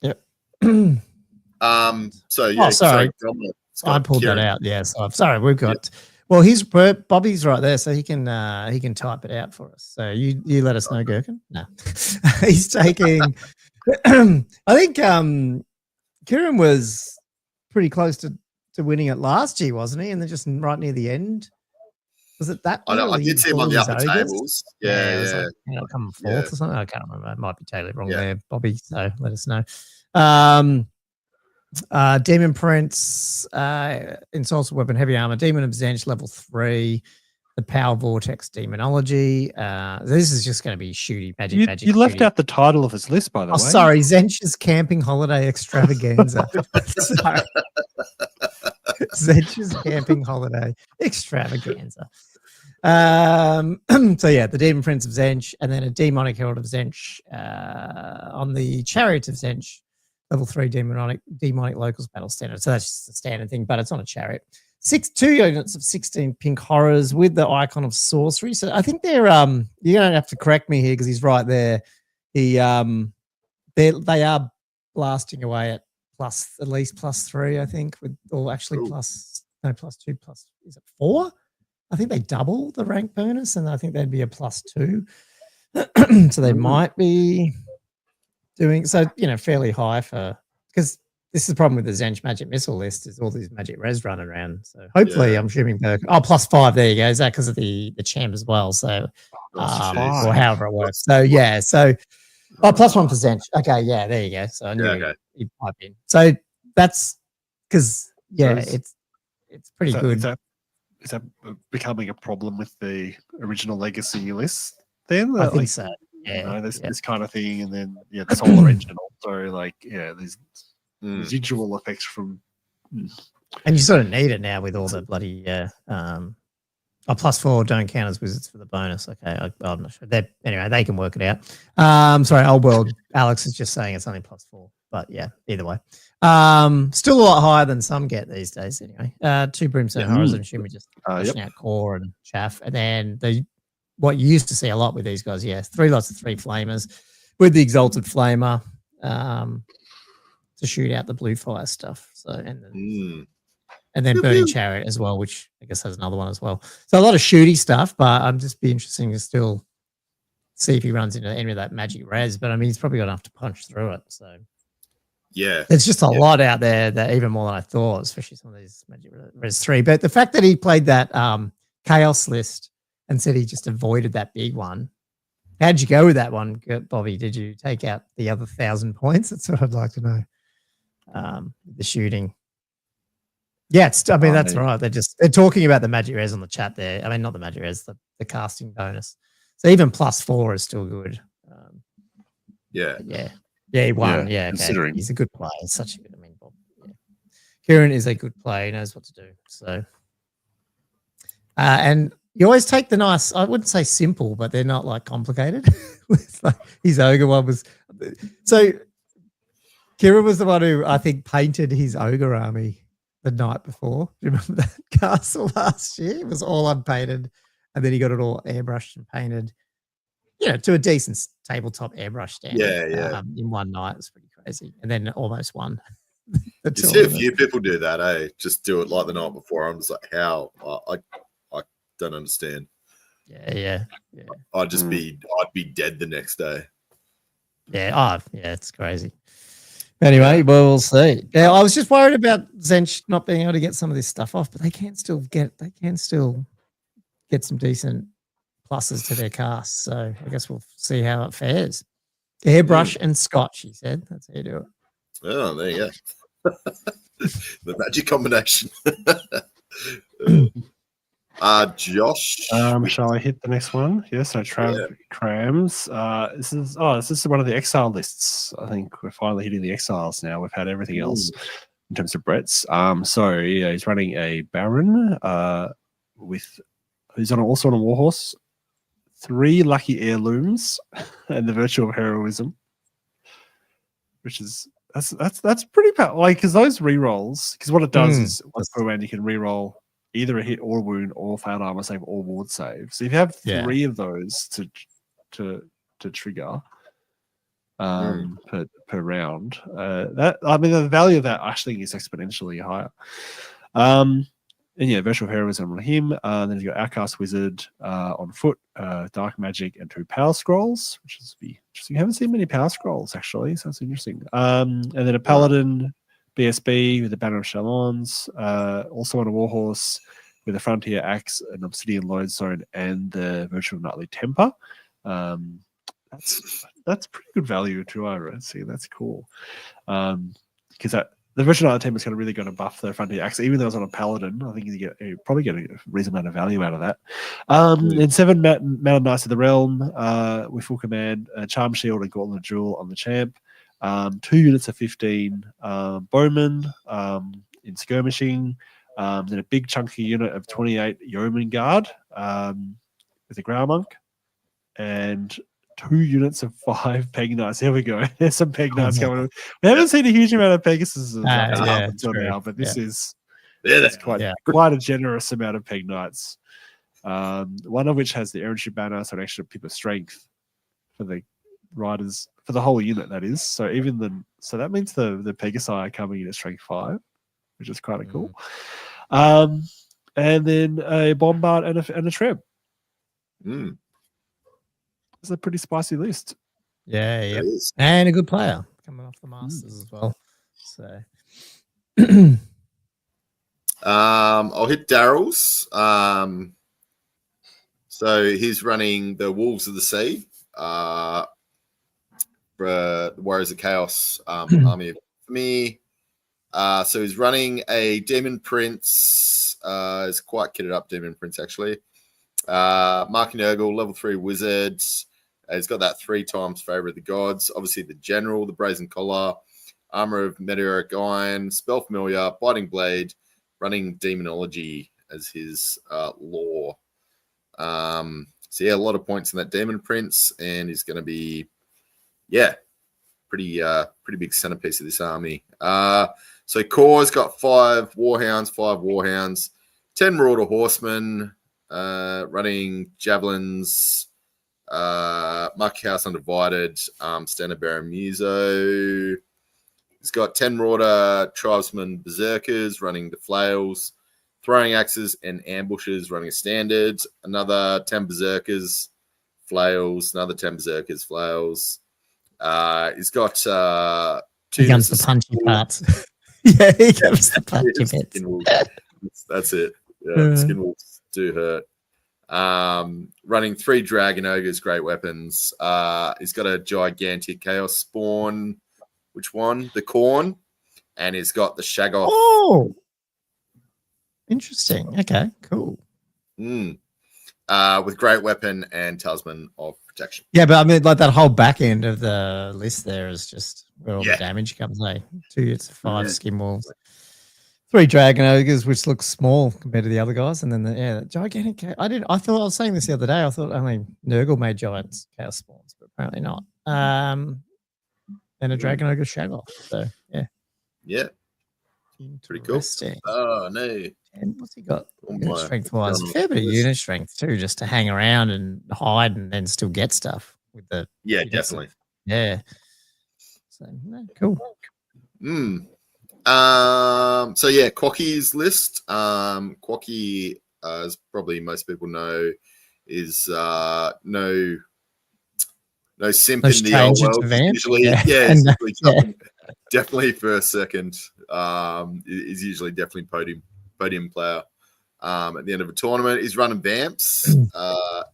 Yep. So yeah. Oh, sorry. I pulled that out. Yes. I'm sorry. We've got. Well, Bobby's right there, so he can type it out for us. So you let us know, Gherkin. No, he's taking. I think Kieran was pretty close to winning it last year, wasn't he? And then just right near the end, Was it that? I did see him on the upper tables. Yeah, it was yeah. Like, come fourth or something. I can't remember. I might be totally wrong there, Bobby. So let us know. Demon Prince, Insulted Weapon, Heavy Armor, Demon of Zench, level 3. The Power Vortex Demonology. This is just going to be shooty magic. You left out the title of his list, by the way. Oh, sorry. Zench's Camping Holiday Extravaganza. Sorry. Zench's Camping Holiday Extravaganza. So yeah, the Demon Prince of Zench, and then a Demonic Herald of Zench on the Chariot of Zench, level 3 demonic locals battle standard. So that's just a standard thing, but it's on a chariot. 2 units of 16 pink horrors with the icon of sorcery. So I think they're you're gonna have to correct me here because he's right there. They are blasting away at at least +3, I think, +2, is it 4? I think they double the rank bonus, and I think they'd be a +2. So they might be doing fairly high because this is the problem with the Zench Magic Missile list is all these Magic Res running around. So hopefully I'm assuming +5. There you go. Is that because of the champ as well? So or however it works. So yeah. So +1 for Zench. Okay, yeah, there you go. So I knew he'd pipe in. So that's because it's pretty good. Is that becoming a problem with the original Legacy list? Then I think so. Yeah, this kind of thing, and then the solar engine also there's residual effects from. And you sort of need it now with all the bloody +4 don't count as wizards for the bonus. Okay, I'm not sure. Anyway, they can work it out. Sorry, Old World. Alex is just saying it's only +4, but yeah, either way. Still a lot higher than some get these days. Anyway, 2 Brimstone Horrors. I'm assuming just pushing out core and chaff, and then what you used to see a lot with these guys. 3 lots of 3 flamers with the Exalted Flamer to shoot out the blue fire stuff. So and then Burning Chariot as well, which I guess has another one as well. So a lot of shooty stuff, but I'm just be interesting to still see if he runs into any of that magic res. But I mean, he's probably got enough to punch through it. So yeah, there's just a lot out there that even more than I thought, especially some of these magic res 3. But the fact that he played that chaos list and said he just avoided that big one. How'd you go with that one, Bobby? Did you take out the other 1,000 points? That's what I'd like to know. The shooting. Yeah, that's right. They're talking about the magic res on the chat there. I mean, not the magic res, the casting bonus. So even +4 is still good. He won. Yeah, okay. Considering he's a good player. It's such a good. I mean, Bob. Yeah. Kieran is a good player. He knows what to do. So, and you always take the nice. I wouldn't say simple, but they're not like complicated. His ogre one was. So, Kieran was the one who I think painted his ogre army the night before. Do you remember that castle last year? It was all unpainted, and then he got it all airbrushed and painted. To a decent tabletop airbrush standard. In one night, it's pretty crazy, and then almost won. You see a few people do that, just do it like the night before. I'm just like, how? I don't understand. Yeah. I'd be dead the next day. Yeah. It's crazy. Anyway, we'll see. Yeah, I was just worried about Zench not being able to get some of this stuff off, but they can still get some decent pluses to their cast. So I guess we'll see how it fares. Airbrush and Scotch, he said. That's how you do it. Oh, there you go. The magic combination. Josh. Shall I hit the next one? Yes, Crams. This is one of the exile lists. I think we're finally hitting the exiles now. We've had everything else in terms of Brett's. He's running a Baron who's also on a Warhorse, 3 lucky heirlooms, and the Virtue of Heroism, which is that's pretty powerful. Because those rerolls, because what it does is once per round you can reroll either a hit or a wound or failed armor save or ward save. So if you have 3 of those to trigger per round, the value of that actually is exponentially higher. Virtual Heroism on him. Then you've got Outcast Wizard on foot, Dark Magic, and 2 Power Scrolls, which is interesting. I haven't seen many Power Scrolls actually, so that's interesting. And then a Paladin BSB with the Banner of Shalons, also on a Warhorse, with a Frontier Axe, an Obsidian Lodestone, and the Virtual Nightly Temper. That's pretty good value too, I see. That's cool. Because the Virtual Nightly Temper is really going to buff the Frontier Axe, even though it's on a Paladin. I think you probably get a reasonable amount of value out of that. And 7 Mounted Knights of the Realm with full command, Charm Shield and Gauntlet Jewel on the champ. 2 units of 15 bowmen in skirmishing. Then a big chunky unit of 28 Yeoman Guard with a Ground Monk. And 2 units of 5 Peg Knights. Here we go. There's some Peg Knights coming. We haven't seen a huge amount of Pegasus up until now, but this is quite a generous amount of Peg Knights. One of which has the Errantry banner, so an extra pip of strength for the riders, for the whole unit, that is. So that means the Pegasi are coming in at strength 5, which is kind of cool. And then a Bombard and a Treb. It's a pretty spicy list. Yeah, yeah. And a good player coming off the Masters as well. So I'll hit Daryl's. So he's running the Wolves of the Sea for the Warriors of Chaos army of me. So he's running a Demon Prince. It's quite kitted up Demon Prince, actually. Mark Nurgle, level 3 wizard. He's got that 3 times favor of the gods. Obviously, the general, the brazen collar, armor of meteoric iron, spell familiar, biting blade, running demonology as his lore. So yeah, a lot of points in that Demon Prince, and he's going to be, pretty big centerpiece of this army. So Core's got 5 Warhounds, 10 Marauder Horsemen, running javelins, Market House Undivided, Standard Bearer Muso. He's got 10 Marauder Tribesmen Berserkers running the flails, throwing axes and ambushes running a standard, another 10 Berserkers, flails, another 10 Berserkers, flails. He's got 2 he comes the punchy parts. Yeah, he comes the punchy bits. That's it. Yeah, skin wolves do hurt. Running 3 Dragon Ogres, great weapons. He's got a gigantic Chaos Spawn. Which one? The Corn. And he's got the Shaggoth. Oh, interesting. Okay, cool. With great weapon and Talisman of Protection. Yeah, but I mean, like that whole back end of the list there is just where all the damage comes. 2 units of 5 skin walls. 3 Dragon Ogres, which looks small compared to the other guys, and then the gigantic. I was saying this the other day. I thought only Nurgle made giant chaos spawns, but apparently not. And a Dragon Ogre Shaggoth. So yeah, pretty cool. Oh no, and what's he got? Strength wise, a fair bit of unit strength too, just to hang around and hide and then still get stuff with the. Yeah, definitely. Yeah. So cool. So yeah, Quocky's list. Quocky, as probably most people know, is no simp in the old world. Usually, definitely first, second. Is usually definitely podium player. At the end of a tournament, he's running Vamps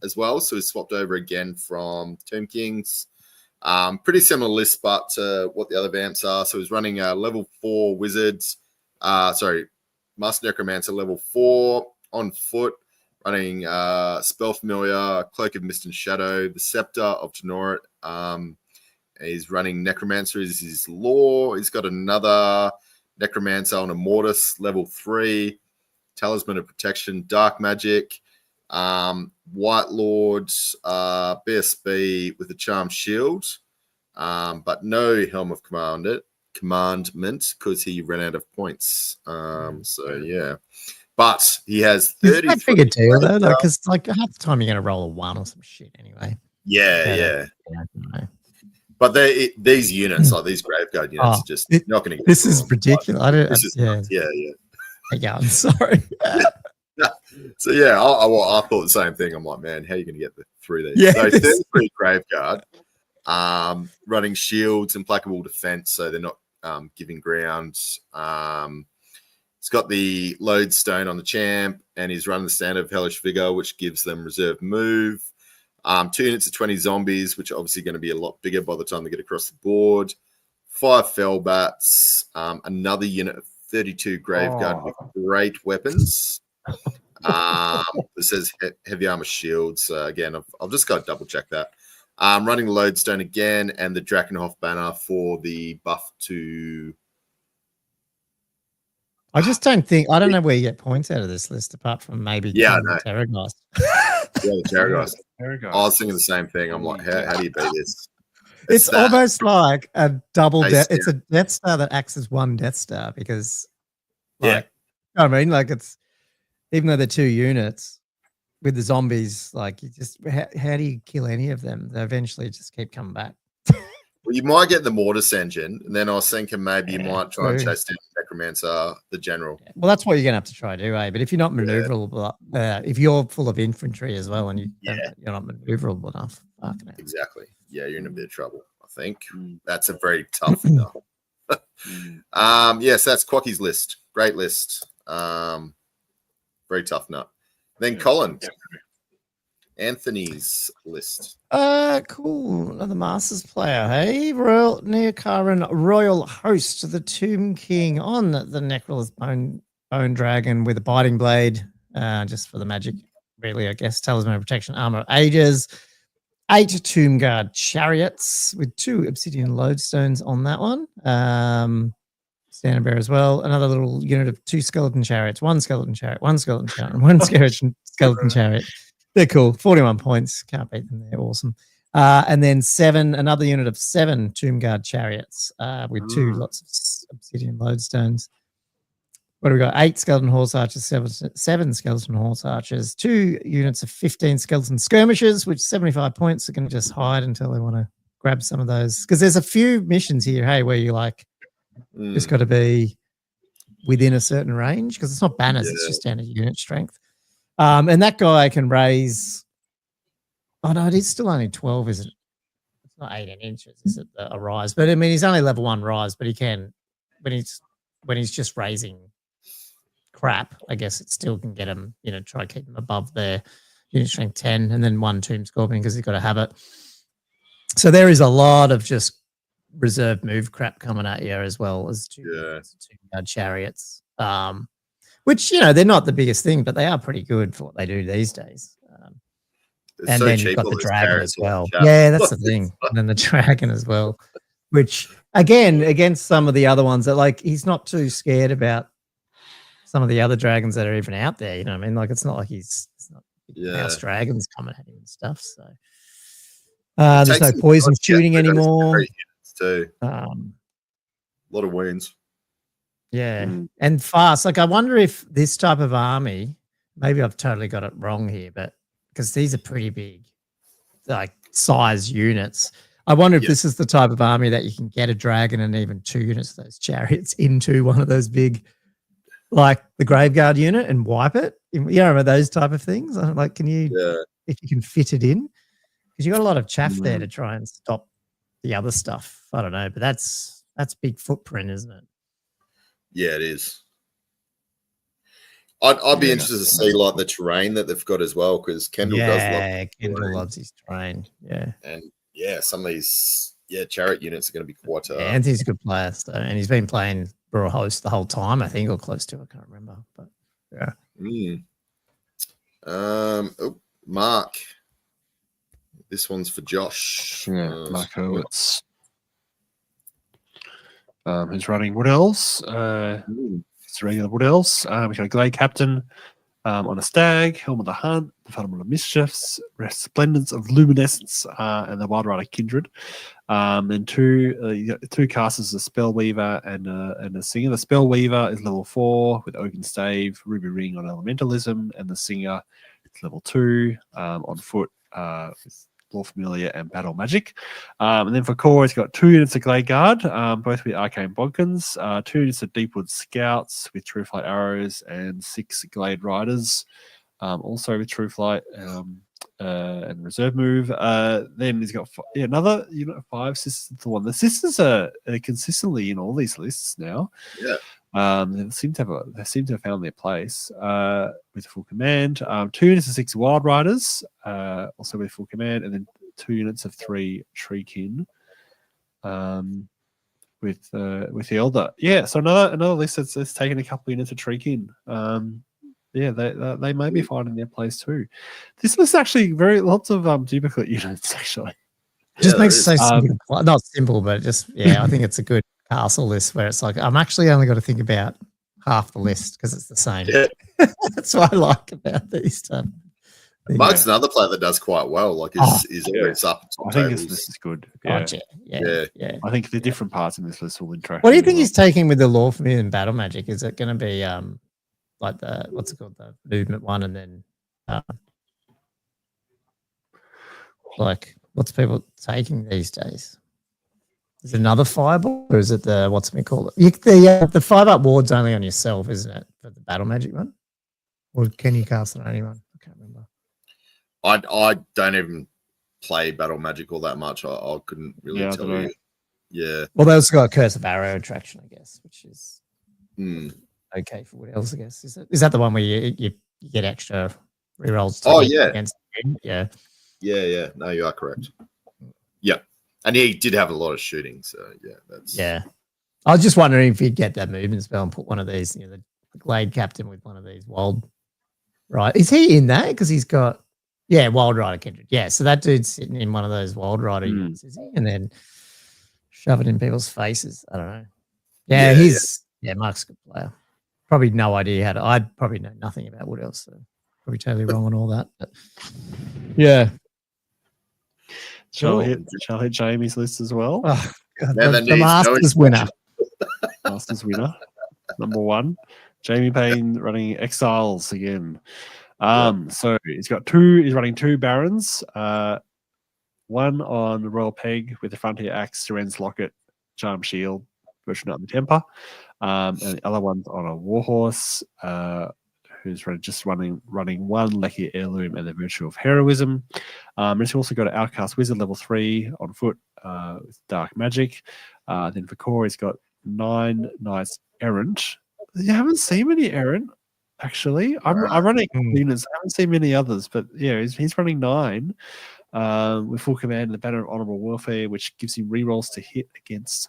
as well. So he's swapped over again from Tomb Kings. Pretty similar list, but what the other Vamps are. So he's running level 4 wizards. Master Necromancer level 4 on foot, running Spell Familiar, Cloak of Mist and Shadow, the Scepter of Tenorit. He's running Necromancer as his lore. He's got another Necromancer on Immortus level 3, Talisman of Protection, Dark Magic. White Lord, BSB with a Charm Shield, but no Helm of Commandment because he ran out of points. So yeah, but he has 30. That's a big deal though, because like half the time you're going to roll a 1 or some shit anyway. Yeah. But these units, like these Graveguard units, are just not going to. This is ridiculous. Yeah. Yeah, I'm sorry. So yeah, I thought the same thing. I'm like, man, how are you going to get through these? Yeah, so 33 Graveguard, running shields, implacable defense, so they're not giving ground. He's got the lodestone on the champ, and he's running the standard of Hellish Vigor, which gives them reserve move. 2 units of 20 zombies, which are obviously going to be a lot bigger by the time they get across the board. 5 Fellbats, another unit of 32 Graveguard with great weapons. It says heavy armor shields. Again, I've just got to double check that. Running the lodestone again, and the Drakenhof banner for the buff to. I just don't know where you get points out of this list apart from maybe the Terragheist. The Terragheist. I was thinking the same thing. I'm like, how do you beat this? It's almost like a double death. It's a Death Star that acts as one Death Star because, I mean, like it's even though they're 2 units with the zombies, like you just how do you kill any of them? They eventually just keep coming back. Well, you might get the Mortis engine, and then I was thinking maybe you might try and chase down Necromancer, the general. Yeah. Well, that's what you're gonna have to try to do, But if you're not maneuverable, if you're full of infantry as well, and you're not maneuverable enough, exactly. Yeah, you're in a bit of trouble. I think that's a very tough enough. Yes, that's Quocky's list. Great list. Very tough nut. Then Colin. Anthony's list. Cool. Another Masters player. Hey, Royal Neocaran Royal Host, the Tomb King on the Necrolus Bone Dragon with a biting blade, just for the magic, really, I guess. Talisman of Protection, Armor of Ages. 8 Tomb Guard Chariots with 2 Obsidian Lodestones on that one. Standard Bear as well. Another little unit of 2 Skeleton Chariots, 1 Skeleton Chariot, 1 Skeleton Chariot, and 1 Skeleton Chariot. They're cool. 41 points. Can't beat them. They're awesome. And then another unit of 7 Tomb Guard Chariots with 2 lots of Obsidian Lodestones. What do we got? 8 Skeleton Horse Archers, 7 Skeleton Horse Archers, 2 units of 15 Skeleton Skirmishers, which 75 points are going to just hide until they want to grab some of those. Because there's a few missions here, where you just got to be within a certain range, because it's not banners, it's just standard unit strength. And that guy can raise. Oh no, it is still only 12, isn't it? It's not 18 inches, is it? A rise, but I mean, he's only level 1 rise, but he can when he's just raising crap. I guess it still can get him. Try to keep him above their unit strength 10, and then 1 Tomb Scorpion because he's got to have it. So there is a lot of just reserve move crap coming at you, as well as 2 Guard Chariots. Which, they're not the biggest thing, but they are pretty good for what they do these days. And then you've got the dragon as well. Yeah, that's the thing. And then the dragon as well, which, again, against some of the other ones that, he's not too scared about some of the other dragons that are even out there. You know what I mean? It's not like it's not house dragons coming at him and stuff. So there's no poison shooting anymore. Too. A lot of wounds. Yeah, and fast. I wonder if this type of army, maybe I've totally got it wrong here, but because these are pretty big, size units. I wonder if this is the type of army that you can get a dragon and even 2 units of those chariots into one of those big, like the Graveguard unit, and wipe it. Those type of things. Can you, if you can fit it in? Because you got a lot of chaff there to try and stop the other stuff. I don't know, but that's big footprint, isn't it? Yeah, it is. I'd be interested to see the terrain that they've got as well, because Kendall does love. Kendall loves his terrain. Yeah, and some of these chariot units are going to be quite. Anthony's a good player, and he's been playing Royal Host the whole time, I think, or close to. I can't remember, but yeah. Mark. This one's for Josh. Mark Hurwitz. Who's running Wood Elves? It's a regular Wood Elves. We got a Glade Captain on a Stag, Helm of the Hunt, the Fundamental of Mischiefs, Resplendence of Luminescence, and the Wild Rider Kindred. Then you got 2 casters, a Spellweaver and a Singer. The Spellweaver is level 4 with Oaken Stave, Ruby Ring on Elementalism, and the Singer is level 2 on foot with Law Familiar and Battle Magic. And then for core, it's got 2 units of Glade Guard, both with Arcane Bodkins, 2 units of Deepwood Scouts with True Flight Arrows, and 6 Glade Riders, also with True Flight and Reserve Move. Then he's got another unit of 5 Sisters of the One. The Sisters are consistently in all these lists now. Yeah. They seem to have found their place with full command. 2 units of 6 Wild Riders, also with full command, and then 2 units of 3 Treekin. With the Elder. Yeah, so another list that's taken a couple units of Treekin. Yeah, they may be finding their place too. This list actually lots of duplicate units actually. Just makes it so simple. Well, not simple, but just I think it's a good castle list where it's like I'm actually only got to think about half the list because it's the same. Yeah. That's what I like about these stuff. Mark's another player that does quite well. Like is always up. I think this list is good. Yeah. Yeah. I think the different parts in this list will interact. What do you think he's taking with the Law Familiar and Battle Magic? Is it going to be like the what's it called, the movement one, and then like what's people taking these days? Is it another fireball, or is it the what's it called? The 5-up ward's only on yourself, isn't it, for the Battle Magic one? Or can you cast it on anyone? I can't remember. I don't even play Battle Magic all that much. I couldn't really tell you. Yeah. Well, they also got a Curse of Arrow attraction, I guess, which is okay for what else, I guess. Is that the one where you get extra rerolls? Against him? Yeah. Yeah. No, you are correct. Yeah. And he did have a lot of shooting, so that's I was just wondering if he'd get that movement spell and put one of these, the Glade Captain with one of these Wild. Right? Is he in that? Because he's got Wild Rider Kindred. Yeah, so that dude's sitting in one of those Wild Rider units, is he? And then shove it in people's faces. I don't know. Yeah, Mark's a good player. Probably no idea how to. I'd probably know nothing about what else. So probably totally wrong on all that. But yeah. Shall I hit Jamie's list as well? Oh, God, the Masters winner. Masters winner. Number 1. Jamie Payne running Exiles again. So he's running 2 Barons. One on the Royal Peg with the Frontier Axe, Seren's Locket, Charm Shield, Virtual Knight and the Temper. And the other one's on a Warhorse, who's running 1 Lecky Heirloom and the Virtue of Heroism. And he's also got an Outcast Wizard level 3 on foot with Dark Magic. Then for core, he's got 9 Knights Errant. You haven't seen many Errant, actually. I'm running units. I haven't seen many others, but he's running 9 with full command and the Banner of Honorable Warfare, which gives him rerolls to hit against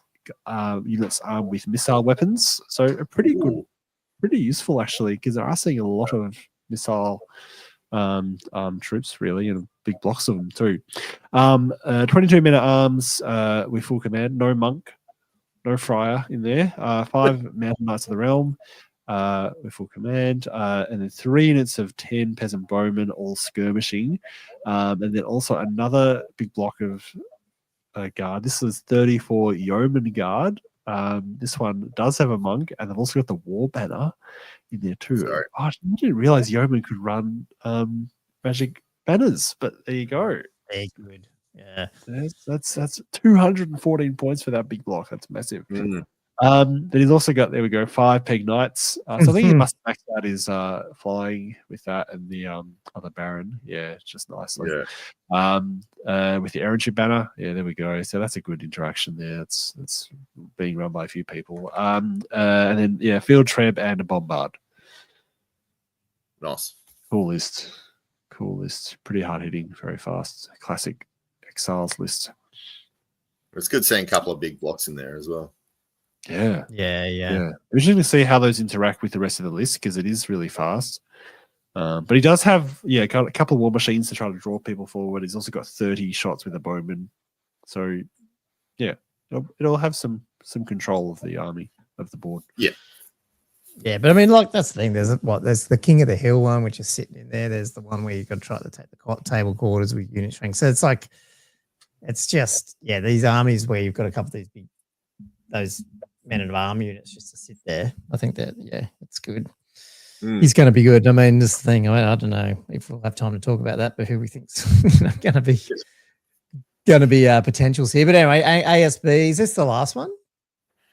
units armed with missile weapons. So a pretty good. Pretty useful actually, because they are seeing a lot of missile troops really, and big blocks of them too. 22 men at arms with full command, no monk, no friar in there. 5 mountain knights of the realm with full command, and then 3 units of 10 peasant bowmen, all skirmishing, and then also another big block of guard. This is 34 yeoman guard. This one does have a monk, and they've also got the war banner in there too. I didn't realize yeomen could run magic banners, but there you go. Very good. Yeah, that's 214 points for that big block. That's massive. Then he's also got 5 Peg Knights. So I think he must max out his flying with that and the other Baron. Yeah, it's just nicely. Yeah. With the errantry banner. Yeah, there we go. So that's a good interaction there. It's being run by a few people. And then field tramp and a bombard. Nice. Cool list. Pretty hard hitting, very fast. Classic Exiles list. It's good seeing a couple of big blocks in there as well. Yeah. Interesting to see how those interact with the rest of the list because it is really fast. But he does have got a couple of war machines to try to draw people forward. He's also got 30 shots with a bowman. So it'll have some control of the army of the board. Yeah, but I mean, like that's the thing. There's the King of the Hill one, which is sitting in there. There's the one where you've got to try to take the table quarters with unit strength. So it's just these armies where you've got a couple of these those men at arm units just to sit there. I think that it's good. He's going to be good. I mean, this thing. I don't know if we'll have time to talk about that, but who we think's going to be potentials here. But anyway, ASB, is this the last one?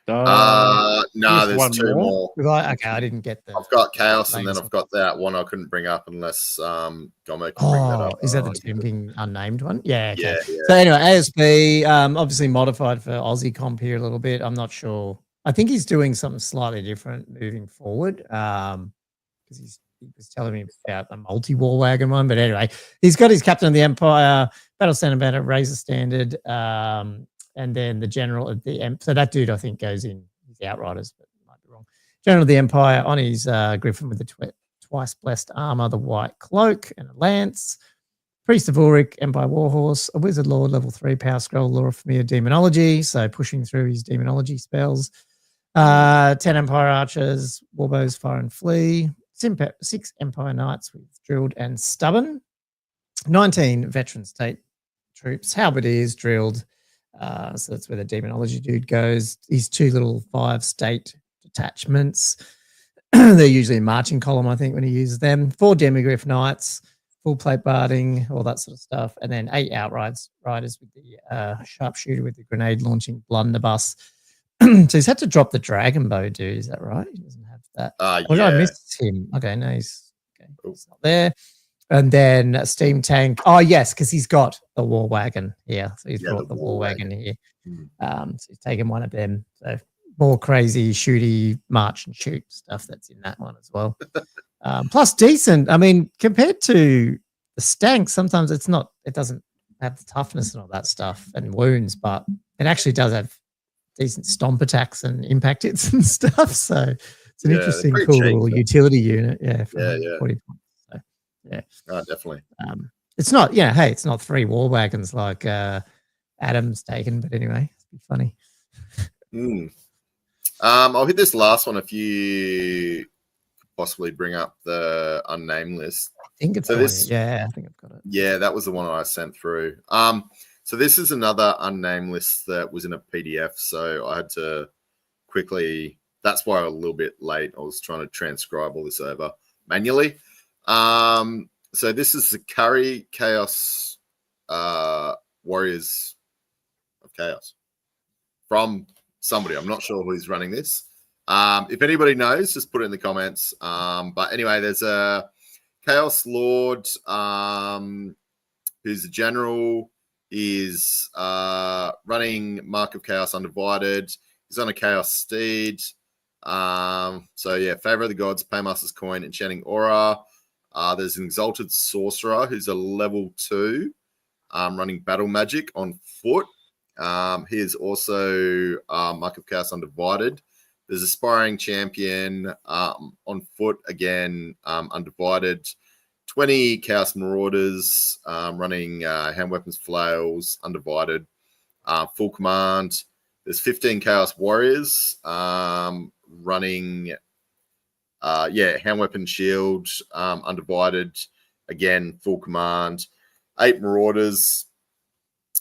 No, there's 2 more. Okay, I didn't get that. I've got Chaos, and then I've got that one I couldn't bring up unless Gommo can bring that up. Is that the Timping unnamed one? Yeah, okay. Yeah. So anyway, ASB, obviously modified for Aussie comp here a little bit. I'm not sure I think he's doing something slightly different moving forward. Because he was telling me about a multi-war wagon one. But anyway, he's got his Captain of the Empire, Battle Standard Banner, Razor Standard, and then the General of the so that dude I think goes in the Outriders, but might be wrong. General of the Empire on his Griffin with the twice blessed armor, the white cloak and a lance. Priest of Ulrich, Empire Warhorse, a Wizard Lord, level 3, Power Scroll, Law of Familiar Demonology, so pushing through his demonology spells. 10 Empire Archers, Warbows, Fire and Flee. 6 Empire Knights with Drilled and Stubborn. 19 Veteran State Troops, Halberdiers, Drilled. So that's where the demonology dude goes. These 2 little 5 state detachments. They're usually in marching column, I think, when he uses them. 4 Demigriff Knights, full plate barding, all that sort of stuff. And then 8 Outriders with the sharpshooter with the grenade launching blunderbuss. So he's had to drop the dragon bow, dude. Is that right? He doesn't have that. Yeah. I missed him. Okay, no, he's not there. And then steam tank. Oh, yes, because he's got the war wagon here. So he's brought the war wagon here. So he's taken one of them. So more crazy, shooty, march and shoot stuff that's in that one as well. Plus decent. I mean, compared to the stank, sometimes it doesn't have the toughness and all that stuff and wounds, but it actually does have decent stomp attacks and impact hits and stuff. So it's an interesting, cool little utility unit. Yeah. 40 points. So, yeah. Oh, definitely. It's not, hey, it's not 3 war wagons like Adam's taken, but anyway, it'd be funny. I'll hit this last one if you possibly bring up the unnamed list. I think it's I think I've got it. Yeah, that was the one I sent through. So this is another unnamed list that was in a PDF, so I had to quickly. That's why I was a little bit late. I was trying to transcribe all this over manually. So this is the Curry Chaos Warriors of Chaos from somebody. I'm not sure who's running this. If anybody knows, just put it in the comments. But anyway, there's a Chaos Lord who's a general. Is running Mark of Chaos Undivided. He's on a Chaos Steed. So yeah, Favor of the Gods, Paymaster's Coin, Enchanting Aura. There's an Exalted Sorcerer who's a level 2, running Battle Magic on foot. He is also Mark of Chaos Undivided. There's Aspiring Champion on foot again, Undivided. 20 Chaos Marauders running hand weapons, flails, Undivided, full command. There's 15 Chaos Warriors running, hand weapon, shield, Undivided, again, full command. 8 Marauders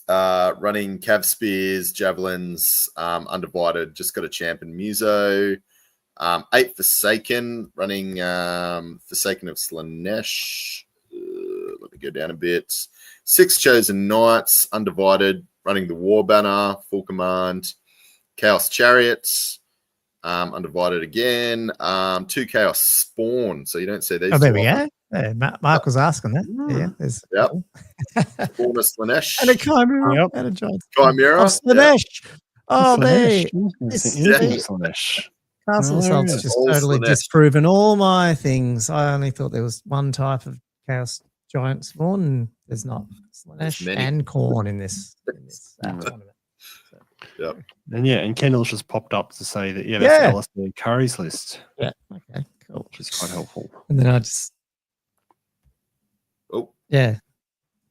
running Cav Spears, Javelins, Undivided, just got a champion Muso. 8 Forsaken, running Forsaken of Slanesh. Let me go down a bit. 6 Chosen Knights, Undivided, running the War Banner, full command. Chaos Chariots, Undivided again. 2 Chaos Spawn, so you don't see these. Oh, there we go. Yeah, Mark was asking that. Yeah, there's Spawn of Slanesh. And a Chimera. And a giant Chimera. Oh, Slanesh. Oh, there. Slanesh. Castle Assault's just totally disproven all my things. I only thought there was one type of Chaos Giant Spawn, and there's not. Slanesh and Corn in this tournament. So. And Kendall's just popped up to say that, that's Alistair Curry's list. Yeah, okay, cool. Which is quite helpful. And then I just... Yeah.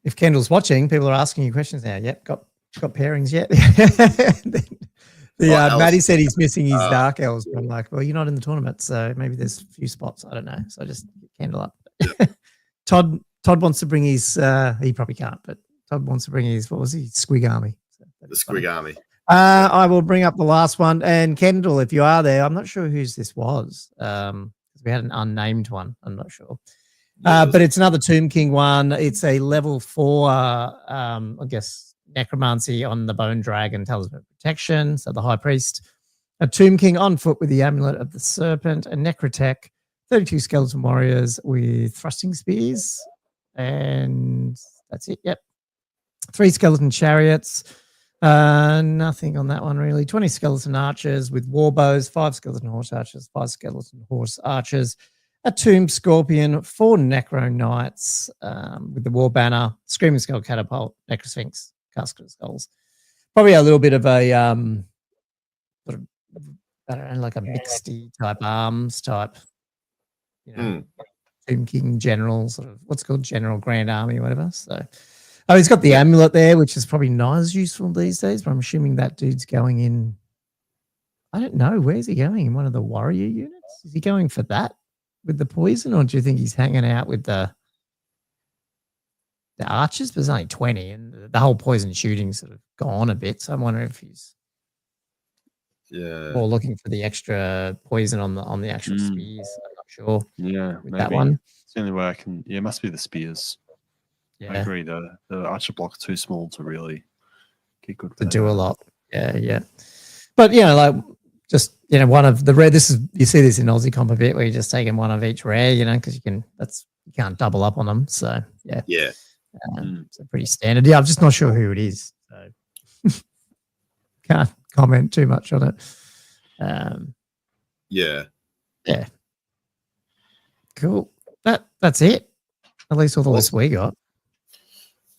If Kendall's watching, people are asking you questions now. Yep, got pairings yet? Maddie said he's missing his Dark Elves. But I'm like, well, you're not in the tournament, so maybe there's a few spots. I don't know. So just Kendall up. Todd wants to bring his, he probably can't, but Todd wants to bring his, what was he? Squig Army. So the Squig Army. I will bring up the last one. And Kendall, if you are there, I'm not sure whose this was. We had an unnamed one. I'm not sure. But it's another Tomb King one. It's a level 4, I guess, necromancy on the Bone Dragon, Talisman of Protection. So the High Priest, a Tomb King on foot with the Amulet of the Serpent, a Necrotech, 32 Skeleton Warriors with Thrusting Spears, and that's it. Yep. 3 Skeleton Chariots, Nothing on that one really. 20 skeleton archers with war bows, 5 skeleton horse archers, 5 skeleton horse archers, a tomb scorpion, 4 necro knights with the war banner, screaming skull catapult, necrosphinx, casket of skulls. Probably a little bit of a sort of, I don't know, like a mixedy type arms type, you know, Tomb King general, sort of what's called General Grand Army, whatever. So, oh, he's got the amulet there, which is probably not as useful these days, but I'm assuming that dude's going in. I don't know. Where's he going? In one of the warrior units? Is he going for that with the poison, or do you think he's hanging out with the archers? But there's only 20, and the whole poison shooting sort of gone a bit. So I'm wondering if he's or looking for the extra poison on the actual spears. I'm not sure. Yeah, with that one. It's the only way I can. Yeah, it must be the spears. Yeah, I agree. The archer block's too small to really get good to do a lot. Yeah. But like just one of the rare. This is you see this in Aussie comp a bit where you're just taking one of each rare. Because you can't double up on them. So yeah. It's a pretty standard. Yeah, I'm just not sure who it is. So can't comment too much on it. Yeah. Cool. That's it. At least all the lists we got.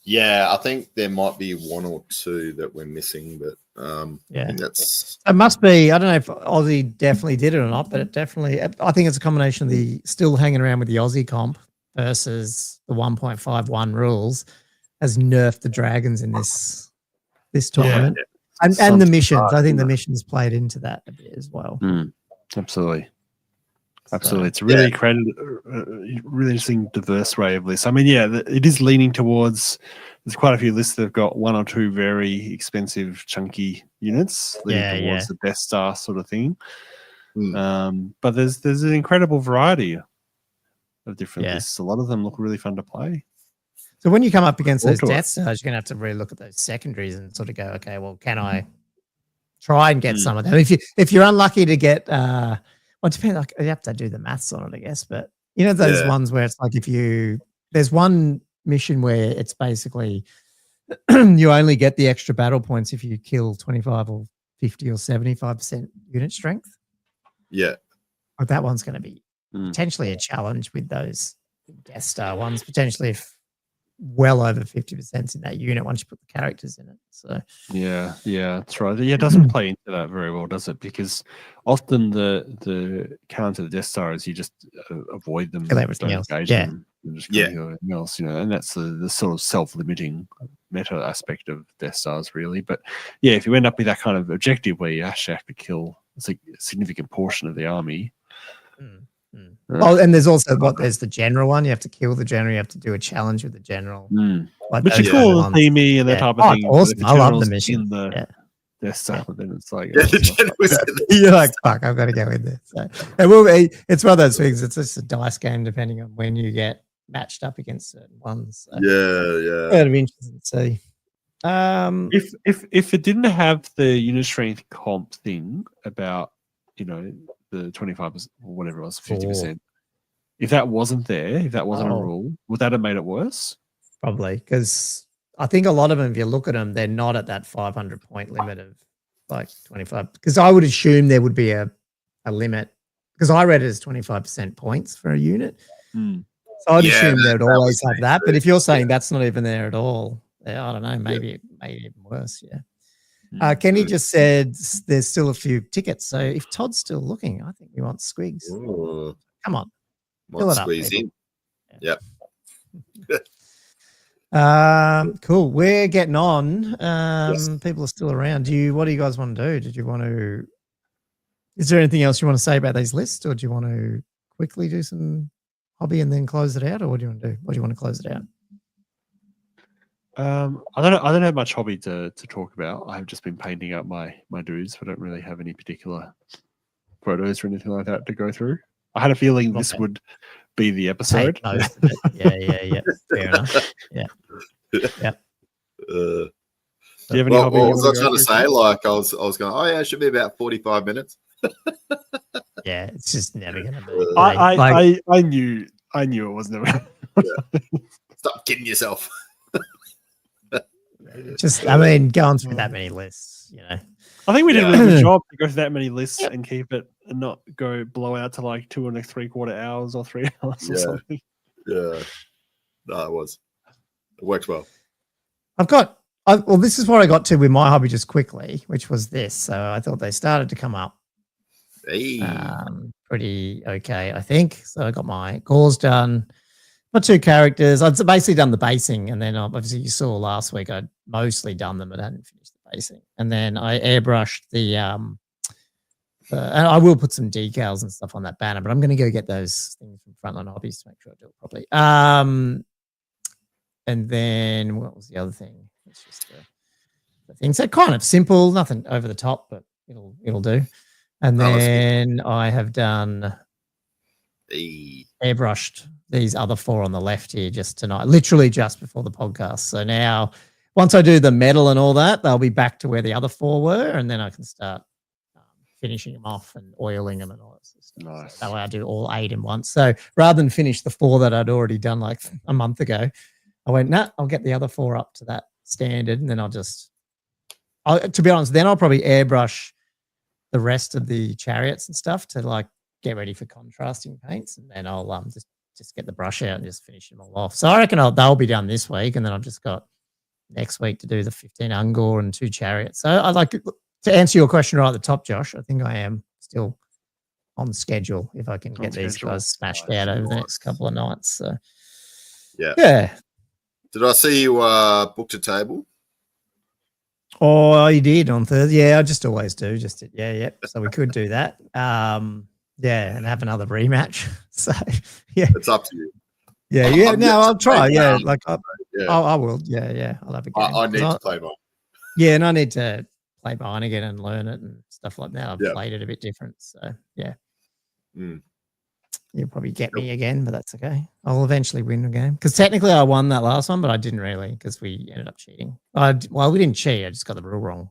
Yeah, I think there might be one or two that we're missing, but I think that's. It must be. I don't know if Aussie definitely did it or not, but it definitely. I think it's a combination of the still hanging around with the Aussie comp versus the 1.51 rules has nerfed the dragons in this tournament. And the missions. I think the missions played into that a bit as well. Absolutely. It's a really really interesting, diverse way of lists. I mean, it is leaning towards. There's quite a few lists that have got 1 or 2 very expensive, chunky units leaning towards the Death Star sort of thing. But there's an incredible variety of different lists. A lot of them look really fun to play. So when you come up against those Death Stars, you're going to have to really look at those secondaries and sort of go, okay, well, can I try and get some of them? If you're unlucky to get, well, it depends. Like, you have to do the maths on it, I guess. But those ones where it's like there's one mission where it's basically you only get the extra battle points if you kill 25 or 50 or 75% unit strength. Yeah, but that one's going to be potentially a challenge with those Death Star ones. Potentially, if well over 50% in that unit once you put the characters in it. So yeah, that's right. Yeah, it doesn't play into that very well, does it? Because often the counter to the Death Star is you just avoid them, everything else. Them, and just everything else, and that's the sort of self-limiting meta aspect of Death Stars, really. But if you end up with that kind of objective where you actually have to kill a significant portion of the army. Oh, and there's also there's the general one. You have to kill the general. You have to do a challenge with the general. Which is cool, themey and that type of thing. Awesome. I love the mission. Death Star, but then it's like you're like, fuck, I've got to go in there. So it will be. It's one of those things. It's just a dice game, depending on when you get matched up against certain ones. So it'll be interesting to see. If it didn't have the unit strength comp thing about the 25% or whatever it was, 50%. If that wasn't there, if that wasn't a rule, would that have made it worse? Probably, because I think a lot of them, if you look at them, they're not at that 500 point limit of like 25. Because I would assume there would be a limit, because I read it as 25% points for a unit. So I'd assume they would always have that. But if you're saying that's not even there at all, I don't know, maybe it made it even worse. Kenny just said there's still a few tickets. So if Todd's still looking, I think we want Squigs. Ooh. Come on. Fill it up. Squeeze in. Yep. Cool. We're getting on. People are still around. What do you guys want to do? Is there anything else you want to say about these lists, or do you want to quickly do some hobby and then close it out, or what do you want to do? What do you want to close it out? I don't have much hobby to talk about. I've just been painting up my dudes. I don't really have any particular photos or anything like that to go through. I had a feeling this would be the episode. Yeah. Fair enough. Yeah. Do you have any hobby? What was I trying to say? Like I was going, it should be about 45 minutes. Yeah, it's just never gonna be. I knew it was never. Stop kidding yourself. Just, I mean, going through that many lists, you know. I think we did a really good job to go through that many lists and keep it and not go blow out to like 2.75 hours or 3 hours or something. Yeah. No, it worked well. Well, this is what I got to with my hobby just quickly, which was this. So I thought they started to come up pretty okay, I think. So I got my cores done, my 2 characters. I'd basically done the basing, and then obviously you saw last week I'd mostly done them, but I hadn't finished the basing. And then I airbrushed and I will put some decals and stuff on that banner, but I'm going to go get those things from Frontline Hobbies to make sure I do it properly. And then what was the other thing? It's just the things that kind of simple, nothing over the top, but it'll do. And then I have done airbrushed these other 4 on the left here just tonight, literally just before the podcast. So now, once I do the metal and all that, they'll be back to where the other 4 were, and then I can start finishing them off and oiling them and all that sort of stuff. Nice. So that way I do all 8 in once. So rather than finish the 4 that I'd already done like a month ago, I went, nah, I'll get the other 4 up to that standard, and then to be honest, then I'll probably airbrush the rest of the chariots and stuff to like get ready for contrasting paints, and then I'll just get the brush out and just finish them all off. So I reckon they'll be done this week, and then I've just got next week to do the 15 Ungor and 2 chariots. So I'd like to answer your question right at the top, Josh. I think I am still on schedule if I can get these guys smashed out over the next couple of nights. So yeah. Did I see you booked a table? Oh, you did on Thursday. Yeah, I just always do. So we could do that. And have another rematch. So yeah, it's up to you. Yeah. No, I'll try. Yeah, I will. Yeah. I'll have a game. I need to play mine. Yeah, and I need to play mine again and learn it and stuff like that. I've played it a bit different. So yeah. You'll probably get me again, but that's okay. I'll eventually win the game. Because technically I won that last one, but I didn't really because we ended up cheating. We didn't cheat. I just got the rule wrong.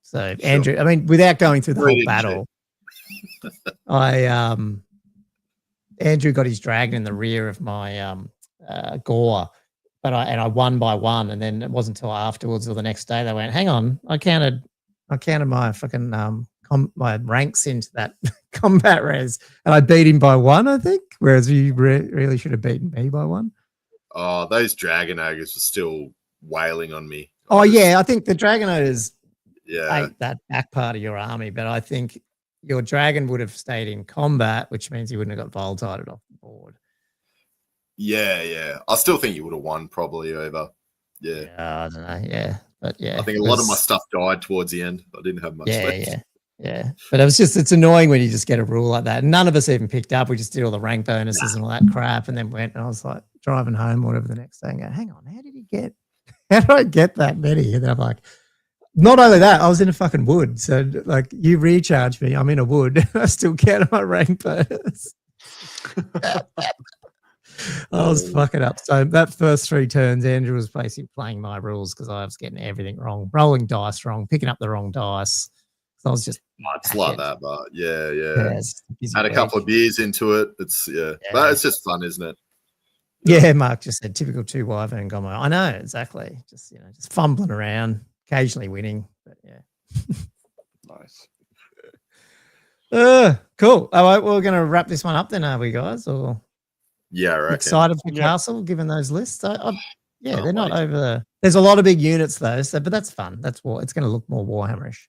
So, Andrew, I mean, without going through the whole battle, Andrew got his dragon in the rear of my gore, but I won by 1, and then it wasn't until afterwards or the next day they went, hang on, I counted my fucking my ranks into that combat res, and I beat him by 1, I think, whereas you really should have beaten me by 1. Oh, those dragon ogres were still wailing on me. I think the dragon ogres ate that back part of your army, but I think your dragon would have stayed in combat, which means you wouldn't have got voltited off the board. Yeah. I still think you would have won probably over. Yeah. I don't know. Yeah. But yeah. I think a lot of my stuff died towards the end. I didn't have much left. Yeah. But it's annoying when you just get a rule like that. None of us even picked up. We just did all the rank bonuses and all that crap, and then went, and I was like driving home or whatever the next day and go, hang on, how did I get that many? And then I'm like, not only that, I was in a fucking wood. So like you recharge me, I'm in a wood. I still get my rank bonus. I was fucking up. So that first 3 turns, Andrew was basically playing my rules because I was getting everything wrong, rolling dice wrong, picking up the wrong dice. So I was just it's like that, but yeah. Had a couple of beers into it. It's but it's just fun, isn't it? Yeah, Mark just said typical 2 Wyvern Gommo. I know exactly. Just just fumbling around, occasionally winning, but yeah. Nice. Cool. All right, we're gonna wrap this one up then, are we, guys? Or yeah, I reckon. Excited for Castle, given those lists. They're not over. There's a lot of big units though, but that's fun. That's war. It's going to look more Warhammerish.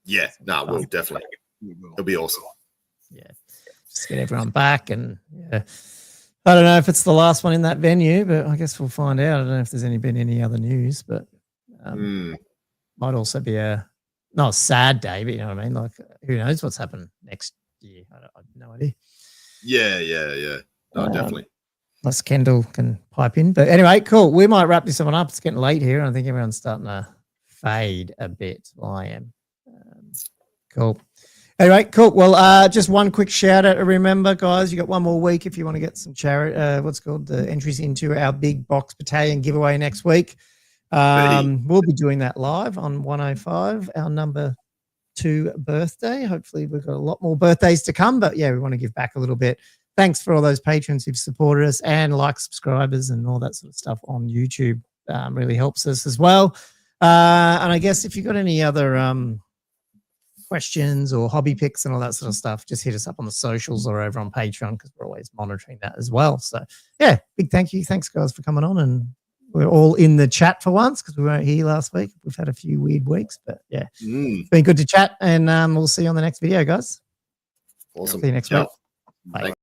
Yeah, we'll definitely. It'll be awesome. Yeah, just get everyone back, and I don't know if it's the last one in that venue, but I guess we'll find out. I don't know if there's been any other news, but might also be not a sad day, but you know what I mean. Like, who knows what's happened next year? I have no idea. Yeah. No, definitely. Unless Kendall can pipe in. But anyway, cool. We might wrap this one up. It's getting late here. I think everyone's starting to fade a bit. Well, I am. Cool. Anyway, cool. Well, just one quick shout out. Remember, guys, you got one more week if you want to get some the entries into our big box battalion giveaway next week. We'll be doing that live on 105, our number 2 birthday. Hopefully we've got a lot more birthdays to come, but yeah, we want to give back a little bit. Thanks for all those patrons who've supported us and subscribers and all that sort of stuff on YouTube. really helps us as well. And I guess if you've got any other questions or hobby picks and all that sort of stuff, just hit us up on the socials or over on Patreon, because we're always monitoring that as well. So yeah, big thank you. Thanks guys for coming on, and we're all in the chat for once because we weren't here last week. We've had a few weird weeks, but yeah, it's been good to chat, and we'll see you on the next video, guys. Awesome. See you next week. Bye.